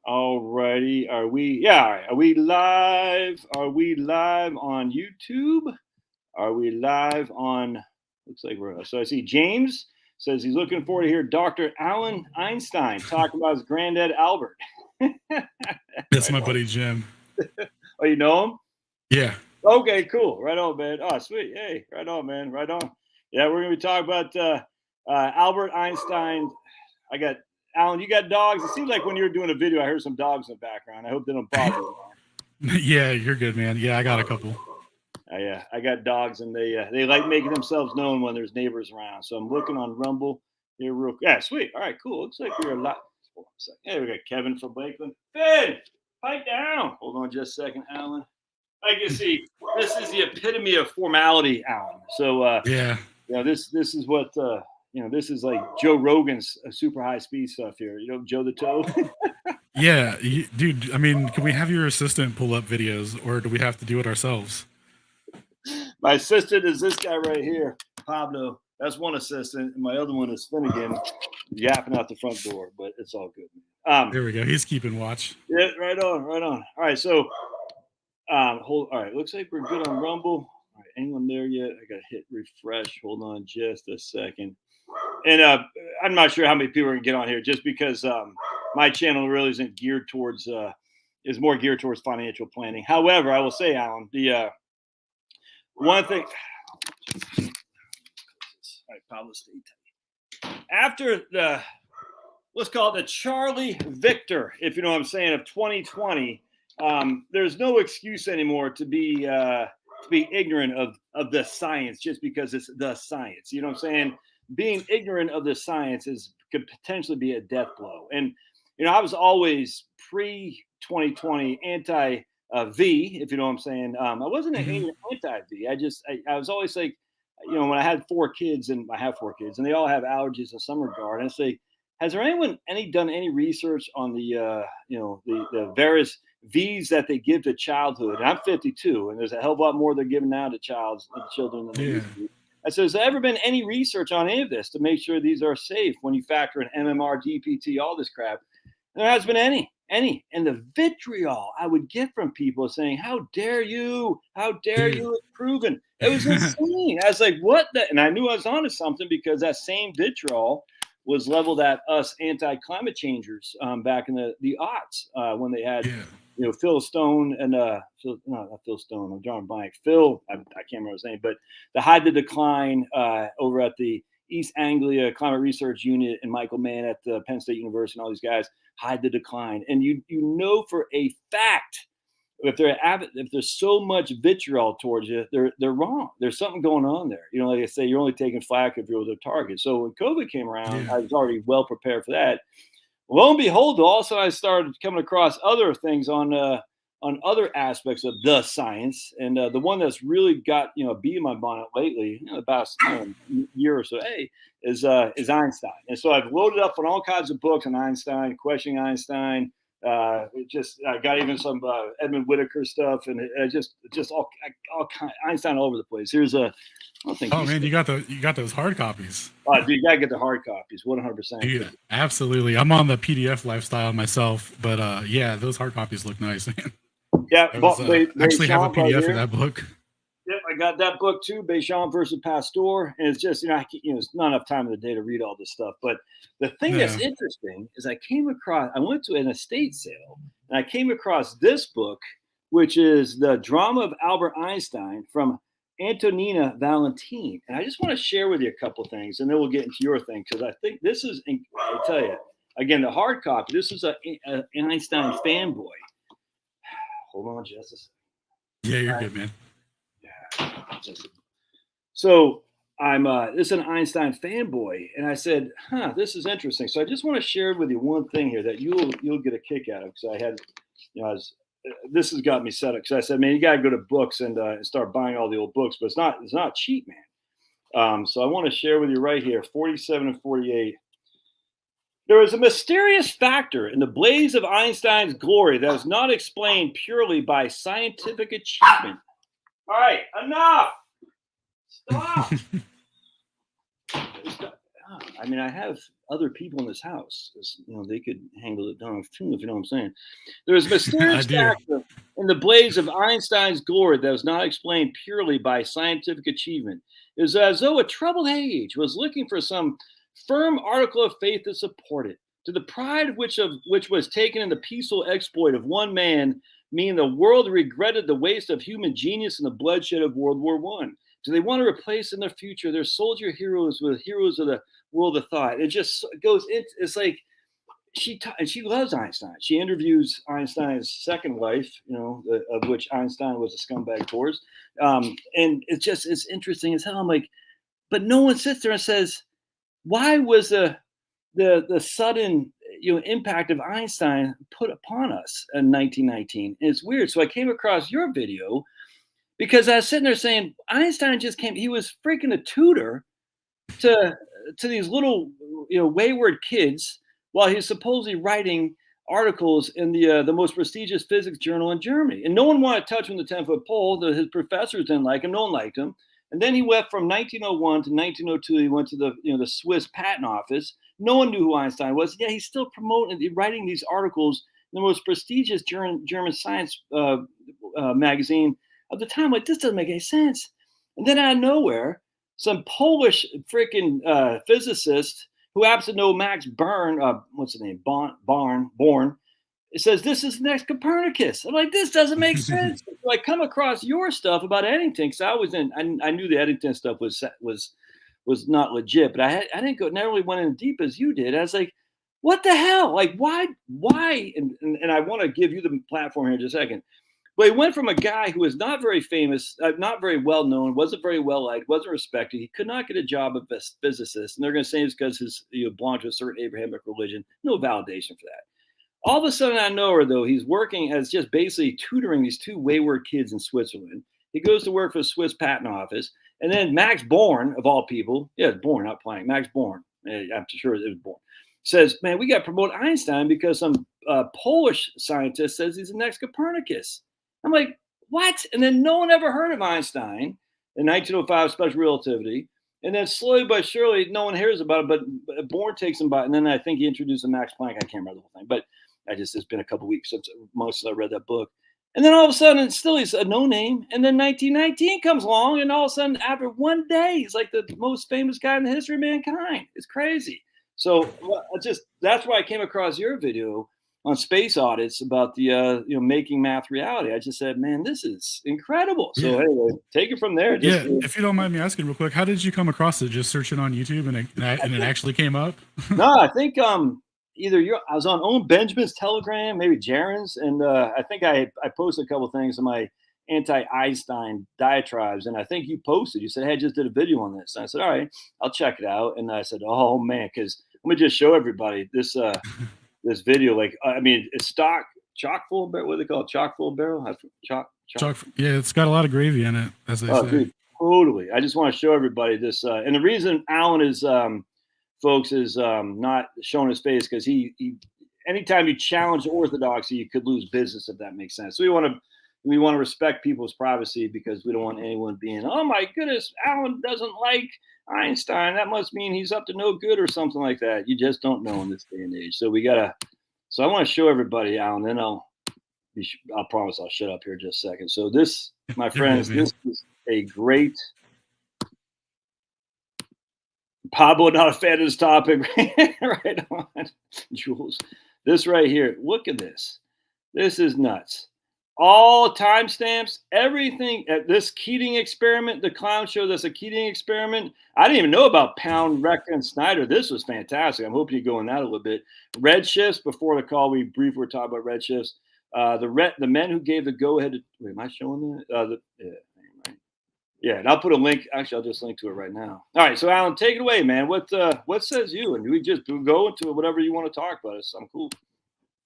All righty. Are we? Yeah. All right. Are we live? Are we live on YouTube? Are we live on? Looks like we're. So I see James says he's looking forward to hear Dr. Alan Einstein talk about his granddad Albert. That's Right my on. buddy Jim. Oh, you know him? Yeah. Okay, cool. Right on, man. Oh, sweet. Hey, right on, man. Right on. Yeah, we're gonna be talking about Albert Einstein. I got Alan. You got dogs. It seems like when you were doing a video, I heard some dogs in the background. I hope they don't bother you. Yeah, you're good, man. Yeah, I got a couple. Yeah, I got dogs, and they like making themselves known when there's neighbors around. So I'm looking on Rumble here, real. Yeah, sweet. All right, cool. Looks like we're a lot. Hold on a second. Hey, we got Kevin from Lakeland. Finn, pipe down. Hold on just a second, Alan. I can see this is the epitome of formality, Alan. So Yeah. this is what this is like Joe Rogan's super high speed stuff here. Joe the Toe. Yeah, dude. I mean, can we have your assistant pull up videos, or do we have to do it ourselves? My assistant is this guy right here, Pablo. That's one assistant, and my other one is Finnegan, yapping out the front door. But it's all good. There we go. He's keeping watch. Yeah, right on, right on. All right, so all right. Looks like we're good on Rumble. All right, anyone there yet? I got to hit refresh. Hold on just a second. And I'm not sure how many people are gonna get on here, just because my channel really isn't geared towards is more geared towards financial planning. However, I will say, Alan, the one thing. All right, Pablo, stay tight. After the, let's call it the Charlie Victor, if you know what I'm saying, of 2020, there's no excuse anymore to be ignorant of the science just because it's the science. You know what I'm saying? Being ignorant of the science could potentially be a death blow. And I was always pre 2020 anti V, if you know what I'm saying. I wasn't an Hmm. anti V. I was always like, when I had 4 kids, and I have 4 kids, and they all have allergies in some regard, and I say, has there done any research on the various V's that they give to childhood? And I'm 52, and there's a hell of a lot more they're giving now to children than they Yeah. used to. I said, has there ever been any research on any of this to make sure these are safe when you factor in MMR, DPT, all this crap? And there hasn't been any. And the vitriol I would get from people saying, how dare you? How dare Dude. you? It's proven. It was insane. I was like, what? And I knew I was onto something, because that same vitriol was leveled at us anti-climate changers back in the aughts, when they had Yeah. Phil Stone and Phil, no, not Phil Stone. I'm drawing blank. Phil, I can't remember his name, but the Hide the Decline over at the East Anglia Climate Research Unit, and Michael Mann at Penn State University, and all these guys hide the decline. And you know for a fact, if there's so much vitriol towards you, they're wrong. There's something going on there. Like I say, you're only taking flack if you're the target. So when COVID came around, Yeah. I was already well prepared for that. Lo and behold, also I started coming across other things on other aspects of the science, and the one that's really got a bee in my bonnet lately, the past year or so, is Einstein. And so I've loaded up on all kinds of books on Einstein, questioning Einstein. I got even some Edmund Whittaker stuff, and just all kind Einstein all over the place. Here's a, I don't think Oh he's. man, you got those hard copies. Dude, you gotta get the hard copies, 100%. Dude, absolutely. I'm on the PDF lifestyle myself, but yeah, those hard copies look nice, man. Yeah, I was actually have a Béchamp right PDF of here. that book. Yep, I got that book too, Béchamp versus Pasteur, and it's just it's not enough time in the day to read all this stuff. But the thing that's Yeah. interesting is I went to an estate sale, and I came across this book, which is The Drama of Albert Einstein from Antonina Valentine, and I just want to share with you a couple things, and then we'll get into your thing, because I think this is. I tell you again, the hard copy. This is an Einstein fanboy. Hold on, just a second. Yeah, you're good, man. So I'm this is an Einstein fanboy, and I said, this is interesting. So I just want to share with you one thing here that you'll get a kick out of, because I had, this has got me set up, because I said, man, you got to go to books and start buying all the old books, but it's not cheap, man. So I want to share with you right here, 47 and 48. There is a mysterious factor in the blaze of Einstein's glory that is not explained purely by scientific achievement. All right, enough. Stop. I mean, I have other people in this house. They could handle it down too, if you know what I'm saying. There was a I mysterious do. factor in the blaze of Einstein's glory that was not explained purely by scientific achievement. It was as though a troubled age was looking for some firm article of faith to support it. To the pride which was taken in the peaceful exploit of one man, meaning the world regretted the waste of human genius and the bloodshed of World War One. Do they want to replace in their future their soldier heroes with heroes of the world of thought? It just goes. It's like and she loves Einstein. She interviews Einstein's second wife, of which Einstein was a scumbag towards. And it's interesting as hell. I'm like, but no one sits there and says, why was the sudden impact of Einstein put upon us in 1919? And it's weird. So I came across your video because I was sitting there saying Einstein just came. He was freaking a tutor to these little wayward kids while he's supposedly writing articles in the most prestigious physics journal in Germany. And no one wanted to touch him with the 10-foot pole. His professors didn't like him. No one liked him. And then he went from 1901 to 1902. He went to the Swiss patent office. No one knew who Einstein was. Yeah, he's still promoting, writing these articles in the most prestigious German science magazine of the time. Like, this doesn't make any sense. And then out of nowhere, some Polish freaking physicist who happens to know Max Born, what's his name, Born, it says this is the next Copernicus. I'm like, this doesn't make sense. So I come across your stuff about Eddington because I knew the Eddington stuff was not legit, but I didn't go, never really went in deep as you did. I was like, what the hell? Like, why? And I want to give you the platform here in just a second. But he went from a guy who was not very famous, not very well known, wasn't very well liked, wasn't respected. He could not get a job as a physicist, and they're going to say it's because his belonged to a certain Abrahamic religion. No validation for that. All of a sudden, out of nowhere, though, he's working as just basically tutoring these two wayward kids in Switzerland. He goes to work for the Swiss patent office, and then Max Born, of all people, Born, not playing, Max Born, I'm sure it was Born, says, man, we got to promote Einstein because some Polish scientist says he's the next Copernicus. I'm like, what? And then no one ever heard of Einstein in 1905, special relativity. And then slowly but surely, no one hears about it, but Born takes him by. And then I think he introduced Max Planck. I can't remember the whole thing, but it's been a couple of weeks since most I read that book. And then all of a sudden, still he's a no name. And then 1919 comes along, and all of a sudden, after one day, he's like the most famous guy in the history of mankind. It's crazy. So that's why I came across your video on space audits about the making math reality. I just said, man, this is incredible. So anyway, take it from there. If you don't mind me asking real quick, how did you come across it? Just searching on YouTube and it actually came up? No, I think either I was on Owen Benjamin's Telegram, maybe Jaren's, and I think I posted a couple of things in my anti-Einstein diatribes, and I think you posted. You said, hey, I just did a video on this. And I said, all right, I'll check it out. And I said, oh man, because let me just show everybody this this video. Like, I mean, it's stock chock full barrel. What do they call it? Chock full barrel? Chock. Yeah, it's got a lot of gravy in it, as they say. Dude, totally. I just want to show everybody this. And the reason Alan is, folks, is not showing his face because he anytime you challenge orthodoxy, you could lose business, if that makes sense. So we want to respect people's privacy because we don't want anyone being, oh my goodness, Alan doesn't like Einstein. That must mean he's up to no good or something like that. You just don't know in this day and age. So I want to show everybody, Alan, then I'll promise I'll shut up here just a second. So this, my friends, this is a great. Pablo, not a fan of this topic. Right on, Jules. This right here, look at this. This is nuts. All timestamps, everything. This Keating experiment, the clown show, that's a Keating experiment. I didn't even know about PHUN, Rector, and Snyder. This was fantastic. I'm hoping you go in that a little bit. Redshifts, before the call, we briefly were talking about redshifts. The men who gave the go-ahead. Wait, am I showing that? Yeah, and I'll put a link. Actually, I'll just link to it right now. All right, so Alan, take it away, man. What says you? And we just go into whatever you want to talk about. I'm cool.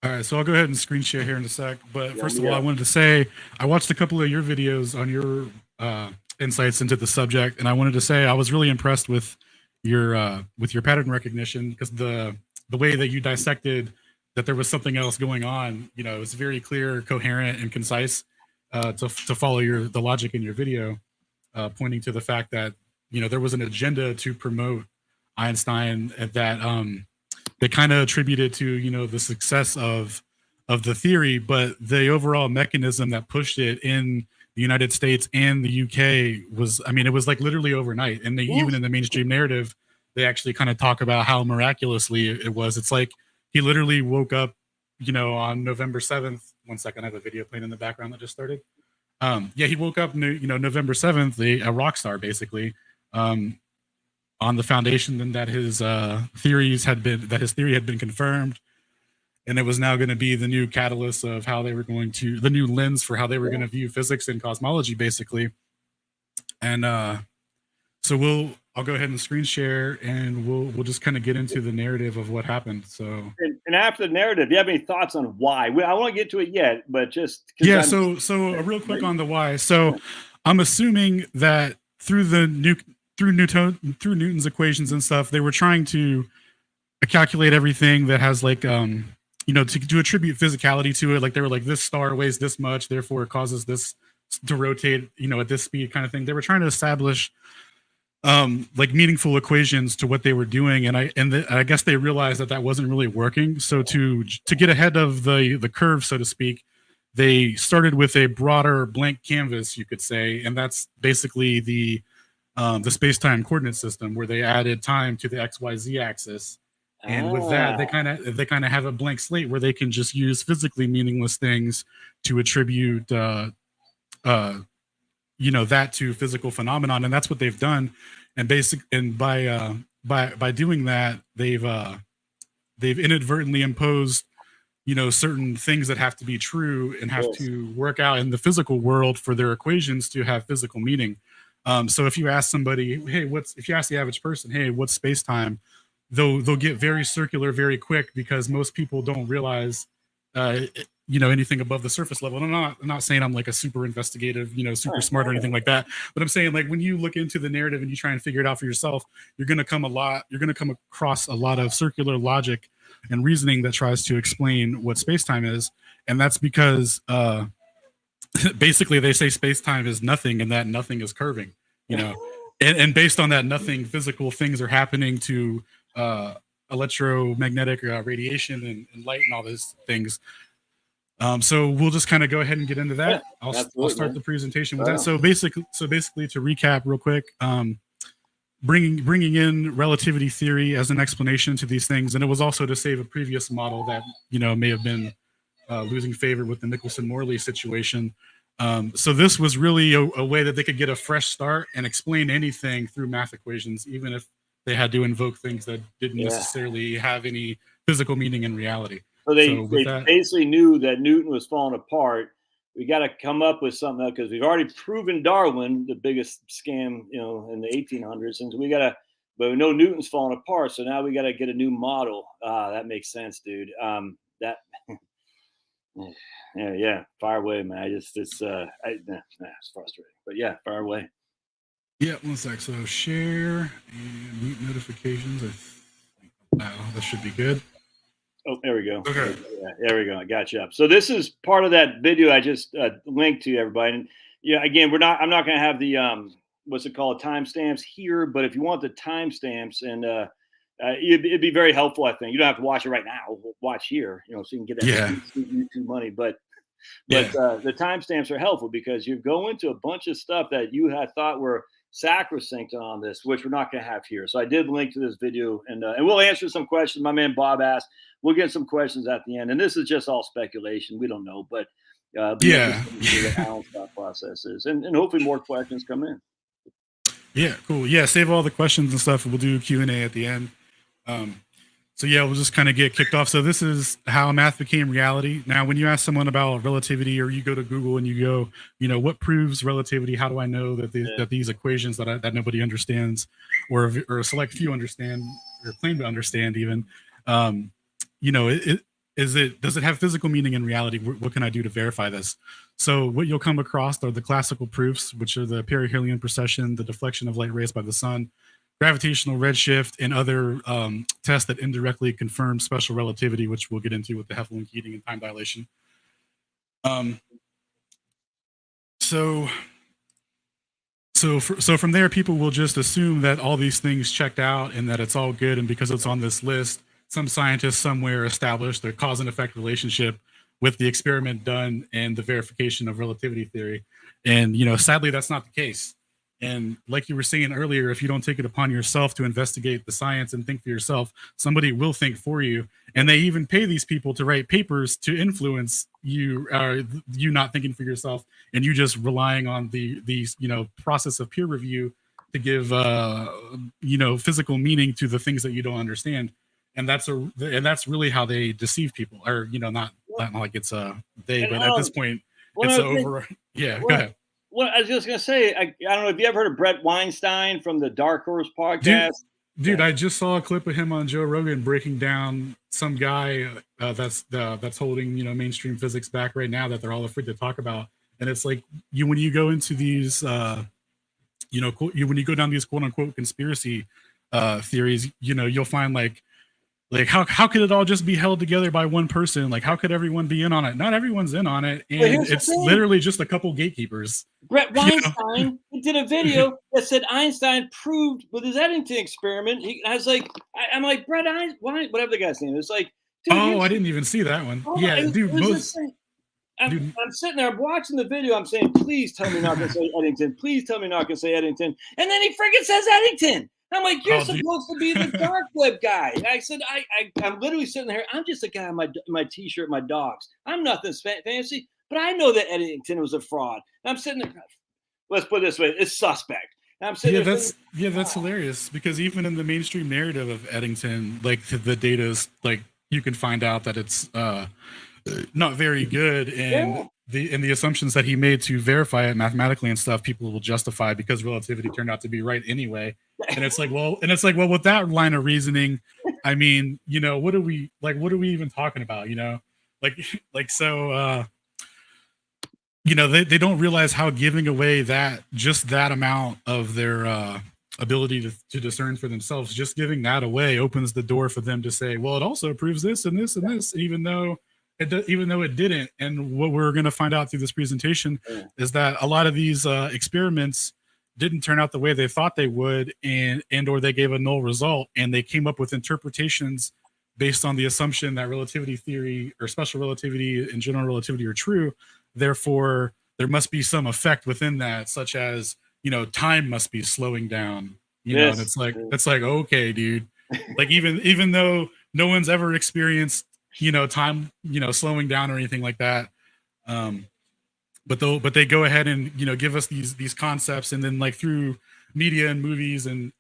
All right, so I'll go ahead and screen share here in a sec. But first of all, I wanted to say I watched a couple of your videos on your insights into the subject, and I wanted to say I was really impressed with your pattern recognition, because the way that you dissected that there was something else going on. It was very clear, coherent, and concise to follow the logic in your video. Pointing to the fact that there was an agenda to promote Einstein that they kind of attributed to, you know, the success of the theory, but the overall mechanism that pushed it in the United States and the UK was, I mean, it was like literally overnight. And even in the mainstream narrative, they actually kind of talk about how miraculously it was. It's like he literally woke up, you know, on November 7th. 1 second, I have a video playing in the background that just started. Yeah, he woke up, you know, November 7th, a rock star, basically, on the foundation, and that his theory had been confirmed, and it was now going to be the new catalyst of how they were going to, the new lens for how they were going to view physics and cosmology, basically. And so I'll go ahead and screen share, and we'll just kind of get into the narrative of what happened. So, and after the narrative, do you have any thoughts on why? I won't get to it yet, but just yeah. So real quick on the why. So I'm assuming that through Newton's equations and stuff, they were trying to calculate everything that has like you know, to attribute physicality to it. Like they were like, this star weighs this much, therefore it causes this to rotate, you know, at this speed, kind of thing. They were trying to establish like meaningful equations to what they were doing, and I guess they realized that wasn't really working. So to get ahead of the curve, so to speak, they started with a broader blank canvas, you could say, and that's basically the space-time coordinate system, where they added time to the XYZ axis. And with that, they kind of have a blank slate where they can just use physically meaningless things to attribute you know, that to physical phenomenon, and that's what they've done. And by doing that, they've inadvertently imposed, you know, certain things that have to be true and have to work out in the physical world for their equations to have physical meaning. So if you ask somebody, hey, if you ask the average person, hey, what's space time? They'll get very circular very quick, because most people don't realize you know, anything above the surface level. And I'm not saying I'm like a super investigative, you know, super smart or anything like that, but I'm saying, like, when you look into the narrative and you try and figure it out for yourself, you're going to come across a lot of circular logic and reasoning that tries to explain what space-time is. And that's because basically they say space-time is nothing, and that nothing is curving, you know, and based on that nothing, physical things are happening to electromagnetic radiation and light and all those things. So we'll just kind of go ahead and get into that. I'll start the presentation with that. So basically, to recap real quick, bringing in relativity theory as an explanation to these things, and it was also to save a previous model that, you know, may have been losing favor with the Nicholson-Morley situation. So this was really a way that they could get a fresh start and explain anything through math equations, even if they had to invoke things that didn't necessarily have any physical meaning in reality. So they basically knew that Newton was falling apart. We got to come up with something, because we've already proven Darwin, the biggest scam, you know, in the 1800s, and but we know Newton's falling apart. So now we got to get a new model. That makes sense, dude. Yeah, fire away, man. It's frustrating, but yeah, fire away. Yeah, 1 sec. So share and mute notifications. That should be good. Oh, there we go. Okay. Yeah, there we go. I got you up. So this is part of that video I just linked to everybody. And yeah, again, I'm not going to have the what's it called, timestamps here, but if you want the timestamps, and it'd be very helpful, I think. You don't have to watch it right now. Watch here, you know, so you can get that YouTube money. But the timestamps are helpful, because you go into a bunch of stuff that you had thought were sacrosanct on this, which we're not going to have here. So I did link to this video, and we'll answer some questions my man Bob asked. We'll get some questions at the end, and this is just all speculation. We don't know, but the Alan's thought processes, and hopefully more questions come in. Yeah, cool. Yeah, save all the questions and stuff. We'll do Q&A at the end. So yeah, we'll just kind of get kicked off. So this is how math became reality. Now, when you ask someone about relativity, or you go to Google and you go, you know, what proves relativity? How do I know that these equations that nobody understands, or a select few understand, or claim to understand even, you know, does it have physical meaning in reality? What can I do to verify this? So what you'll come across are the classical proofs, which are the perihelion precession, the deflection of light rays by the sun, gravitational redshift, and other tests that indirectly confirm special relativity, which we'll get into with the Heffel-Keating and time dilation. So So from there, people will just assume that all these things checked out and that it's all good, and because it's on this list, some scientist somewhere established a cause and effect relationship with the experiment done and the verification of relativity theory. And sadly, that's not the case. And like you were saying earlier, if you don't take it upon yourself to investigate the science and think for yourself, somebody will think for you. And they even pay these people to write papers to influence you, you not thinking for yourself, and you just relying on these process of peer review to give physical meaning to the things that you don't understand. And that's really how they deceive people, or not like it's they, but at this point it's over. Yeah, go ahead. Well, I was just gonna say, I don't know if you ever heard of Brett Weinstein from the Dark Horse podcast. Dude, I just saw a clip of him on Joe Rogan breaking down some guy that's holding mainstream physics back right now that they're all afraid to talk about. And it's like when you go into these when you go down these quote unquote conspiracy theories, you'll find like how could it all just be held together by one person? Like, how could everyone be in on it? Not everyone's in on it, and it's literally just a couple gatekeepers. Brett Weinstein, he did a video that said Einstein proved with his Eddington experiment. I was like, I'm like, Brett Einstein, whatever the guy's name. It's like, dude, I didn't even see that one. Yeah, dude, I'm sitting there, I'm watching the video. I'm saying, please tell me not to say Eddington. Please tell me not to say Eddington. And then he freaking says Eddington. I'm like, you're supposed to be the dark web guy. I said, I'm literally sitting there. I'm just a guy on my T-shirt, my dogs. I'm nothing fancy, but I know that Eddington was a fraud. And I'm sitting there. Let's put it this way: it's suspect. And I'm sitting there. That's hilarious, because even in the mainstream narrative of Eddington, like the data is like you can find out that it's not very good, and the assumptions that he made to verify it mathematically and stuff, people will justify because relativity turned out to be right anyway. And it's like, well, with that line of reasoning, I mean, what are we even talking about? They don't realize how giving away that amount of their ability to discern for themselves, just giving that away opens the door for them to say, well, it also proves this and this and this, even though it didn't. And what we're going to find out through this presentation is that a lot of these experiments didn't turn out the way they thought they would, and or they gave a null result, and they came up with interpretations based on the assumption that relativity theory or special relativity and general relativity are true. Therefore, there must be some effect within that, such as time must be slowing down. And it's like okay, dude. Like even though no one's ever experienced time slowing down or anything like that, but they go ahead and give us these concepts, and then like through media and movies and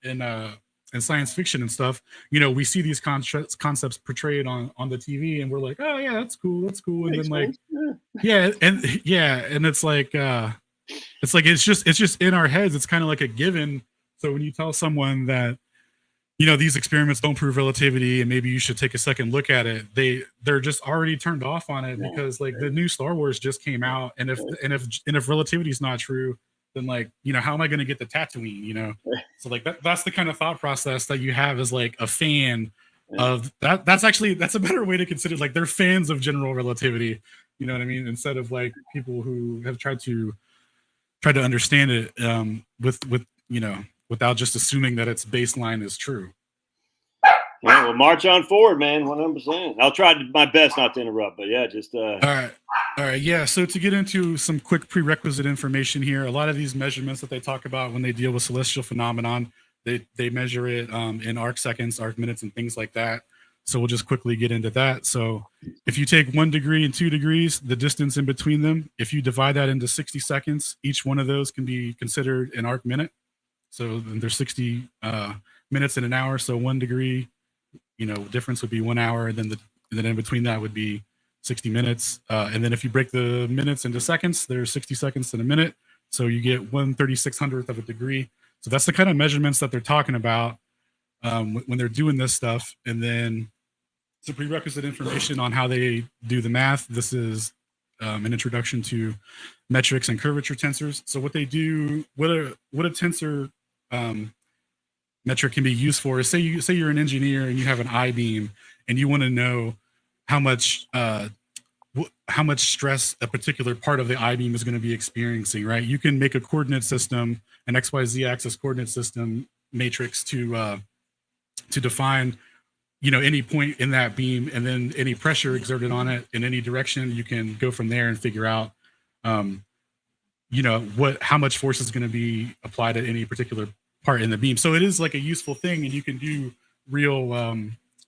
science fiction and stuff, we see these concepts portrayed on the TV, and we're like, oh yeah, that's cool, and then like and it's like it's just in our heads. It's kind of like a given. So when you tell someone that these experiments don't prove relativity and maybe you should take a second look at it, they're just already turned off on it, because like the new Star Wars just came out, and if relativity is not true, then like how am I going to get the Tatooine? So like that's the kind of thought process that you have as like a fan of that. That's a better way to consider, like they're fans of general relativity, you know what I mean, instead of like people who have tried to understand it with without just assuming that its baseline is true. Yeah, well, march on forward, man. 100%. I'll try my best not to interrupt, but yeah, just All right. Yeah. So to get into some quick prerequisite information here, a lot of these measurements that they talk about when they deal with celestial phenomenon, they measure it in arc seconds, arc minutes, and things like that. So we'll just quickly get into that. So if you take 1 degree and 2 degrees, the distance in between them, if you divide that into 60 seconds, each one of those can be considered an arc minute. So there's 60 minutes in an hour. So 1 degree, difference would be 1 hour. And then in between that would be 60 minutes. And then if you break the minutes into seconds, there's 60 seconds in a minute. So you get 1/3600th of a degree. So that's the kind of measurements that they're talking about when they're doing this stuff. And then some prerequisite information on how they do the math. This is an introduction to metrics and curvature tensors. So what they do, what a tensor metric can be used for is, say you're an engineer and you have an I-beam and you want to know how much how much stress a particular part of the I-beam is going to be experiencing, right? You can make a coordinate system, an XYZ axis coordinate system matrix to define, any point in that beam, and then any pressure exerted on it in any direction. You can go from there and figure out, how much force is going to be applied at any particular part in the beam. So it is like a useful thing, and you can do real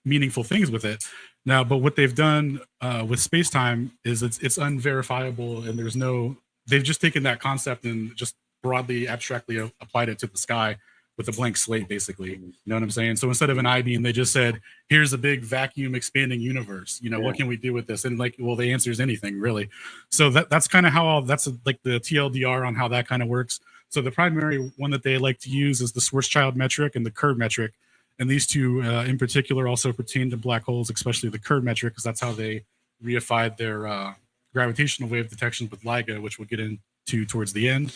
meaningful things with it. Now, but what they've done with space-time is it's unverifiable, and they've just taken that concept and just broadly, abstractly applied it to the sky with a blank slate, basically. You know what I'm saying? So instead of an I-beam, they just said, here's a big vacuum expanding universe. What can we do with this? And the answer is anything, really. So that's kind of how that's like the TLDR on how that kind of works. So the primary one that they like to use is the Schwarzschild metric and the Kerr metric. And these two in particular also pertain to black holes, especially the Kerr metric, because that's how they reified their gravitational wave detections with LIGO, which we'll get into towards the end.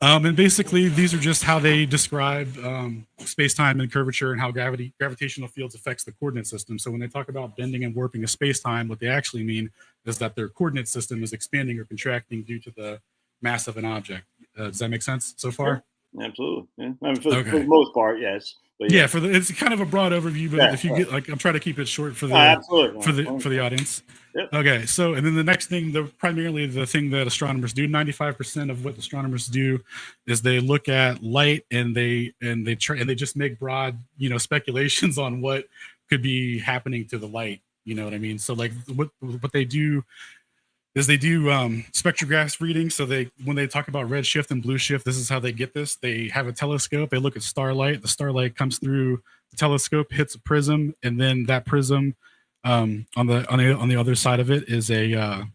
And basically, these are just how they describe space-time and curvature, and how gravitational fields affects the coordinate system. So when they talk about bending and warping a space-time, what they actually mean is that their coordinate system is expanding or contracting due to the mass of an object. Does that make sense so far? Absolutely. Yeah. I mean, for the most part, yes. But yeah, it's kind of a broad overview, but if you get I'm trying to keep it short for the absolutely. for the audience. Yep. Okay, so and then the next thing, primarily the thing that astronomers do, 95% of what astronomers do is they look at light, and they just make broad, speculations on what could be happening to the light. You know what I mean? So like what they do is they do spectrographs readings. So when they talk about red shift and blue shift, this is how they get this. They have a telescope. They look at starlight. The starlight comes through the telescope, hits a prism, and then that prism on the other side of it is a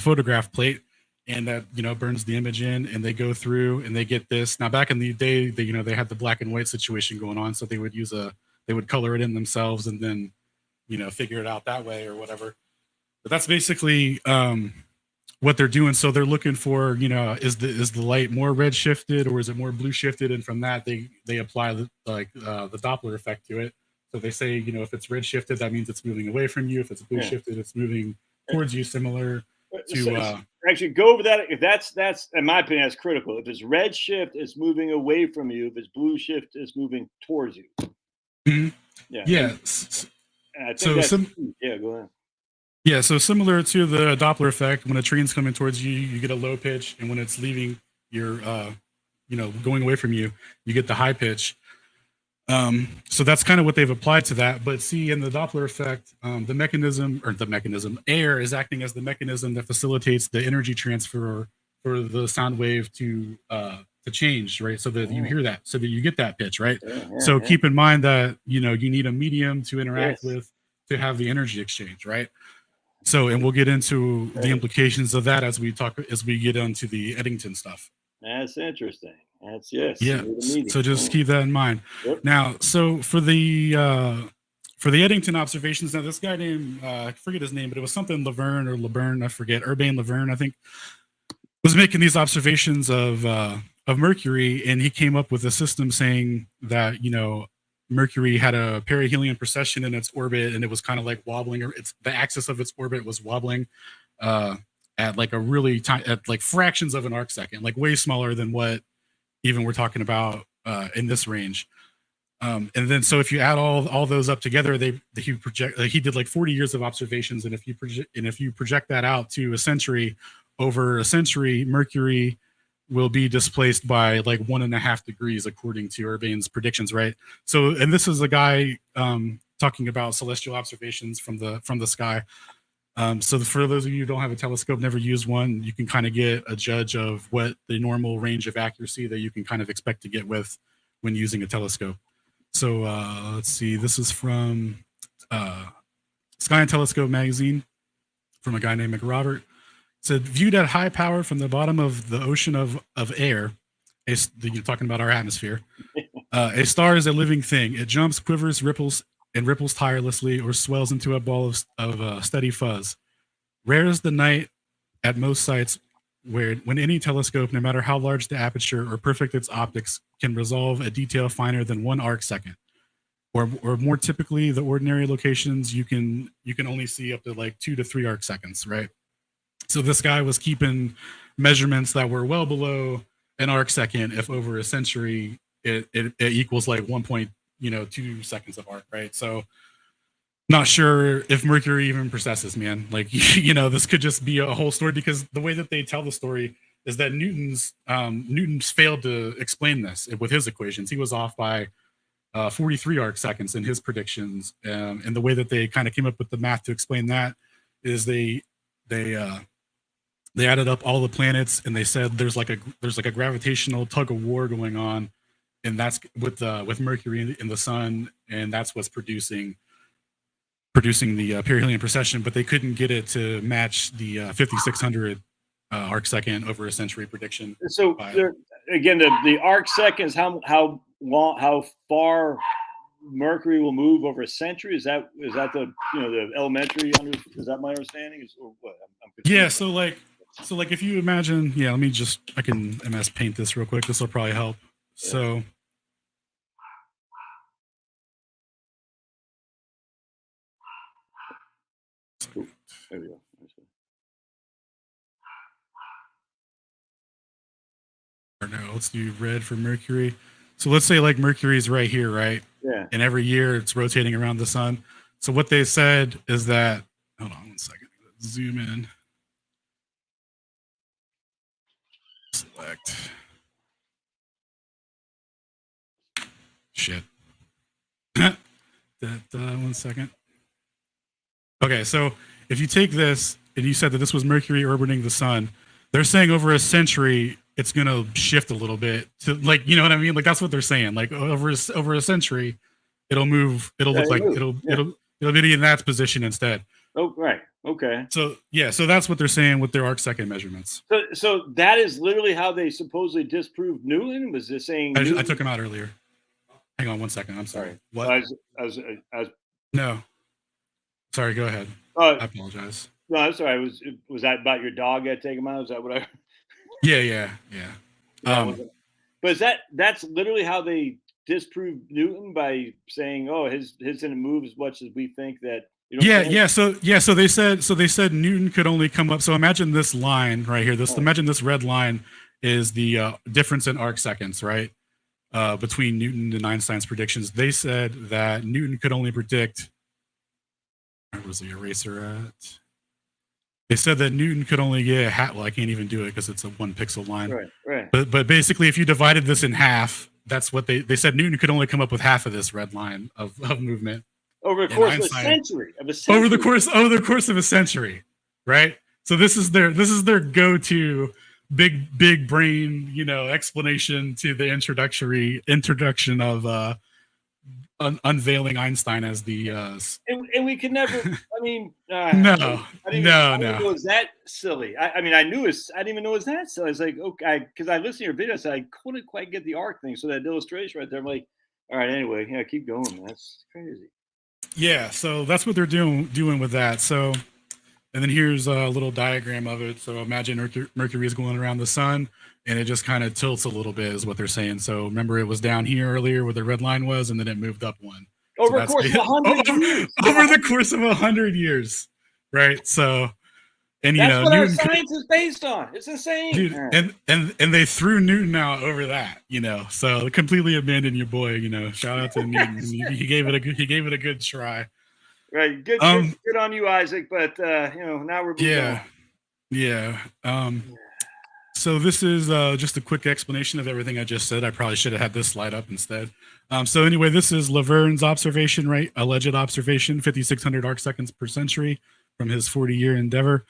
photograph plate, and that burns the image in, and they go through and they get this. Now back in the day, they had the black and white situation going on, so they would color it in themselves and then figure it out that way or whatever. But that's basically what they're doing. So they're looking for, is the light more red shifted or is it more blue shifted? And from that, they apply the Doppler effect to it. So they say, if it's red shifted, that means it's moving away from you. If it's blue shifted, it's moving towards you, similar to. Actually, go over that. If that's in my opinion, that's critical. If it's red shift, it's moving away from you. If it's blue shift, it's moving towards you. Mm-hmm. Yeah. Go ahead. Yeah, so similar to the Doppler effect, when a train's coming towards you, you get a low pitch, and when it's leaving, you're, going away from you, you get the high pitch. So that's kind of what they've applied to that. But see, in the Doppler effect, air is acting as the mechanism that facilitates the energy transfer for the sound wave to change, right? So that you hear that, so that you get that pitch, right? So keep in mind that you need a medium to interact with to have the energy exchange, right? So, and we'll get into the implications of that as we get into the Eddington stuff. That's interesting. That's yeah. So just keep that in mind. Yep. Now, so for the Eddington observations, now this guy named I forget his name, but it was something Laverne or LeBurn, I forget, Urbain Laverne, I think, was making these observations of Mercury, and he came up with a system saying that Mercury had a perihelion precession in its orbit, and it was kind of like wobbling, or the axis of its orbit was wobbling at like a really at like fractions of an arc second, like way smaller than what even we're talking about in this range. And then so if you add all those up together, he did like 40 years of observations, and if you project that out to a century, over a century, Mercury will be displaced by like 1.5 degrees according to Urbain's predictions, right? So, and this is a guy talking about celestial observations from the sky. So for those of you who don't have a telescope, never used one, you can kind of get a judge of what the normal range of accuracy that you can kind of expect to get with when using a telescope. So let's see, this is from Sky and Telescope magazine from a guy named McRobert. So viewed at high power from the bottom of the ocean of air, you're talking about our atmosphere, a star is a living thing. It jumps, quivers, ripples tirelessly, or swells into a ball of steady fuzz. Rare is the night at most sites when any telescope, no matter how large the aperture or perfect its optics, can resolve a detail finer than 1 arc second. or more typically the ordinary locations, you can only see up to like 2 to 3 arc seconds, right? So this guy was keeping measurements that were well below an arc second. If over a century, it equals like 1.2 seconds of arc, right? So not sure if Mercury even processes, man. Like, this could just be a whole story, because the way that they tell the story is that Newton's failed to explain this with his equations. He was off by 43 arc seconds in his predictions, and the way that they kind of came up with the math to explain that is they added up all the planets, and they said there's like a gravitational tug of war going on, and that's with Mercury in the sun, and that's what's producing the perihelion precession. But they couldn't get it to match the 5600 arc second over a century prediction. So again, the arc seconds, how far Mercury will move over a century? Is that the the elementary? Is that my understanding? Is or what? Yeah. So like if you imagine, I can MS Paint this real quick. This will probably help. Yeah. So. There we go. No, let's do red for Mercury. So let's say like Mercury's right here, right? Yeah. And every year it's rotating around the sun. So what they said is that, hold on 1 second, zoom in. Select. Shit. 1 second. Okay, so if you take this and you said that this was Mercury orbiting the sun, they're saying over a century it's gonna shift a little bit to, like, you know what I mean? Like that's what they're saying. Like over a century, it'll move. It'll look like it'll be in that position instead. Oh, right. Okay. So yeah, so that's what they're saying with their arc second measurements. So that is literally how they supposedly disproved Newton. Was this saying? I took him out earlier. Hang on 1 second. I'm sorry. What? No. Sorry. Go ahead. I apologize. No, I'm sorry. Was that about your dog? I take him out. Is that what I? Yeah. But that's literally how they disproved Newton, by saying, "Oh, his didn't move as much as we think that." So they said Newton could only come up. So imagine this line right here. Imagine this red line is the difference in arc seconds, right? Between Newton and Einstein's predictions. They said that Newton could only predict. Where was the eraser at? They said that Newton could only get half. Well, I can't even do it because it's a 1 pixel line. Right. But basically, if you divided this in half, that's what they said. Newton could only come up with half of this red line of movement over the course of a century. Over the course of a century, right? So this is their go-to big brain, explanation to the introduction of unveiling Einstein as the and we could never. I mean, no. It was that silly. I mean, I didn't even know it was that silly. It's like, okay, because I listened to your video, so I couldn't quite get the arc thing. So that illustration right there, I'm like, all right, anyway, keep going. That's crazy. Yeah, so that's what they're doing with that. So, and then here's a little diagram of it. So imagine Mercury is going around the sun, and it just kind of tilts a little bit, is what they're saying. So remember, it was down here earlier where the red line was, and then it moved up one. Over the course of 100 years. Over the course of 100 years, right? So, and that's what our science is based on. It's insane, dude. And they threw Newton out over that, So completely abandoned your boy, Shout out to Newton. He gave it a good try. Right, good on you, Isaac. But now we're moving on. Yeah. So this is just a quick explanation of everything I just said. I probably should have had this slide up instead. So anyway, this is Laverne's observation, right? Alleged observation, 5,600 arc seconds per century from his 40-year endeavor.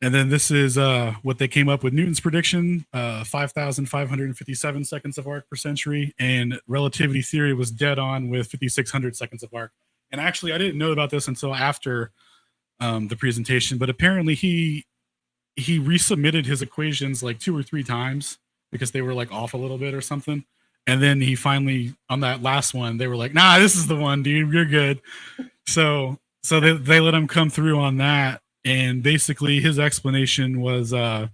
And then this is what they came up with Newton's prediction, 5,557 seconds of arc per century. And relativity theory was dead on with 5,600 seconds of arc. And actually, I didn't know about this until after the presentation, but apparently he resubmitted his equations like 2 or 3 times because they were like off a little bit or something. And then he finally, on that last one, they were like, nah, this is the one, dude, you're good. So they let him come through on that. And basically his explanation was the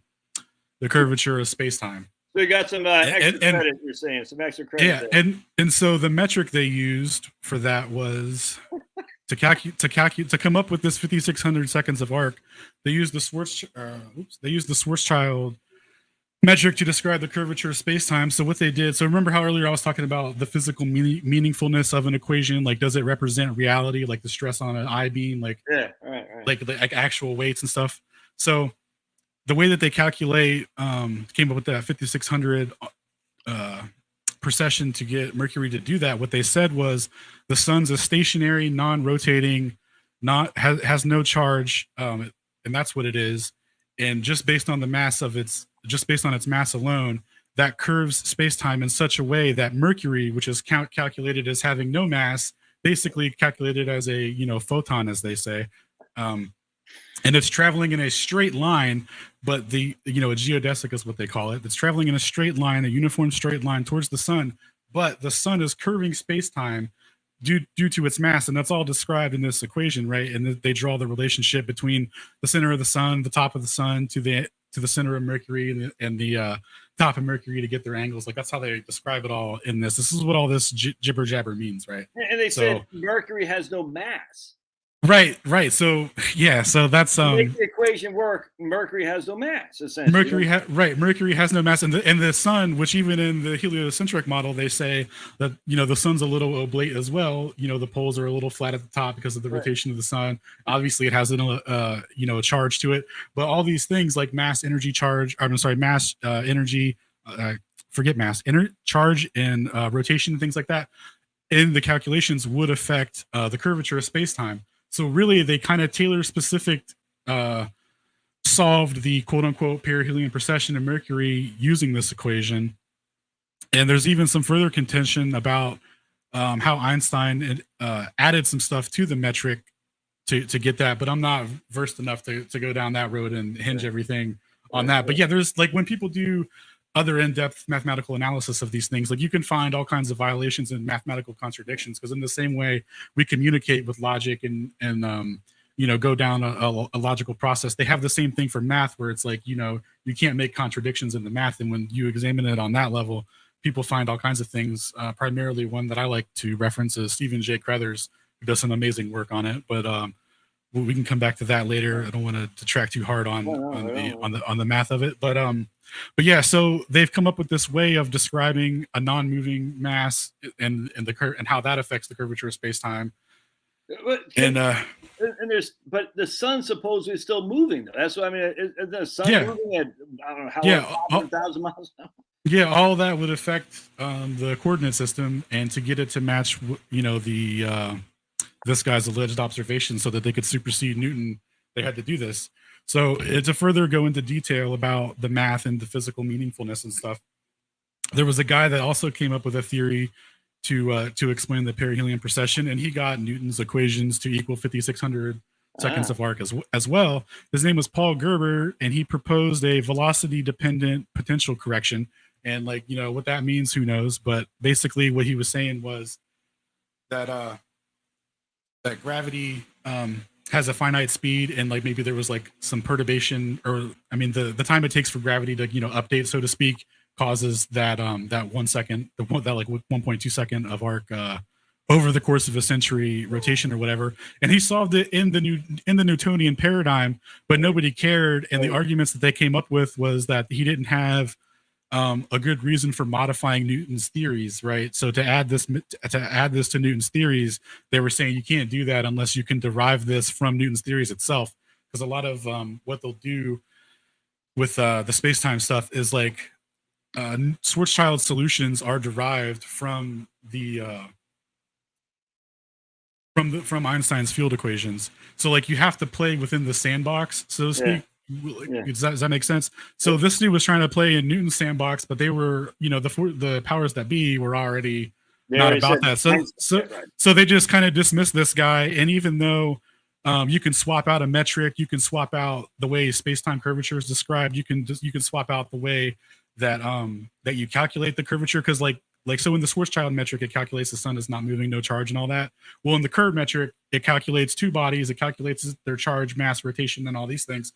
curvature of space-time. So you got some extra credit. You're saying some extra credit. Yeah, there. and so the metric they used for that was to come up with this 5,600 seconds of arc. They used the Schwarzschild metric to describe the curvature of space-time. So what they did, so remember how earlier I was talking about the physical meaningfulness of an equation, like does it represent reality, like the stress on an I-beam, like right. like actual weights and stuff. So the way that they calculate came up with that 5,600 precession to get Mercury to do that. What they said was the sun's a stationary, non-rotating, has no charge, and that's what it is. And just based on its mass alone, that curves space-time in such a way that Mercury, which is calculated as having no mass, basically calculated as a photon, as they say, and it's traveling in a straight line. But a geodesic is what they call it. It's traveling in a straight line, a uniform straight line towards the sun. But the sun is curving space-time due to its mass, and that's all described in this equation, right? And they draw the relationship between the center of the sun, the top of the sun, to the center of Mercury, and the top of Mercury to get their angles. Like that's how they describe it all in this. This is what all this jibber jabber means, right? And they said Mercury has no mass. Right. So yeah, so that's to make the equation work. Mercury has no mass. Essentially, Mercury has no mass, and the sun, which even in the heliocentric model, they say that the sun's a little oblate as well. The poles are a little flat at the top because of the rotation of the sun. Obviously, it has a charge to it, but all these things like mass, energy, charge. Mass, energy. Forget mass, charge, and rotation and things like that. In the calculations would affect the curvature of space-time. So really, they kind of tailor specific solved the quote-unquote perihelion precession of Mercury using this equation. And there's even some further contention about how Einstein added some stuff to the metric to get that. But I'm not versed enough to go down that road and hinge everything on that. But yeah, there's like when people do other in-depth mathematical analysis of these things, like you can find all kinds of violations and mathematical contradictions, because in the same way we communicate with logic and go down a logical process, they have the same thing for math, where it's like you can't make contradictions in the math. And when you examine it on that level, people find all kinds of things. Primarily one that I like to reference is Stephen J. Crothers, who does some amazing work on it, but we can come back to that later. I don't want to detract too hard on the math of it, but yeah, so they've come up with this way of describing a non-moving mass and how that affects the curvature of space-time. But the sun supposedly is still moving though. That's what I mean. Is the sun moving at I don't know how 100,000 miles an hour? Yeah, all that would affect the coordinate system, and to get it to match this guy's alleged observation so that they could supersede Newton, they had to do this. So to further go into detail about the math and the physical meaningfulness and stuff, there was a guy that also came up with a theory to explain the perihelion precession, and he got Newton's equations to equal 5,600 seconds of arc as well. His name was Paul Gerber, and he proposed a velocity-dependent potential correction. And what that means, who knows? But basically, what he was saying was that that gravity has a finite speed, and maybe there was some perturbation, or the time it takes for gravity to update, so to speak, causes that that 1 second, that 1.2 second of arc over the course of a century rotation or whatever. And he solved it in the Newtonian paradigm, but nobody cared. And the arguments that they came up with was that he didn't have a good reason for modifying Newton's theories, right? So to add this to Newton's theories, they were saying you can't do that unless you can derive this from Newton's theories itself. Because a lot of what they'll do with the space-time stuff is Schwarzschild solutions are derived from from Einstein's field equations. So you have to play within the sandbox, so to speak. Does that make sense? So this dude was trying to play in Newton's sandbox, but they were, the powers that be were already not about that. So they just kind of dismissed this guy. And even though you can swap out a metric, you can swap out the way space-time curvature is described, you can swap out the way that that you calculate the curvature, because so in the Schwarzschild metric, it calculates the sun is not moving, no charge, and all that. Well, in the curve metric, it calculates two bodies, it calculates their charge, mass, rotation, and all these things.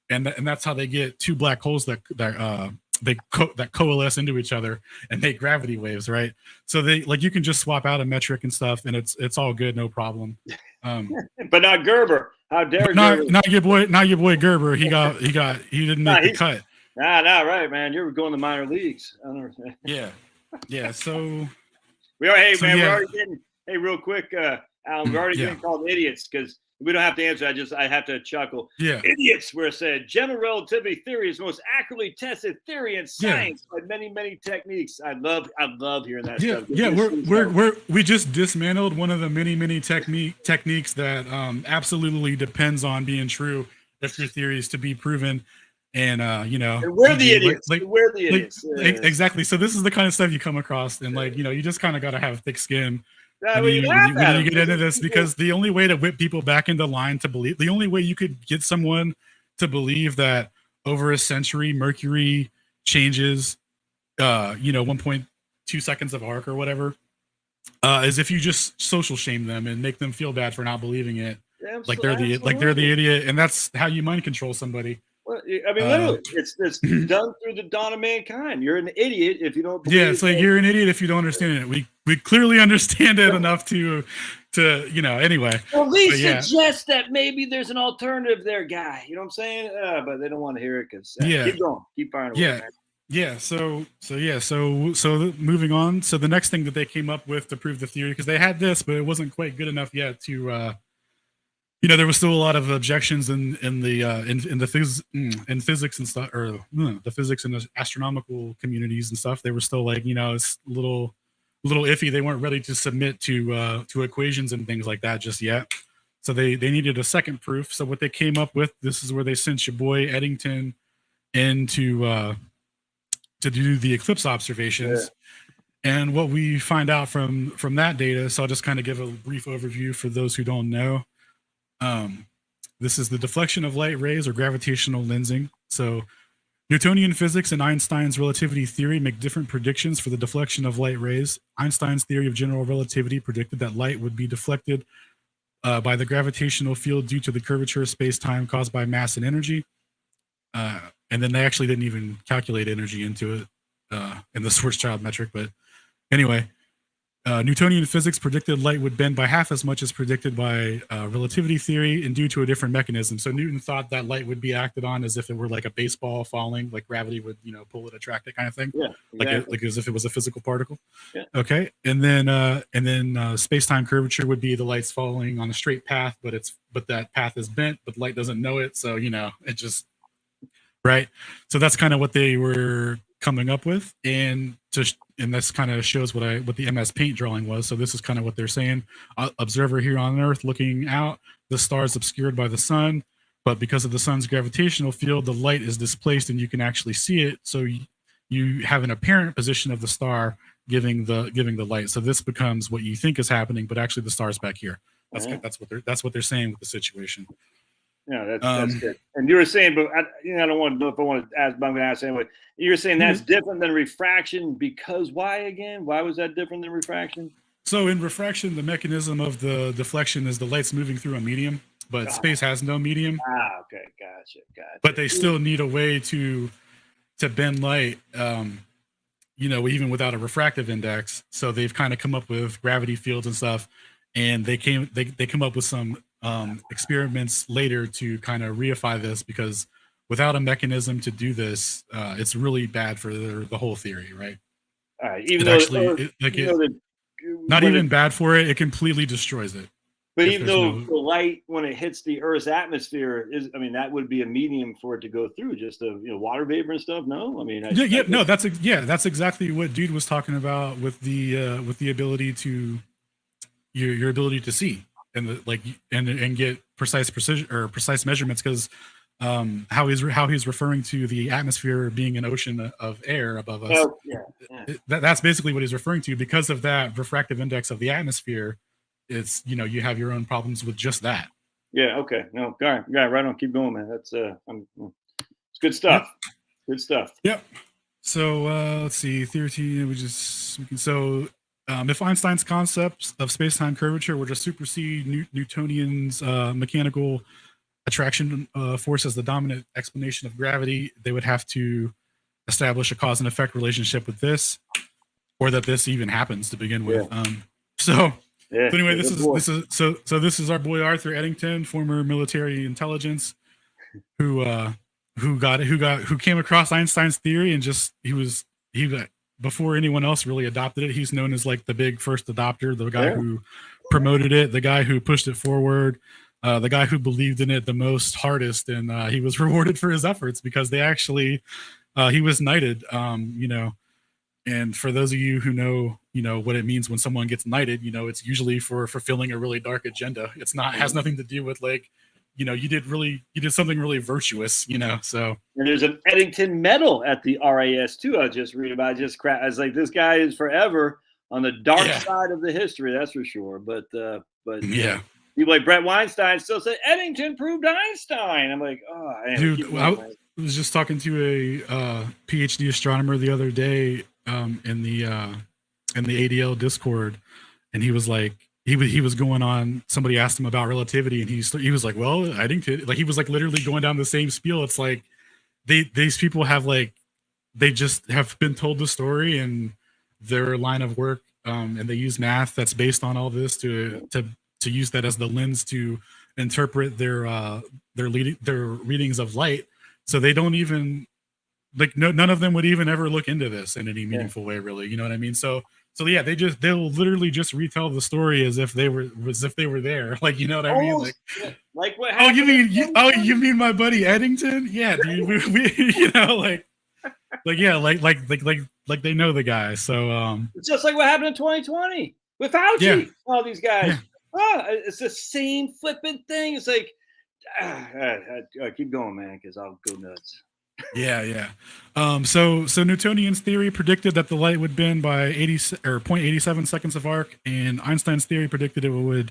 And that's how they get two black holes that that coalesce into each other and make gravity waves, right? So they like you can just swap out a metric and stuff, and it's all good, no problem. But not Gerber. How dare Gerber? Not your boy Gerber. He didn't make the cut. Nah, right, man. You're going to minor leagues. I don't understand. Yeah. So we're already getting. Hey, real quick, Alan, we're already getting called idiots because we don't have to answer. I have to chuckle. Yeah. Idiots were said. General relativity theory is the most accurately tested theory in science by many techniques. I love hearing that stuff. We just dismantled one of the many techniques that absolutely depends on being true if your theory is to be proven. And and we're the idiots. We're the idiots. Exactly. So this is the kind of stuff you come across, and you just kind of got to have thick skin. When you get into this, because the only way to whip people back into line to believe, the only way you could get someone to believe that over a century Mercury changes 1.2 seconds of arc or whatever, is if you just social shame them and make them feel bad for not believing it. Like they're the idiot, and that's how you mind control somebody. Well, I mean, literally, it's done through the dawn of mankind. You're an idiot if you don't believe it's like you're an idiot if you don't understand it. We clearly understand it enough to anyway. Well, at least suggest that maybe there's an alternative there, guy. You know what I'm saying? But they don't want to hear it because keep going, keep firing away. So moving on. So the next thing that they came up with to prove the theory, because they had this, but it wasn't quite good enough yet to there was still a lot of objections in physics and stuff, or the physics and the astronomical communities and stuff. They were still like, it's a little iffy. They weren't ready to submit to equations and things like that just yet. So they needed a second proof. So what they came up with, this is where they sent your boy Eddington in to do the eclipse observations. Yeah. And what we find out from that data, so I'll just kind of give a brief overview for those who don't know. This is the deflection of light rays or gravitational lensing. So Newtonian physics and Einstein's relativity theory make different predictions for the deflection of light rays. Einstein's theory of general relativity predicted that light would be deflected by the gravitational field due to the curvature of space-time caused by mass and energy. And then they actually didn't even calculate energy into it in the Schwarzschild metric. But anyway, Newtonian physics predicted light would bend by half as much as predicted by relativity theory, and due to a different mechanism. So Newton thought that light would be acted on as if it were like a baseball falling, like gravity would, pull it, attract it, kind of thing. Yeah, exactly. like as if it was a physical particle. Yeah. Okay, and then space-time curvature would be the light's falling on a straight path, but that path is bent, but light doesn't know it, so it just right. So that's kind of what they were coming up with, and this kind of shows what the MS Paint drawing was. So this is kind of what they're saying. Observer here on Earth looking out, the star is obscured by the sun, but because of the sun's gravitational field, the light is displaced and you can actually see it. So you have an apparent position of the star giving the light. So this becomes what you think is happening, but actually the star's back here. That's what they're saying with the situation. Yeah, that's good. And you were saying, but I don't want to know if I want to ask, but I'm going to ask anyway. You were saying that's different than refraction because why again? Why was that different than refraction? So in refraction, the mechanism of the deflection is the light's moving through a medium, but space has no medium. Okay, gotcha. But they still need a way to bend light, even without a refractive index. So they've kind of come up with gravity fields and stuff, and they come up with some experiments later to kind of reify this, because without a mechanism to do this, it's really bad for the whole theory, right? All right, not even bad for it; it completely destroys it. But even though the light, when it hits the Earth's atmosphere, that would be a medium for it to go through, just water vapor and stuff. No, that's exactly what dude was talking about with the ability to your ability to see. And get precise precision or precise measurements, because how he's referring to the atmosphere being an ocean of air above us. That's basically what he's referring to. Because of that refractive index of the atmosphere, it's you have your own problems with just that. Yeah. Okay. No. Right on. Keep going, man. That's it's good stuff. Yep. Good stuff. Yep. So let's see. Theory. If Einstein's concepts of space-time curvature were to supersede Newtonian's mechanical attraction force as the dominant explanation of gravity, they would have to establish a cause and effect relationship with this, or that this even happens to begin with. So anyway, this is our boy Arthur Eddington, former military intelligence, who came across Einstein's theory, and before anyone else really adopted it, he's known as like the big first adopter, the guy who promoted it, the guy who pushed it forward, the guy who believed in it the most hardest, and he was rewarded for his efforts because they actually he was knighted. And for those of you who know, what it means when someone gets knighted, it's usually for fulfilling a really dark agenda. It's not has nothing to do with like, you did something really virtuous, so. And there's an Eddington medal at the RAS too. I was just reading about it. I was like, this guy is forever on the dark side of the history, that's for sure. But yeah, people like Brett Weinstein still say Eddington proved Einstein. I'm like, oh, dude, I was just talking to a PhD astronomer the other day in the ADL Discord, and he was like, he was going on, somebody asked him about relativity, and he was like, well, Eddington, like he was like literally going down the same spiel. It's like these people have like, they just have been told the story and their line of work, and they use math that's based on all this to use that as the lens to interpret their readings of light. So they don't even like, none of them would even ever look into this in any meaningful way, really. You know what I mean? So yeah, they'll literally just retell the story as if they were there. Like, you know what I mean? Like what happened? You mean my buddy Eddington? Yeah, dude. We like they know the guy. So it's just like what happened in 2020 with Fauci. Yeah. All these guys. Yeah. It's the same flipping thing. It's like keep going, man, because I'll go nuts. Yeah. So Newtonian's theory predicted that the light would bend by 0.87 seconds of arc, and Einstein's theory predicted it would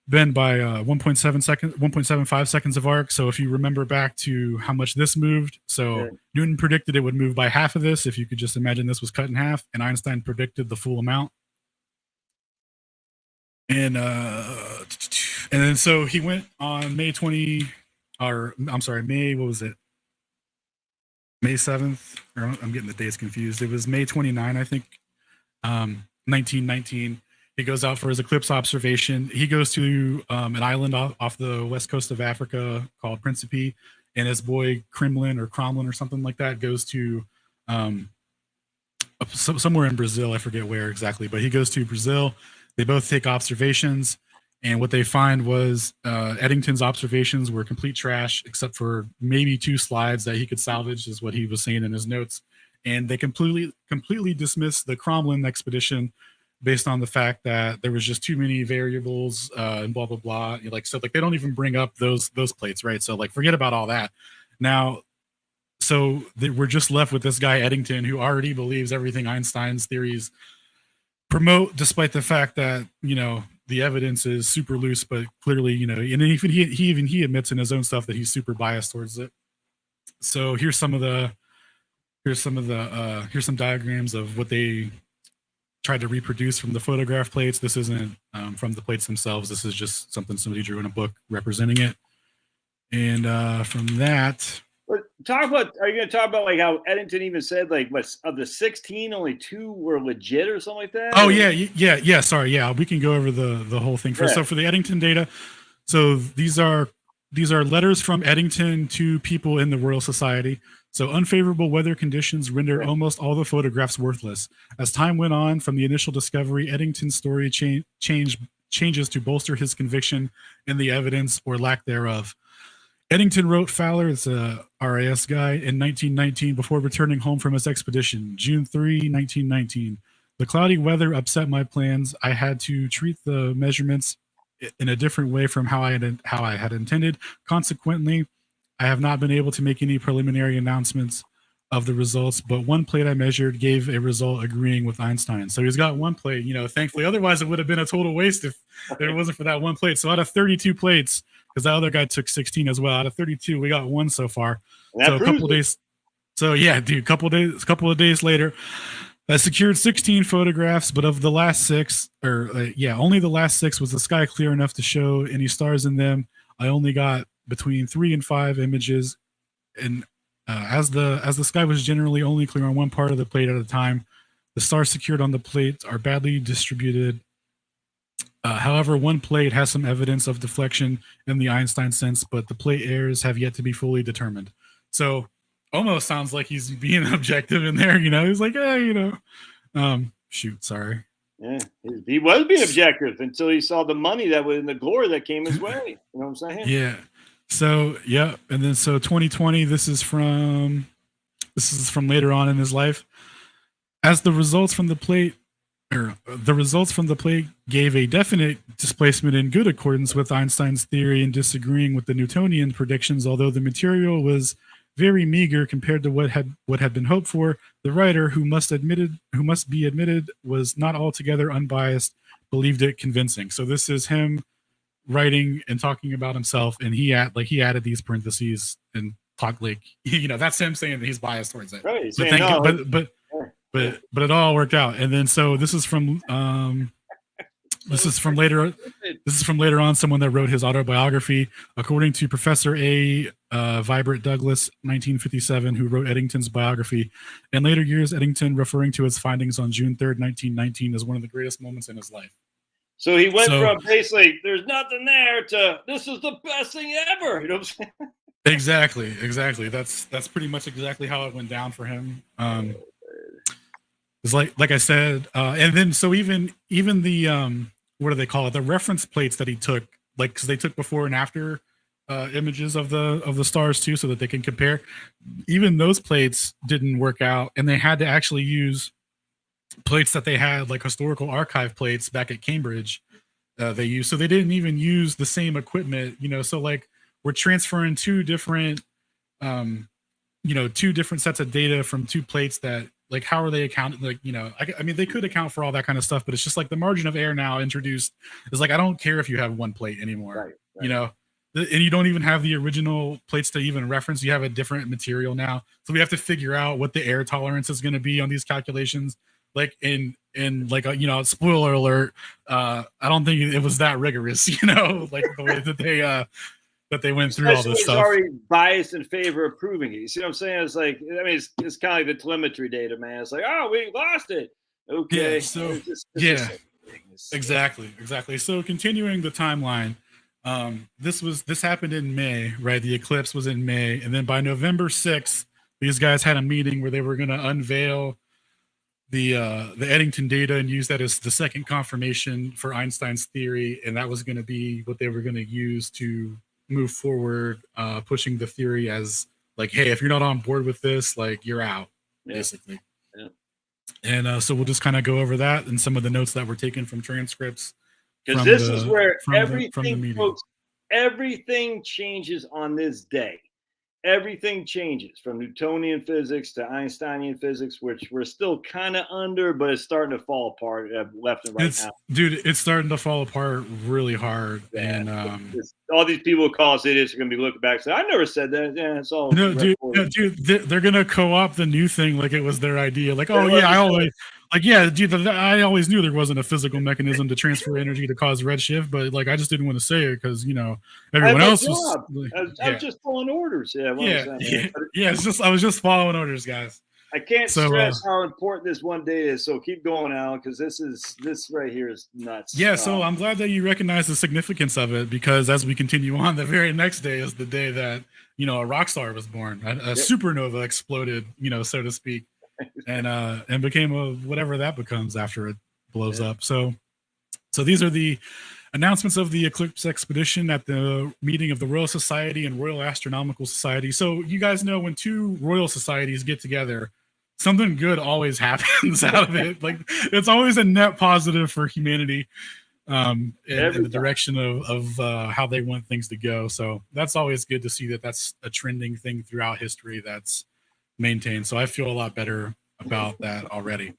bend by 1.75 seconds of arc. So if you remember back to how much this moved, Newton predicted it would move by half of this. If you could just imagine this was cut in half, and Einstein predicted the full amount. And then so he went on May 7th, or I'm getting the dates confused. It was May 29, I think, 1919. He goes out for his eclipse observation. He goes to an island off the west coast of Africa called Principe, and his boy Cremlin or something like that goes to somewhere in Brazil. I forget where exactly, but he goes to Brazil. They both take observations. And what they find was Eddington's observations were complete trash, except for maybe 2 slides that he could salvage, is what he was saying in his notes. And they completely dismissed the Cromlin expedition based on the fact that there was just too many variables and blah blah blah. They don't even bring up those plates, right? So like, forget about all that. Now, so we're just left with this guy Eddington, who already believes everything Einstein's theories promote, despite the fact that the evidence is super loose, but clearly, and even he admits in his own stuff that he's super biased towards it. So here's some diagrams of what they tried to reproduce from the photograph plates. This isn't from the plates themselves. This is just something somebody drew in a book representing it. And from that, are you going to talk about like how Eddington even said like of the 16, only 2 were legit or something like that? Oh yeah. Sorry, yeah, we can go over the whole thing first. So for the Eddington data, so these are letters from Eddington to people in the Royal Society. So unfavorable weather conditions render almost all the photographs worthless. As time went on from the initial discovery, Eddington's story changes to bolster his conviction in the evidence or lack thereof. Eddington wrote Fowler, it's a RAS guy, in 1919 before returning home from his expedition. June 3, 1919. The cloudy weather upset my plans. I had to treat the measurements in a different way from how I had intended. Consequently, I have not been able to make any preliminary announcements of the results, but one plate I measured gave a result agreeing with Einstein. So he's got one plate, thankfully. Otherwise, it would have been a total waste if it wasn't for that one plate. So out of 32 plates, because that other guy took 16 as well. Out of 32, we got 1 so far. So a couple of days. So yeah, dude, couple of days later, I secured 16 photographs, but of the last 6, only the last 6 was the sky clear enough to show any stars in them. I only got between 3 and 5 images, and As the sky was generally only clear on one part of the plate at a time, the stars secured on the plate are badly distributed. However, one plate has some evidence of deflection in the Einstein sense, but the plate errors have yet to be fully determined. So, almost sounds like he's being objective in there. He's like, shoot, sorry. Yeah, he was being objective until he saw the money that was in the glory that came his way. You know what I'm saying? Yeah. So yeah, and then 2020. This is from later on in his life. As the results from the plate gave a definite displacement in good accordance with Einstein's theory and disagreeing with the Newtonian predictions, although the material was very meager compared to what had been hoped for. The writer, who must be admitted, was not altogether unbiased, believed it convincing. So this is him writing and talking about himself, and he added these parentheses and talked like that's him saying that he's biased towards it. Right. But it all worked out. And then so this is from later on, someone that wrote his autobiography, according to Professor A. Vibert Douglas, 1957, who wrote Eddington's biography. In later years, Eddington, referring to his findings on June 3rd, 1919, as one of the greatest moments in his life. So he went from basically there's nothing there to this is the best thing ever. You know what I'm saying? Exactly. That's pretty much exactly how it went down for him. It's like I said, and then so even the what do they call it? The reference plates that he took, like because they took before and after images of the stars too, so that they can compare. Even those plates didn't work out, and they had to actually use plates that they had, like historical archive plates back at Cambridge. They used, so they didn't even use the same equipment, So like we're transferring two different sets of data from two plates that, like, how are they accounting? Like, I mean, they could account for all that kind of stuff, but it's just like the margin of error now introduced is like, I don't care if you have one plate anymore, right. And you don't even have the original plates to even reference. You have a different material now. So we have to figure out what the error tolerance is going to be on these calculations. Like spoiler alert, I don't think it was that rigorous, like the way that they went through all this stuff. Already biased in favor of proving it. You see what I'm saying? It's like, I mean, it's kind of like the telemetry data, man. It's like, oh, we lost it. Okay. Yeah, exactly. So continuing the timeline, this happened in May, right? The eclipse was in May, and then by November 6th, these guys had a meeting where they were going to unveil the Eddington data and use that as the second confirmation for Einstein's theory, and that was going to be what they were going to use to move forward, pushing the theory as like, hey, if you're not on board with this, like, you're out, basically. Yeah. And so we'll just kind of go over that and some of the notes that were taken from transcripts. Because this is where everything, folks, everything changes on this day. Everything changes from Newtonian physics to Einsteinian physics, which we're still kind of under, but it's starting to fall apart left and right now. Dude, it's starting to fall apart really hard. Yeah. And all these people who call us idiots are going to be looking back and say, I never said that. Yeah, it's all. No, dude, they're going to co-opt the new thing like it was their idea. Like, oh, yeah, I always knew there wasn't a physical mechanism to transfer energy to cause redshift, but like I just didn't want to say it because everyone else was. I was just following orders. Yeah. I was just following orders, guys. I can't stress how important this one day is. So keep going, Alan, because this right here is nuts. Yeah. So I'm glad that you recognize the significance of it, because as we continue on, the very next day is the day that a rock star was born, a supernova exploded, so to speak. And became whatever that becomes after it blows up. So these are the announcements of the eclipse expedition at the meeting of the Royal Society and Royal Astronomical Society. So you guys know when two royal societies get together, something good always happens out of it. Like, it's always a net positive for humanity in the direction of how they want things to go. So that's always good to see that that's a trending thing throughout history that's maintained. So I feel a lot better about that already.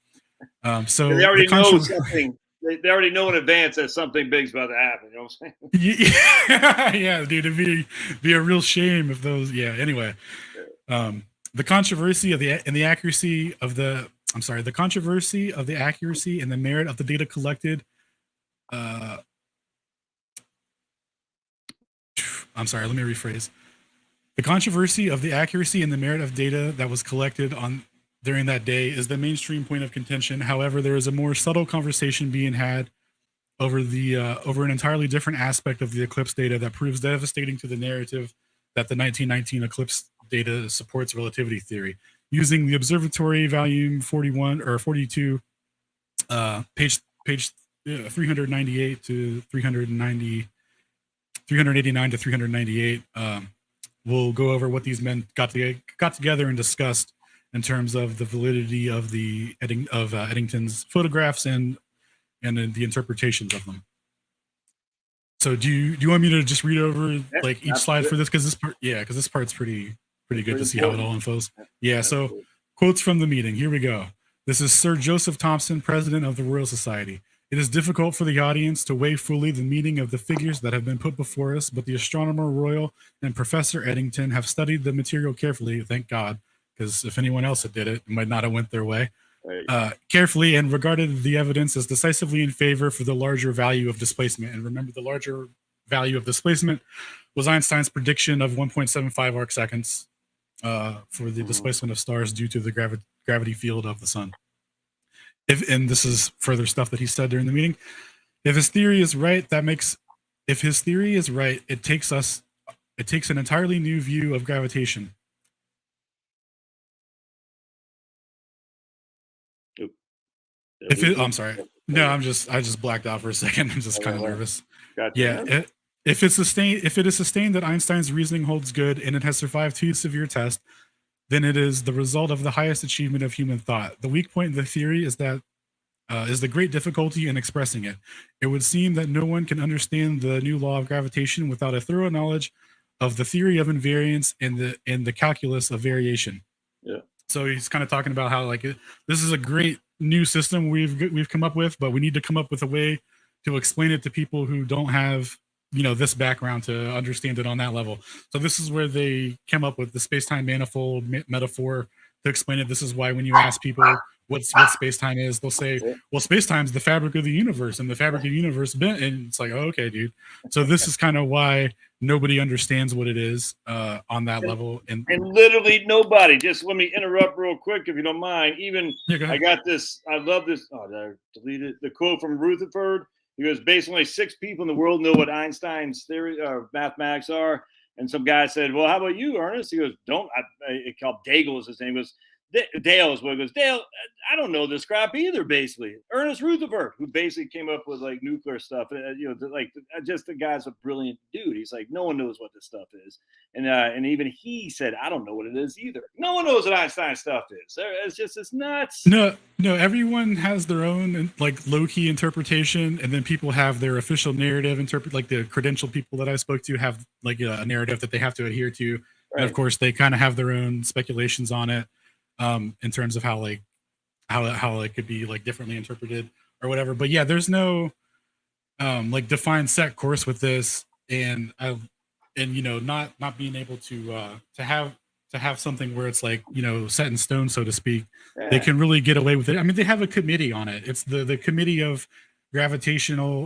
So they already know something. They already know in advance that something big's about to happen. You know what I'm saying? Yeah, dude, it'd be a real shame if those. Yeah. Anyway, the controversy of the accuracy of the accuracy and the merit of the data collected. I'm sorry. Let me rephrase. The controversy of the accuracy and the merit of data that was collected during that day is the mainstream point of contention. However, there is a more subtle conversation being had over an entirely different aspect of the eclipse data that proves devastating to the narrative that the 1919 eclipse data supports relativity theory. Using the observatory volume 41 or 42, page 398 to 389 to 398. We'll go over what these men got together and discussed in terms of the validity of Eddington's photographs and the interpretations of them. So do you want me to just read over like each slide for this? Because this part's pretty good to see how it all unfolds. Yeah. So quotes from the meeting. Here we go. This is Sir Joseph Thomson, president of the Royal Society. It is difficult for the audience to weigh fully the meaning of the figures that have been put before us, but the Astronomer Royal and Professor Eddington have studied the material carefully, thank God, because if anyone else had did it, it might not have went their way. Carefully, and regarded the evidence as decisively in favor for the larger value of displacement. And remember, the larger value of displacement was Einstein's prediction of 1.75 arc seconds for the displacement of stars due to the gravity field of the sun. And this is further stuff that he said during the meeting. If his theory is right, it takes an entirely new view of gravitation. I'm sorry. No, I just blacked out for a second. I'm just kind of nervous. Gotcha. Yeah. If it is sustained that Einstein's reasoning holds good and it has survived 2 severe tests, then it is the result of the highest achievement of human thought. The weak point in the theory is that is the great difficulty in expressing it. It would seem that no one can understand the new law of gravitation without a thorough knowledge of the theory of invariance and the calculus of variation. Yeah. So he's kind of talking about how this is a great new system we've come up with, but we need to come up with a way to explain it to people who don't have this background to understand it on that level. So this is where they came up with the space-time manifold metaphor to explain it. This is why when you ask people what space-time is, they'll say, well, space-time is the fabric of the universe, and the fabric of the universe bent. And it's like, oh, okay, dude. So this is kind of why nobody understands what it is on that level. And literally nobody. Just let me interrupt real quick, if you don't mind. I got this. I love this. Oh, did I delete it? The quote from Rutherford. He goes, basically 6 people in the world know what Einstein's theory or mathematics are. And some guy said, well, how about you, Ernest? He goes, it called Daigle is his name. He goes, Dale is what he goes, Dale, I don't know this crap either, basically. Ernest Rutherford, who basically came up with nuclear stuff. Just the guy's a brilliant dude. He's like, no one knows what this stuff is. And even he said, I don't know what it is either. No one knows what Einstein stuff is. It's nuts. No, everyone has their own low-key interpretation, and then people have their official narrative like the credentialed people that I spoke to have a narrative that they have to adhere to. Right. And of course, they kind of have their own speculations on it. In terms of how it could be differently interpreted or whatever. But yeah, there's no defined set course with this, and not being able to have something where it's set in stone, so to speak. Yeah. They can really get away with it. I mean, they have a committee on it. It's the committee of gravitation and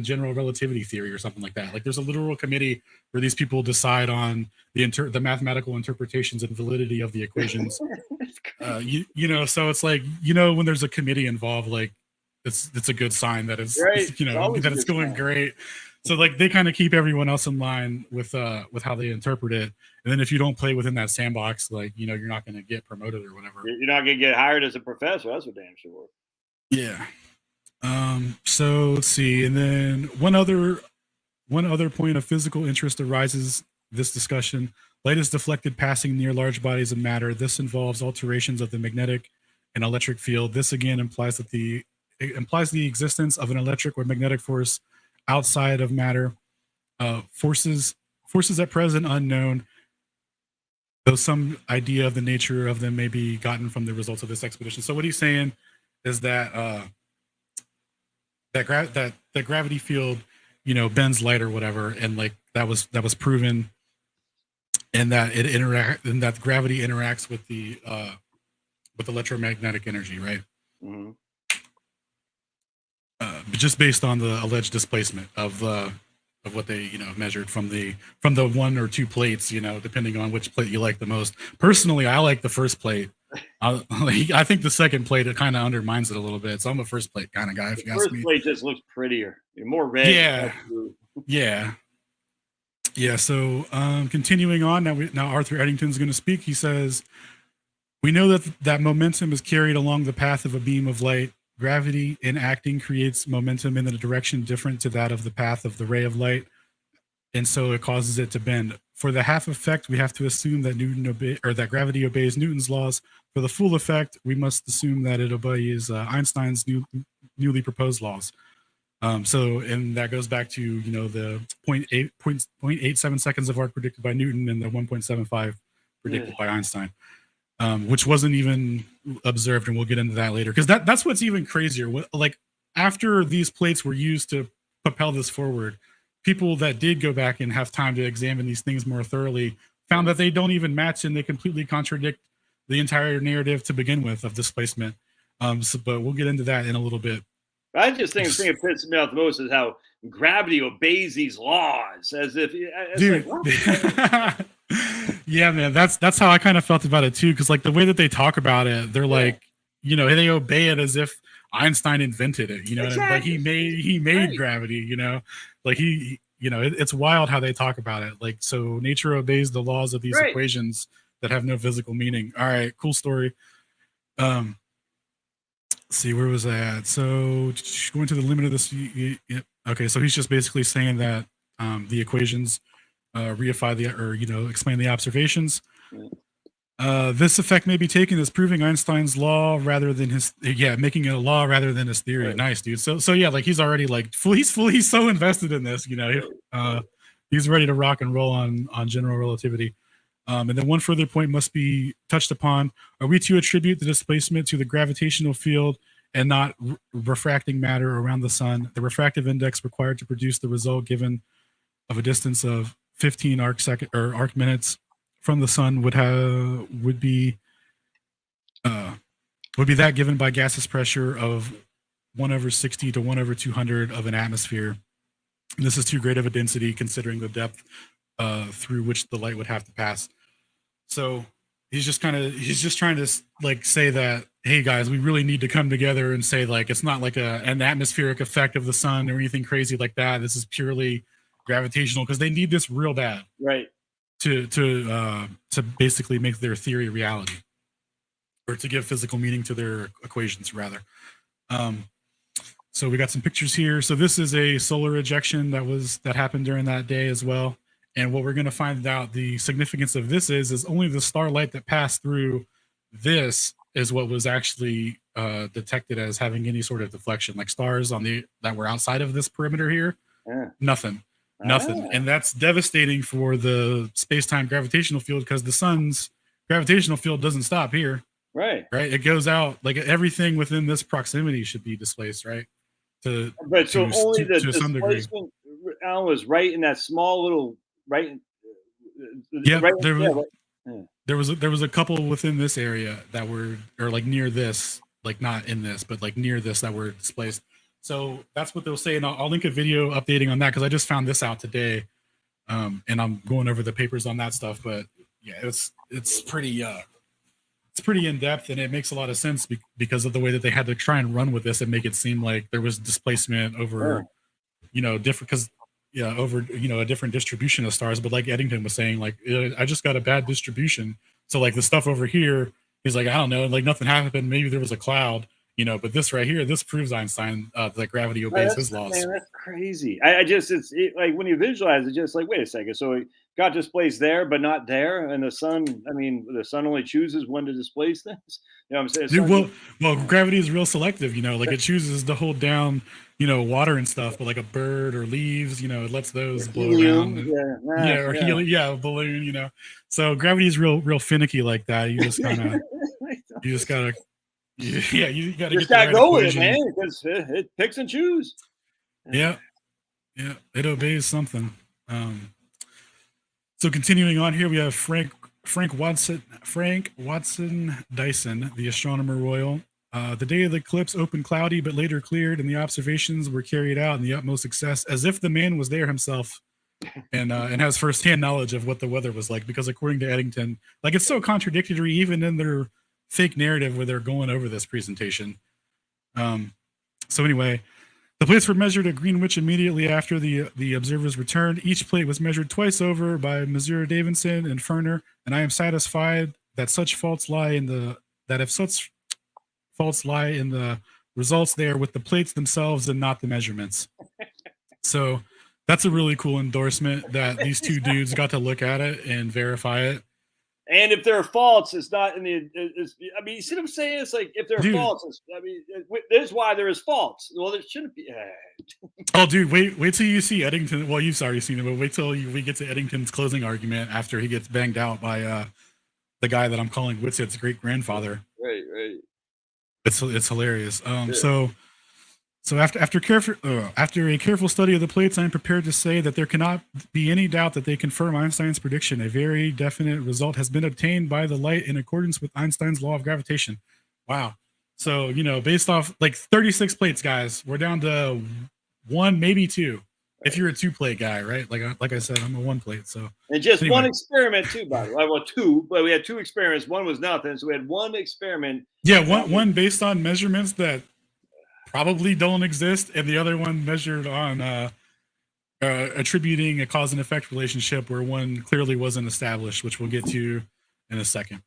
general relativity theory or something like that. There's a literal committee where these people decide on the mathematical interpretations and validity of the equations. So it's when there's a committee involved, it's a good sign that it's right. That it's going great. So they kind of keep everyone else in line with how they interpret it. And then if you don't play within that sandbox, you're not going to get promoted or whatever. You're not going to get hired as a professor. That's for damn sure. Yeah. So let's see. And then one other point of physical interest arises this discussion. Light is deflected passing near large bodies of matter. This involves alterations of the magnetic and electric field. This again implies the existence of an electric or magnetic force outside of matter. Forces at present unknown, though some idea of the nature of them may be gotten from the results of this expedition. So what he's saying is that that gravity field, bends light or whatever, and that was proven, and that that gravity interacts with the electromagnetic energy, right? Mm-hmm. Just based on the alleged displacement of of what they measured from the one or two plates, depending on which plate you like the most. Personally, I like the first plate. I think the second plate, it kind of undermines it a little bit. So I'm a first plate kind of guy. If you ask me, first plate just looks prettier, more red. Yeah. So continuing on now, Arthur Eddington's going to speak. He says, "We know that momentum is carried along the path of a beam of light. Gravity in acting creates momentum in a direction different to that of the path of the ray of light, and so it causes it to bend. For the half effect, we have to assume that that gravity obeys Newton's laws. For the full effect, we must assume that it obeys Einstein's newly proposed laws." And that goes back to the 0.87 seconds of arc predicted by Newton and the 1.75 predicted by Einstein, which wasn't even observed, and we'll get into that later, because that's what's even crazier. Like, after these plates were used to propel this forward, people that did go back and have time to examine these things more thoroughly found that they don't even match, and they completely contradict the entire narrative to begin with of displacement. But we'll get into that in a little bit. I just think the thing that pisses me off the most is how gravity obeys these laws, as if, dude. Like, yeah, man, that's how I kind of felt about it too, because like the way that they talk about it, they're like, they obey it as if Einstein invented it, exactly. Like he made gravity, like it's wild how they talk about it. Like, so nature obeys the laws of these equations that have no physical meaning. All right, cool story. See, where was I at? So going to the limit of this. Okay, so he's just basically saying that the equations reify explain the observations. This effect may be taken as proving Einstein's law rather than making it a law rather than his theory. Right. Nice, dude. So yeah, like he's already like he's so invested in this, he's ready to rock and roll on general relativity. And then one further point must be touched upon. Are we to attribute the displacement to the gravitational field and not refracting matter around the sun? The refractive index required to produce the result given of a distance of 15 arc minutes from the sun would be that given by gaseous pressure of 1/60 to 1/200 of an atmosphere. And this is too great of a density considering the depth through which the light would have to pass. So he's just trying to like say that, hey guys, we really need to come together and say like it's not like an atmospheric effect of the sun or anything crazy like that. This is purely gravitational, because they need this real bad, right? To basically make their theory reality, or to give physical meaning to their equations rather. So we got some pictures here. So this is a solar ejection that happened during that day as well. And what we're going to find out the significance of this is only the starlight that passed through this is what was actually detected as having any sort of deflection. Like stars that were outside of this perimeter here, nothing. And that's devastating for the space-time gravitational field, because the sun's gravitational field doesn't stop here. Right. It goes out. Like everything within this proximity should be displaced, right? Only the displacement was right in that small little there was a couple within this area that were, or like near this, like not in this, but like near this, that were displaced. So that's what they'll say, and I'll link a video updating on that, because I just found this out today, and I'm going over the papers on that stuff. But yeah, it's pretty in depth, and it makes a lot of sense because of the way that they had to try and run with this and make it seem like there was displacement over, different, because over a different distribution of stars. But like Eddington was saying, like I just got a bad distribution, so like the stuff over here, he's like, I don't know, like nothing happened, maybe there was a cloud, but this right here, this proves Einstein that gravity obeys his laws. Man, that's crazy. It's like when you visualize it, just like, wait a second, so it got displaced there but not there, and the sun only chooses when to displace things. You know what I'm saying? Dude, well, gravity is real selective, like it chooses to hold down water and stuff, but like a bird or leaves, it lets those blow around. A balloon, so gravity is real finicky like that. You just kind of you gotta go with it, man, because it picks and chooses. Yeah, it obeys something. So continuing on here, we have Frank Watson Dyson, the Astronomer Royal. The day of the eclipse opened cloudy, but later cleared, and the observations were carried out in the utmost success, as if the man was there himself and has firsthand knowledge of what the weather was like. Because according to Eddington, like it's so contradictory, even in their fake narrative where they're going over this presentation. So anyway, the plates were measured at Greenwich immediately after the observers returned. Each plate was measured twice over by Monsieur Davidson and Ferner, and I am satisfied that such faults lie in the results there with the plates themselves and not the measurements. So that's a really cool endorsement that these two dudes got to look at it and verify it. And if there are faults, it's not in the. I mean, you see what I'm saying? It's like if there are faults, this is why there is faults. Well, there shouldn't be. Oh, dude, wait till you see Eddington. Well, you've already seen it, but wait till we get to Eddington's closing argument after he gets banged out by the guy that I'm calling Whitsitt's great grandfather. Right. It's hilarious. So after a careful study of the plates, I am prepared to say that there cannot be any doubt that they confirm Einstein's prediction. A very definite result has been obtained by the light in accordance with Einstein's law of gravitation. Wow. So, based off like 36 plates, guys, we're down to one, maybe two. If you're a 2-plate guy, right? Like I said, I'm a 1-plate. So and just anyway. One experiment too, by the way. Well, 2, but we had 2 experiments. One was nothing, so we had 1 experiment. Yeah, one based on measurements that probably don't exist, and the other one measured on attributing a cause and effect relationship where one clearly wasn't established, which we'll get to in a second.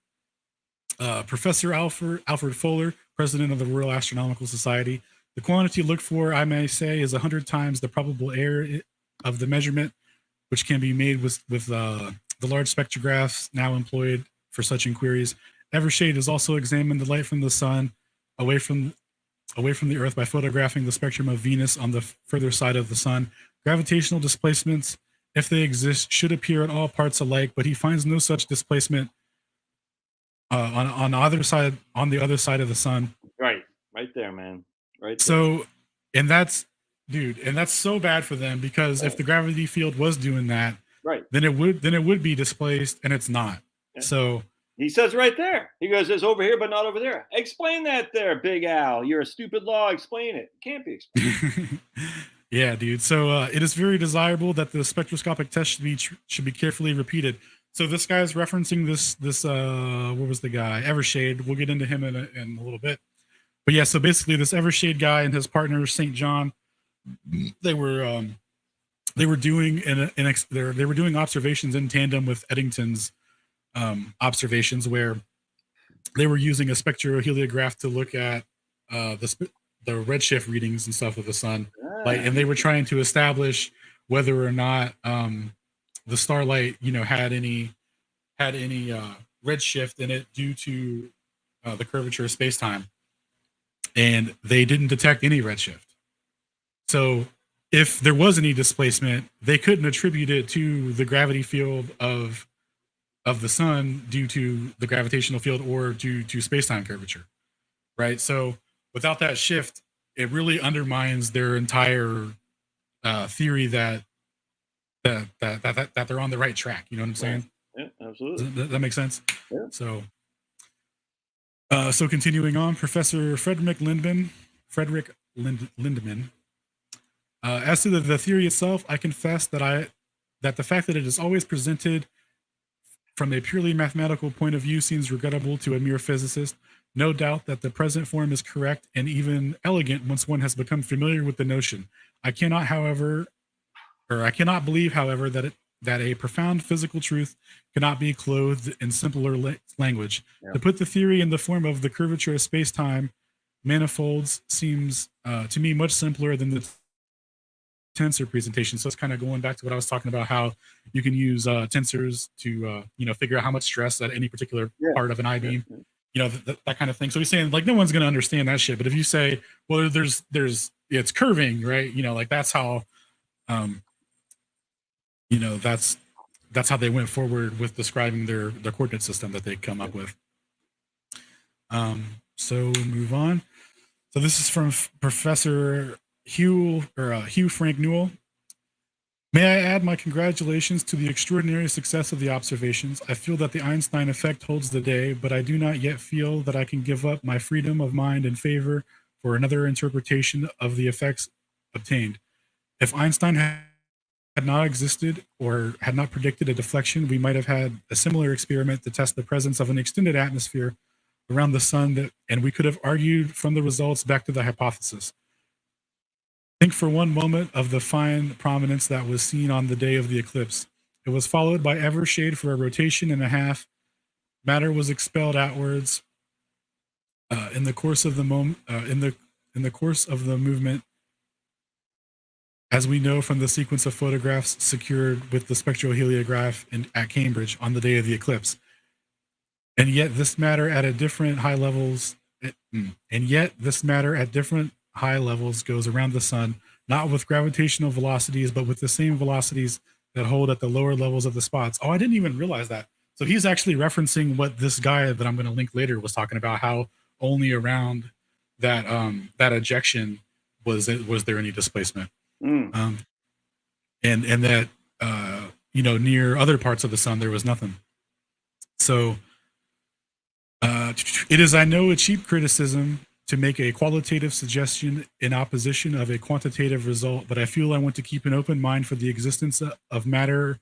Professor Alfred Fuller, president of the Royal Astronomical Society. The quantity looked for, I may say, is 100 times the probable error of the measurement, which can be made with the large spectrographs now employed for such inquiries. Evershade has also examined the light from the sun away from the Earth by photographing the spectrum of Venus on the further side of the sun. Gravitational displacements, if they exist, should appear at all parts alike, but he finds no such displacement on the other side of the sun. Right there, man. Right. So, and that's so bad for them because if the gravity field was doing that, right, then it would be displaced, and it's not. Yeah. So he says right there, he goes, "It's over here, but not over there." Explain that, there, Big Al. You're a stupid law. Explain it. It can't be explained. Yeah, dude. So it is very desirable that the spectroscopic test should be carefully repeated. So this guy's referencing this what was the guy? Evershade. We'll get into him in a little bit. But yeah, so basically this Evershade guy and his partner St. John, they were doing they were doing observations in tandem with Eddington's observations, where they were using a spectroheliograph to look at the redshift readings and stuff of the sun, and they were trying to establish whether or not the starlight, had any redshift in it due to the curvature of space-time. And they didn't detect any redshift. So if there was any displacement, they couldn't attribute it to the gravity field of the sun due to the gravitational field or due to space-time curvature, right? So without that shift, it really undermines their entire theory that they're on the right track. You know what I'm saying? Yeah, absolutely. Does that make sense? Yeah. So continuing on, Professor Frederick Lindemann. As to the theory itself, I confess that the fact that it is always presented from a purely mathematical point of view seems regrettable to a mere physicist. No doubt that the present form is correct and even elegant once one has become familiar with the notion. I cannot believe, however, that a profound physical truth cannot be clothed in simpler language. Yeah. To put the theory in the form of the curvature of space-time manifolds seems to me much simpler than the tensor presentation. So it's kind of going back to what I was talking about, how you can use tensors to figure out how much stress at any particular part of an I-beam, that kind of thing. So he's saying like no one's going to understand that shit. But if you say, well, it's curving, right? Like that's how that's how they went forward with describing their coordinate system that they come up with. So move on. So this is from Professor Hugh Frank Newell. May I add my congratulations to the extraordinary success of the observations. I feel that the Einstein effect holds the day, but I do not yet feel that I can give up my freedom of mind in favor for another interpretation of the effects obtained. If Einstein had not existed or had not predicted a deflection, we might have had a similar experiment to test the presence of an extended atmosphere around the sun, and we could have argued from the results back to the hypothesis. Think for one moment of the fine prominence that was seen on the day of the eclipse. It was followed by evershade for a rotation and a half. Matter was expelled outwards in the course of the in the course of the movement, as we know from the sequence of photographs secured with the spectroheliograph at Cambridge on the day of the eclipse. And yet this matter at a different high levels, and yet this matter at different high levels goes around the sun, not with gravitational velocities, but with the same velocities that hold at the lower levels of the spots. Oh, I didn't even realize that. So he's actually referencing what this guy that I'm going to link later was talking about, how only around that that ejection was there any displacement. And that near other parts of the sun there was nothing. So it is, I know, a cheap criticism to make a qualitative suggestion in opposition of a quantitative result, but I feel I want to keep an open mind for the existence of matter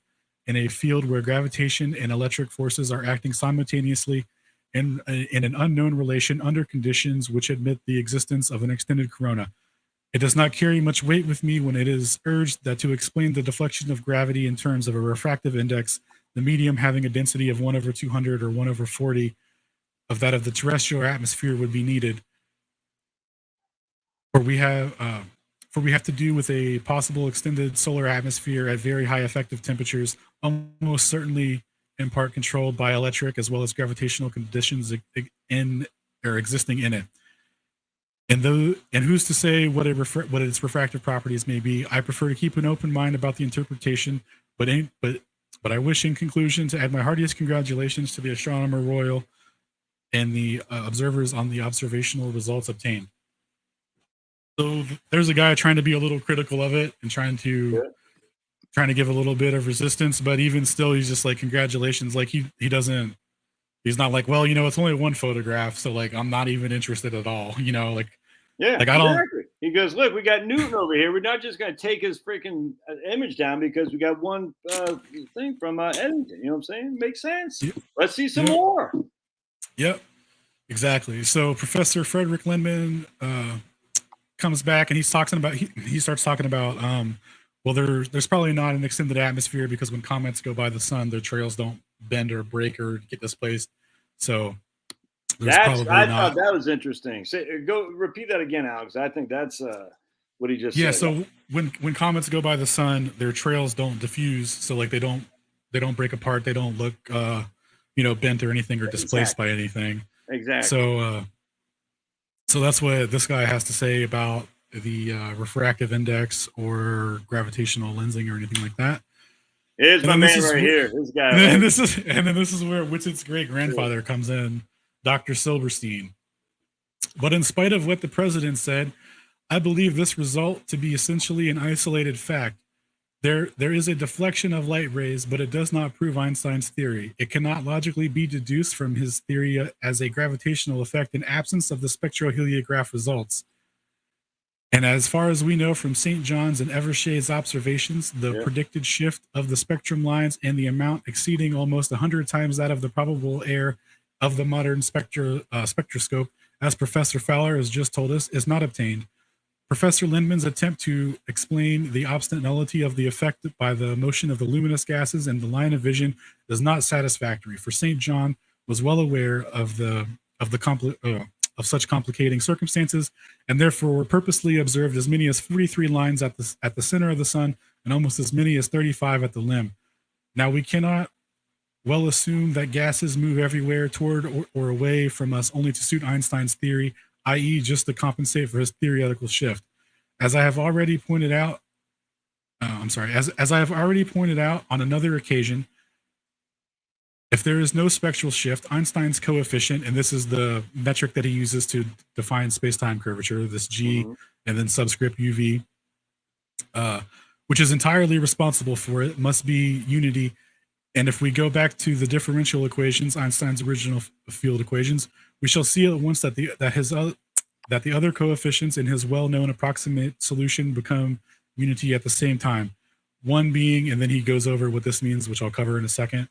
in a field where gravitation and electric forces are acting simultaneously in an unknown relation under conditions which admit the existence of an extended corona. It does not carry much weight with me when it is urged that to explain the deflection of gravity in terms of a refractive index, the medium having a density of 1/200 or 1/40 of that of the terrestrial atmosphere would be needed. For we have to do with a possible extended solar atmosphere at very high effective temperatures, almost certainly in part controlled by electric as well as gravitational conditions existing in it. And who's to say what its refractive properties may be? I prefer to keep an open mind about the interpretation, but I wish in conclusion to add my heartiest congratulations to the Astronomer Royal and the observers on the observational results obtained. So there's a guy trying to be a little critical of it and trying to give a little bit of resistance, but even still, he's just like, congratulations. Like he's not like, well, it's only one photograph, so like I'm not even interested at all. Yeah, like I don't. Exactly. He goes, look, we got Newton over here. We're not just going to take his freaking image down because we got one thing from Eddington. You know what I'm saying? Makes sense. Yep. Let's see some more. Yep, exactly. So Professor Frederick Lindman comes back and he starts talking about well, there's probably not an extended atmosphere because when comets go by the sun, their trails don't bend or break or get displaced. So I thought that was interesting. Go repeat that again, Alex. I think that's what he just said. Yeah. So when comets go by the sun, their trails don't diffuse. So like they don't break apart. They don't look bent or anything or displaced by anything. Exactly. So that's what this guy has to say about the refractive index or gravitational lensing or anything like that. Here's my man right here. This guy. And this is where Whitsett's great grandfather comes in, Dr. Silberstein. But in spite of what the president said, I believe this result to be essentially an isolated fact. There is a deflection of light rays, but it does not prove Einstein's theory. It cannot logically be deduced from his theory as a gravitational effect in absence of the spectroheliograph results. And as far as we know from St. John's and Evershade's observations, the predicted shift of the spectrum lines and the amount exceeding almost 100 times that of the probable error of the modern spectroscope, as Professor Fowler has just told us, is not obtained. Professor Lindman's attempt to explain the obstinate nullity of the effect by the motion of the luminous gases and the line of vision is not satisfactory, for St. John was well aware of such complicating circumstances, and therefore purposely observed as many as 43 lines at the center of the sun and almost as many as 35 at the limb. Now we cannot well assume that gases move everywhere toward or away from us only to suit Einstein's theory, i.e. just to compensate for his theoretical shift. As I have already pointed out, as I have already pointed out on another occasion, if there is no spectral shift, Einstein's coefficient, and this is the metric that he uses to define space-time curvature, this G and then subscript UV, which is entirely responsible for it, must be unity. And if we go back to the differential equations, Einstein's original field equations, we shall see at once that the other coefficients in his well-known approximate solution become unity at the same time. One being, and then he goes over what this means, which I'll cover in a second.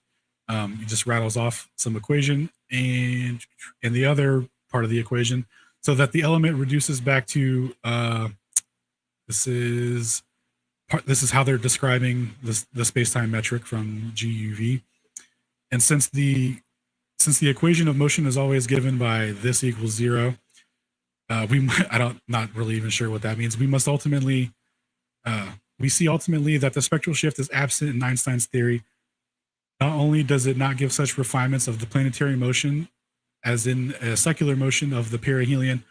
He just rattles off some equation and the other part of the equation, so that the element reduces back to this is how they're describing the space-time metric from GUV. And since the equation of motion is always given by this equals 0, not really even sure what that means. We must ultimately we see ultimately that the spectral shift is absent in Einstein's theory. Not only does it not give such refinements of the planetary motion as in a secular motion of the perihelion,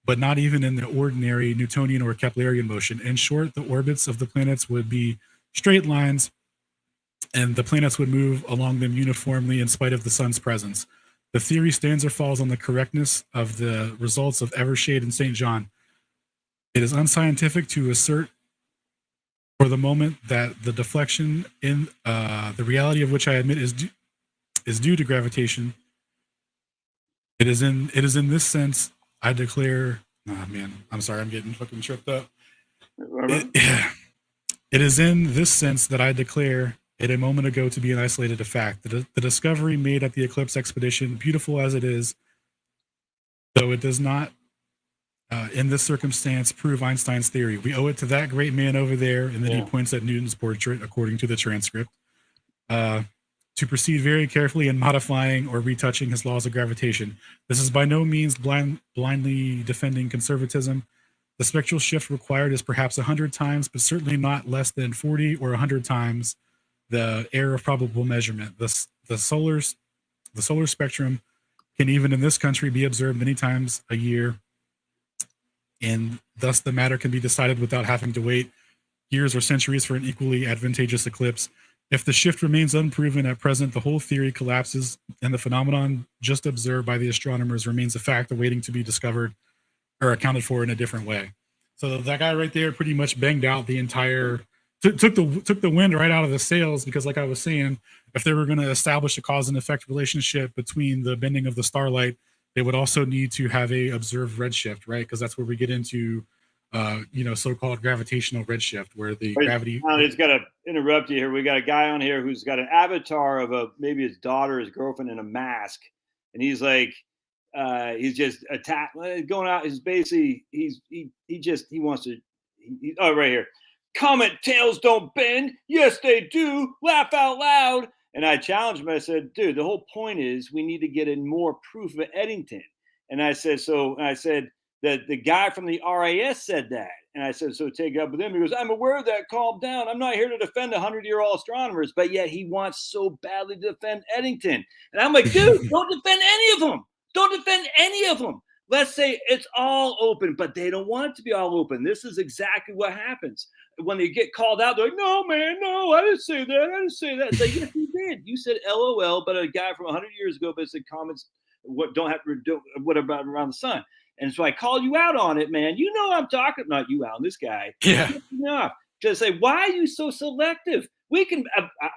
but not even in the ordinary Newtonian or Keplerian motion. In short, the orbits of the planets would be straight lines, and the planets would move along them uniformly in spite of the sun's presence. The theory stands or falls on the correctness of the results of Evershade and St. John. It is unscientific to assert for the moment that the deflection in the reality of which I admit is due to gravitation. It is in this sense I declare. Oh man, I'm sorry, I'm getting fucking tripped up. It is in this sense that I declare it a moment ago to be an isolated fact. The discovery made at the Eclipse expedition, beautiful as it is, though it does not, in this circumstance, prove Einstein's theory. We owe it to that great man over there, and then he points at Newton's portrait, according to the transcript, to proceed very carefully in modifying or retouching his laws of gravitation. This is by no means blindly defending conservatism. The spectral shift required is perhaps 100 times, but certainly not less than 40 or 100 times the error of probable measurement. The solar spectrum can even in this country be observed many times a year, and thus the matter can be decided without having to wait years or centuries for an equally advantageous eclipse. If the shift remains unproven at present, the whole theory collapses, and the phenomenon just observed by the astronomers remains a fact awaiting to be discovered or accounted for in a different way. So that guy right there pretty much banged out the entire, took the wind right out of the sails, because like I was saying, if they were going to establish a cause and effect relationship between the bending of the starlight, they would also need to have a observed redshift, right? Because that's where we get into so-called gravitational redshift, where the gravity. It's got to interrupt you here. We got a guy on here who's got an avatar of maybe his daughter, his girlfriend in a mask, and he's like, he's just going out. He's basically he wants to. Right here. Comet tails don't bend. Yes, they do. Laugh out loud. And I challenged him. I said, dude, the whole point is we need to get in more proof of Eddington. And I said, that the guy from the RAS said that. And I said, so take it up with him. He goes, I'm aware of that. Calm down. I'm not here to defend 100-year-old astronomers, but yet he wants so badly to defend Eddington. And I'm like, dude, don't defend any of them. Don't defend any of them. Let's say it's all open, but they don't want it to be all open. This is exactly what happens. When they get called out, they're like, no, man, no, I didn't say that. I didn't say that. It's like, yes, you did. You said LOL, but a guy from 100 years ago said comments what about around the sun? And so I call you out on it, man. You know I'm talking, not you, Alan, this guy. Yeah. Enough to say, why are you so selective? We can,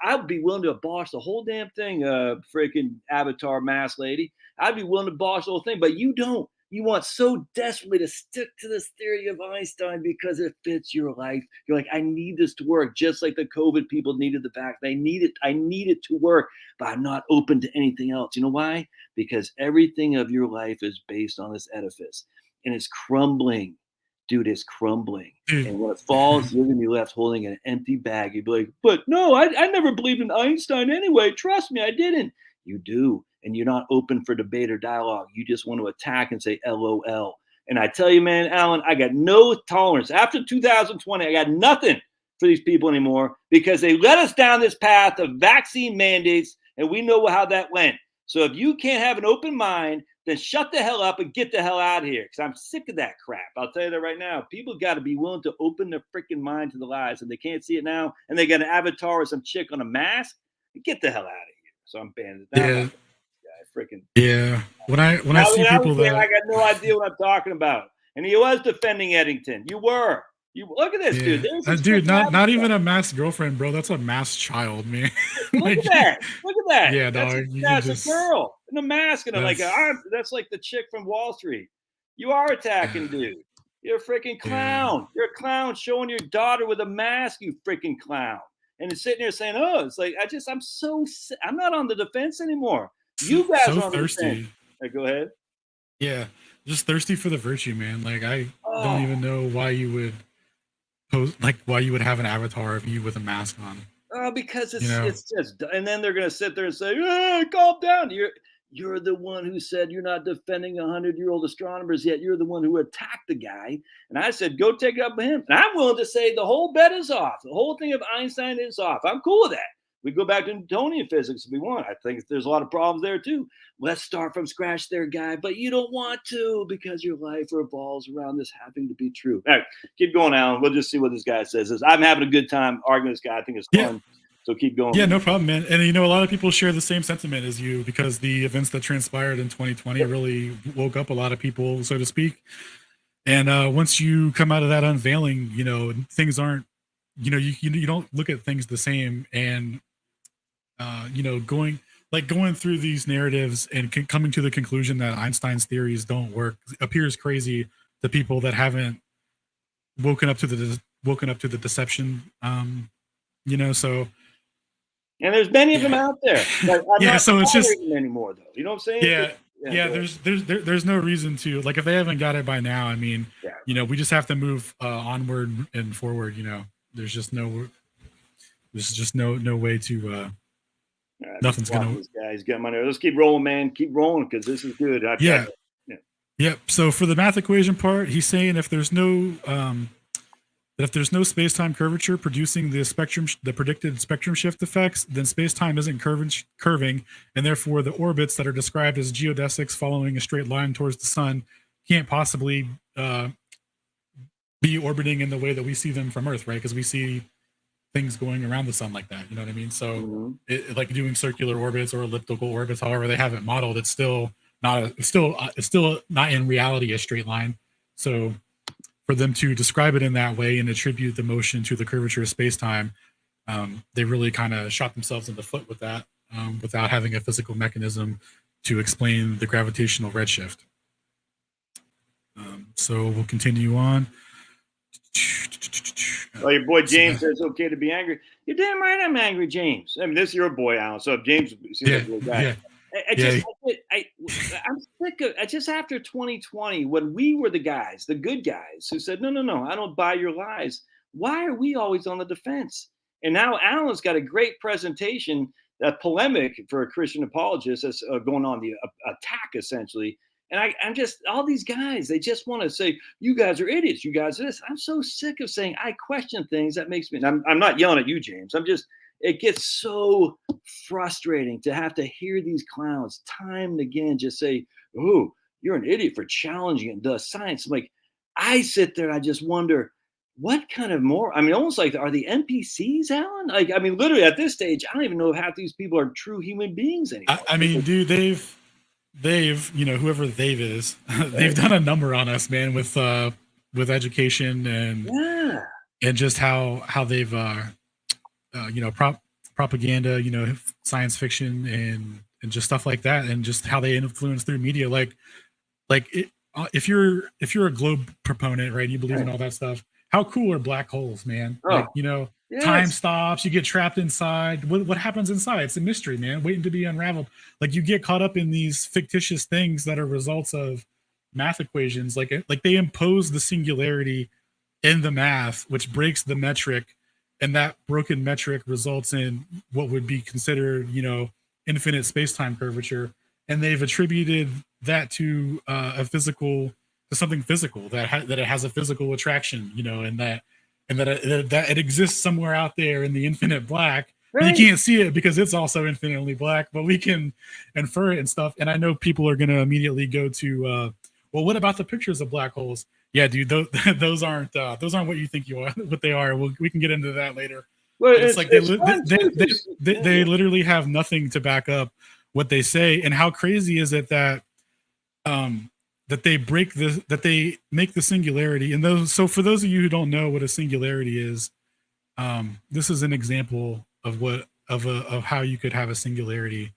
I'd be willing to abolish the whole damn thing, freaking avatar mask lady. I'd be willing to abolish the whole thing, but you don't. You want so desperately to stick to this theory of Einstein because it fits your life. You're like, I need this to work, just like the COVID people needed the vaccine. I need it to work, but I'm not open to anything else. You know why? Because everything of your life is based on this edifice, and it's crumbling. Dude, it's crumbling. And when it falls, you're going to be left holding an empty bag. You'd be like, but no, I never believed in Einstein anyway. Trust me, I didn't. You do. And you're not open for debate or dialogue. You just want to attack and say LOL. And I tell you, man, Alan, I got no tolerance. After 2020, I got nothing for these people anymore, because they led us down this path of vaccine mandates, and we know how that went. So if you can't have an open mind, then shut the hell up and get the hell out of here, because I'm sick of that crap. I'll tell you that right now. People got to be willing to open their freaking mind to the lies, and they can't see it now, and they got an avatar or some chick on a mask. Get the hell out of here. So I'm banning it. Yeah. Freaking when I see people that I got no idea what I'm talking about. And he was defending Eddington. You were. You look at this, dude. There's this dude, not even a masked girlfriend, bro. That's a masked child, man. Look at that. Look at that. Yeah, dog. That's a girl in a mask, and I'm like, that's like the chick from Wall Street. You are attacking, dude. You're a freaking clown. You're a clown showing your daughter with a mask, you freaking clown. And it's sitting there saying, "Oh, it's like I'm not on the defense anymore. You guys so are on thirsty. The defense." Right, go ahead. Yeah, just thirsty for the virtue, man. Like I don't even know why you would why you would have an avatar of you with a mask on. Because it's just, and then they're gonna sit there and say, "Calm down. You're the one who said you're not defending 100-year-old astronomers yet. You're the one who attacked the guy." And I said, "Go take it up with him." And I'm willing to say the whole bet is off. The whole thing of Einstein is off. I'm cool with that. We go back to Newtonian physics if we want. I think there's a lot of problems there too. Let's start from scratch there, guy. But you don't want to because your life revolves around this having to be true. All right, keep going, Alan. We'll just see what this guy says. I'm having a good time arguing this guy. I think it's fun. So keep going. Yeah, no problem, man. And a lot of people share the same sentiment as you because the events that transpired in 2020 really woke up a lot of people, so to speak. And once you come out of that unveiling, things aren't, you don't look at things the same. And going through these narratives and coming to the conclusion that Einstein's theories don't work appears crazy to people that haven't woken up to the deception. So. And there's many of them out there. Like, so it's just anymore, though. You know what I'm saying? Yeah. There's no reason to, like, if they haven't got it by now. I mean, we just have to move onward and forward. There's just no way to. Nothing's gonna. This guy's got my nerve. Let's keep rolling, man. Keep rolling because this is good. Yep. So for the math equation part, he's saying if there's no space-time curvature producing the predicted spectrum shift effects, then space-time isn't curving, and therefore the orbits that are described as geodesics following a straight line towards the sun can't possibly be orbiting in the way that we see them from Earth, right? Because we see things going around the sun like that. You know what I mean? So like doing circular orbits or elliptical orbits, however they have it modeled, it's still not in reality a straight line. So for them to describe it in that way and attribute the motion to the curvature of space-time, they really kind of shot themselves in the foot with that, without having a physical mechanism to explain the gravitational redshift. So we'll continue on. Well, your boy James says it's okay to be angry. You're damn right I'm angry, James. I mean, this is your boy, Alan. So if James seems like a guy. I'm sick of just after 2020, when we were the good guys who said, no, I don't buy your lies. Why are we always on the defense? And now Alan's got a great presentation, a polemic for a Christian apologist that's going on the attack, essentially. And I'm just, all these guys, they just want to say, you guys are idiots. You guys are this. I'm so sick of saying I question things. That makes me, and I'm not yelling at you, James. It gets so frustrating to have to hear these clowns time and again just say, oh, you're an idiot for challenging it. The science. I'm like, I sit there and I just wonder, what kind of almost like, are the NPCs, Alan? Like, I mean, literally at this stage, I don't even know if half these people are true human beings anymore. I mean, dude, they've, whoever they've is, they've done a number on us, man, with education and just how they've, propaganda, science fiction and just stuff like that, and just how they influence through media. If you're a globe proponent, right, you believe in all that stuff. How cool are black holes, man? Time stops, you get trapped inside. What happens inside? It's a mystery, man, waiting to be unraveled. Like, you get caught up in these fictitious things that are results of math equations. Like they impose the singularity in the math, which breaks the metric, and that broken metric results in what would be considered, infinite space-time curvature. And they've attributed that to something physical, that it has a physical attraction, and that it exists somewhere out there in the infinite black. Right. You can't see it because it's also infinitely black, but we can infer it and stuff. And I know people are going to immediately go to, well, what about the pictures of black holes? Yeah, dude, those aren't what you think what they are. We can get into that later. Well, it's like they literally have nothing to back up what they say. And how crazy is it that that they break this, that they make the singularity. And those, so for those of you who don't know what a singularity is, this is an example of of how you could have a singularity,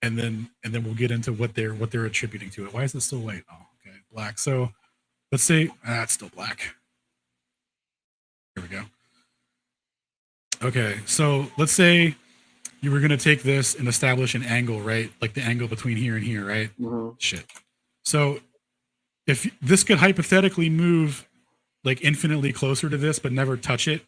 and then we'll get into what they're attributing to it. Why is it still white? Oh, okay, black. So let's say it's still black. Here we go. Okay, so let's say you were going to take this and establish an angle, right? Like the angle between here and here, right? Mm-hmm. Shit. So if this could hypothetically move like infinitely closer to this, but never touch it,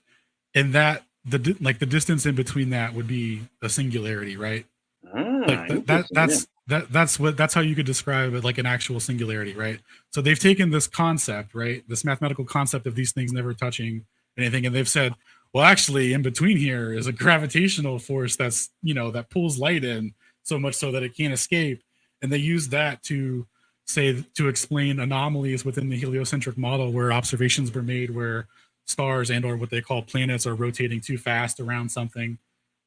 and that the distance in between that would be a singularity, right? Like that's how you could describe it, like an actual singularity, right? So they've taken this concept, right, this mathematical concept of these things never touching anything, and they've said, well, actually, in between here is a gravitational force that's, you know, that pulls light in so much so that it can't escape, and they use that to explain anomalies within the heliocentric model, where observations were made where stars and or what they call planets are rotating too fast around something,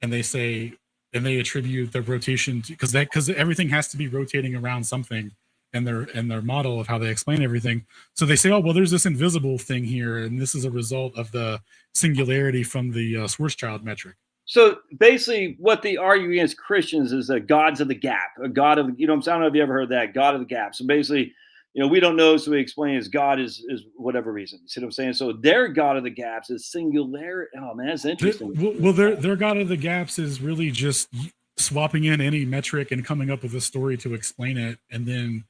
and they say, and they attribute the rotation to, because everything has to be rotating around something in their model of how they explain everything. So they say, oh, well, there's this invisible thing here, and this is a result of the singularity from the Schwarzschild metric. So basically, what they argue against Christians is the gods of the gap, a god of, you know, I don't know if you ever heard that, God of the gap. So basically, you know, we don't know, so we explain as God is whatever reason. You see what I'm saying? So their God of the gaps is singularity. Oh man, that's interesting. Well, their God of the gaps is really just swapping in any metric and coming up with a story to explain it, and then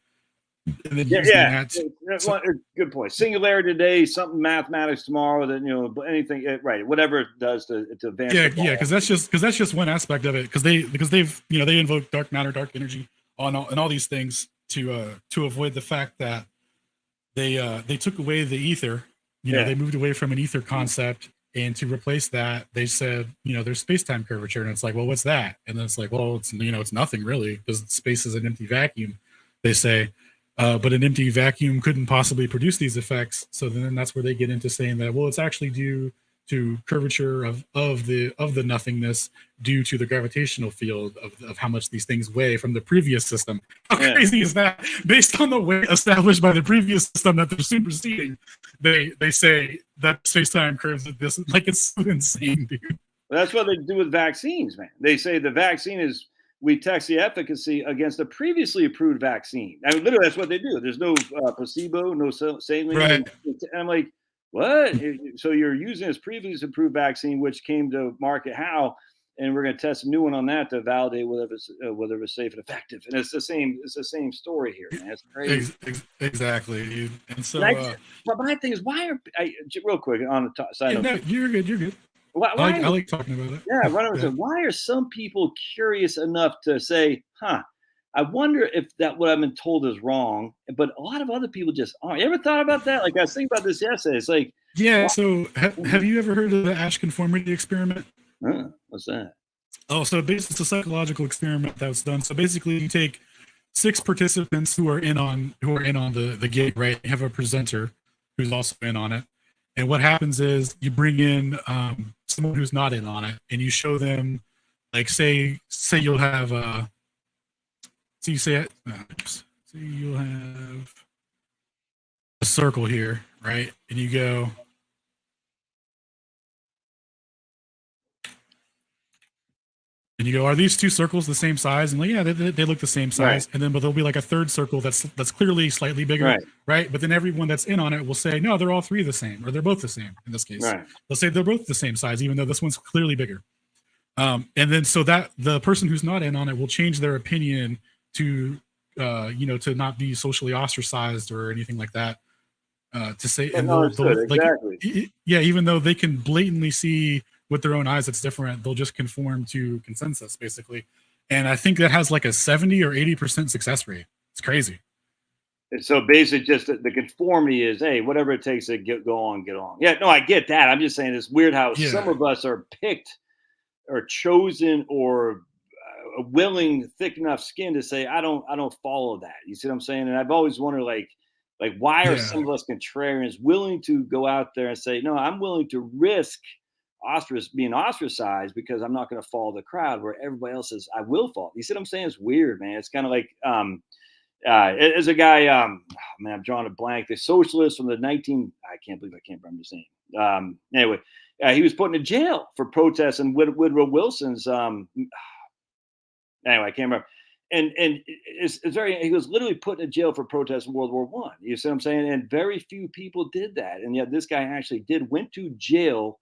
using that. So, good point. Singularity today, something mathematics tomorrow. That, you know, anything, right? Whatever it does to advance. Yeah, because that's just one aspect of it. Because they've you know, they invoke dark matter, dark energy on all these things to avoid the fact that they took away the ether. You know, they moved away from an ether concept, and to replace that, they said, you know, there's space-time curvature, and it's like, well, what's that? And then it's like, well, it's, you know, it's nothing really, because space is an empty vacuum. They say. But an empty vacuum couldn't possibly produce these effects. So then that's where they get into saying that, well, it's actually due to curvature of the nothingness due to the gravitational field of how much these things weigh from the previous system. How crazy is that? Based on the weight established by the previous system that they're superseding, they say that space-time curves at this, like, it's so insane, dude. Well, that's what they do with vaccines, man. They say the vaccine is, we test the efficacy against a previously approved vaccine. I mean, literally, that's what they do. There's no placebo, no saline. Right. And I'm like, what? So you're using this previously approved vaccine, which came to market how, and we're going to test a new one on that to validate whether it's safe and effective. And it's the same story here, man. It's crazy. Exactly. And so, but my thing is, why are real quick on the side note? No, you're good. Why, I like talking about it. Yeah, right. So why are some people curious enough to say, I wonder if that what I've been told is wrong, but a lot of other people just aren't. You ever thought about that? Like, I was thinking about this yesterday. It's like, yeah. So have you ever heard of the Asch conformity experiment? What's that? Oh, so basically, it's a psychological experiment that was done. So basically, you take 6 participants who are in on the gig, right? You have a presenter who's also in on it. And what happens is you bring in someone who's not in on it, and you show them, like, say you'll have say you'll have a circle here, right? And you go, are these 2 circles the same size? And like, yeah, they look the same size. Right. And then, but there'll be like a third circle that's clearly slightly bigger, right? But then everyone that's in on it will say, no, they're all 3 the same, or they're both the same in this case. Right. They'll say they're both the same size, even though this one's clearly bigger. And then so that the person who's not in on it will change their opinion to, to not be socially ostracized or anything like that. To say, and they'll exactly. Like, yeah, even though they can blatantly see with their own eyes it's different, they'll just conform to consensus, basically. And I think that has like a 70 or 80% success rate. It's crazy. And so basically, just the conformity is, hey, whatever it takes to get on. Yeah, no, I get that. I'm just saying it's weird how some of us are picked or chosen or willing, thick enough skin to say, I don't follow that. You see what I'm saying? And I've always wondered, like why are some of us contrarians willing to go out there and say, no, I'm willing to risk being ostracized because I'm not going to follow the crowd, where everybody else says I will follow. You see what I'm saying? It's weird, man. It's kind of like As a guy, man, I'm drawing a blank. The socialist from the 19, I can't believe I can't remember his name. Anyway, he was put in jail for protests and Woodrow Wilson's. Anyway, I can't remember. And it's very. He was literally put in jail for protests in World War One. You see what I'm saying? And very few people did that. And yet this guy actually went to jail.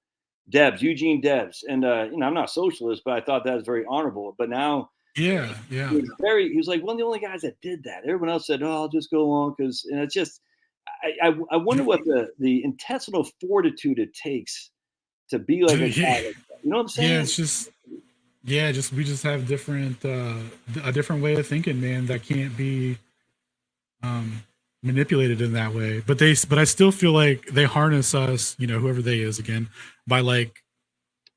Eugene Debs, and I'm not a socialist, but I thought that was very honorable. But now, yeah, he was like one of the only guys that did that. Everyone else said, "Oh, I'll just go along," because it's just. I wonder what the intestinal fortitude it takes to be like a guy like that. You know what I'm saying? Yeah, it's just. Yeah, we just have different a different way of thinking, man, that can't be manipulated in that way. But I still feel like they harness us, whoever they is again, by like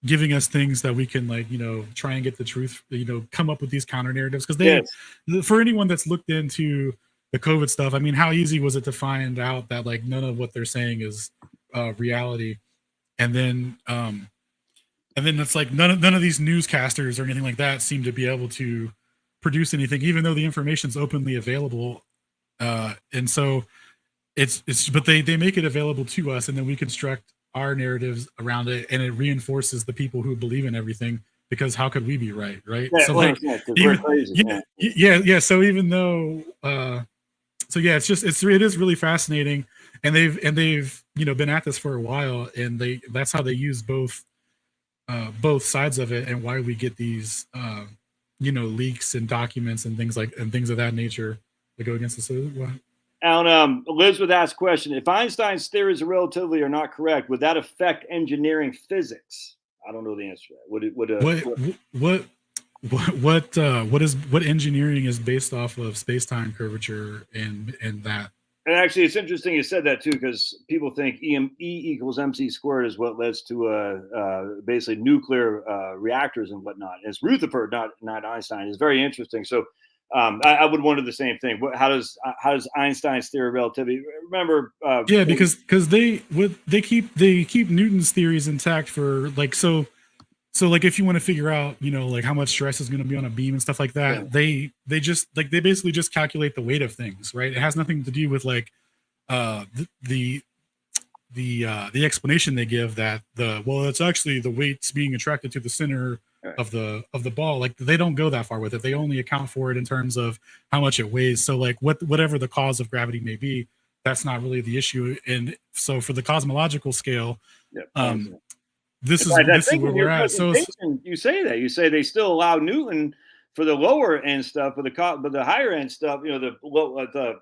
giving us things that we can like, try and get the truth, come up with these counter narratives. Because for anyone that's looked into the COVID stuff, I mean, how easy was it to find out that like none of what they're saying is reality? And then it's like none of these newscasters or anything like that seem to be able to produce anything, even though the information's openly available. And so but they make it available to us, and then we construct our narratives around it, and it reinforces the people who believe in everything, because how could we be right? Yeah, so like, we're crazy. Yeah. So even though, it is really fascinating, and they've been at this for a while, and that's how they use both sides of it, and why we get these leaks and documents and things of that nature that go against us. Alan, Elizabeth asked a question: if Einstein's theories of relativity are not correct, would that affect engineering physics? I don't know the answer to that. What engineering is based off of space-time curvature and that? And actually, it's interesting you said that too, because people think E equals mc squared is what leads to basically nuclear reactors and whatnot. And it's Rutherford, not Einstein. It's very interesting. So I would wonder the same thing. How does Einstein's theory of relativity? Remember? Because they keep Newton's theories intact for like so. So like if you want to figure out, like how much stress is going to be on a beam and stuff like that, they basically just calculate the weight of things, right? It has nothing to do with like the explanation they give that it's actually the weight's being attracted to the center of the ball. Like they don't go that far with it. They only account for it in terms of how much it weighs. So like whatever the cause of gravity may be, that's not really the issue. And so for the cosmological scale, this is where we're at. So you say they still allow Newton for the lower end stuff, but the higher end stuff, the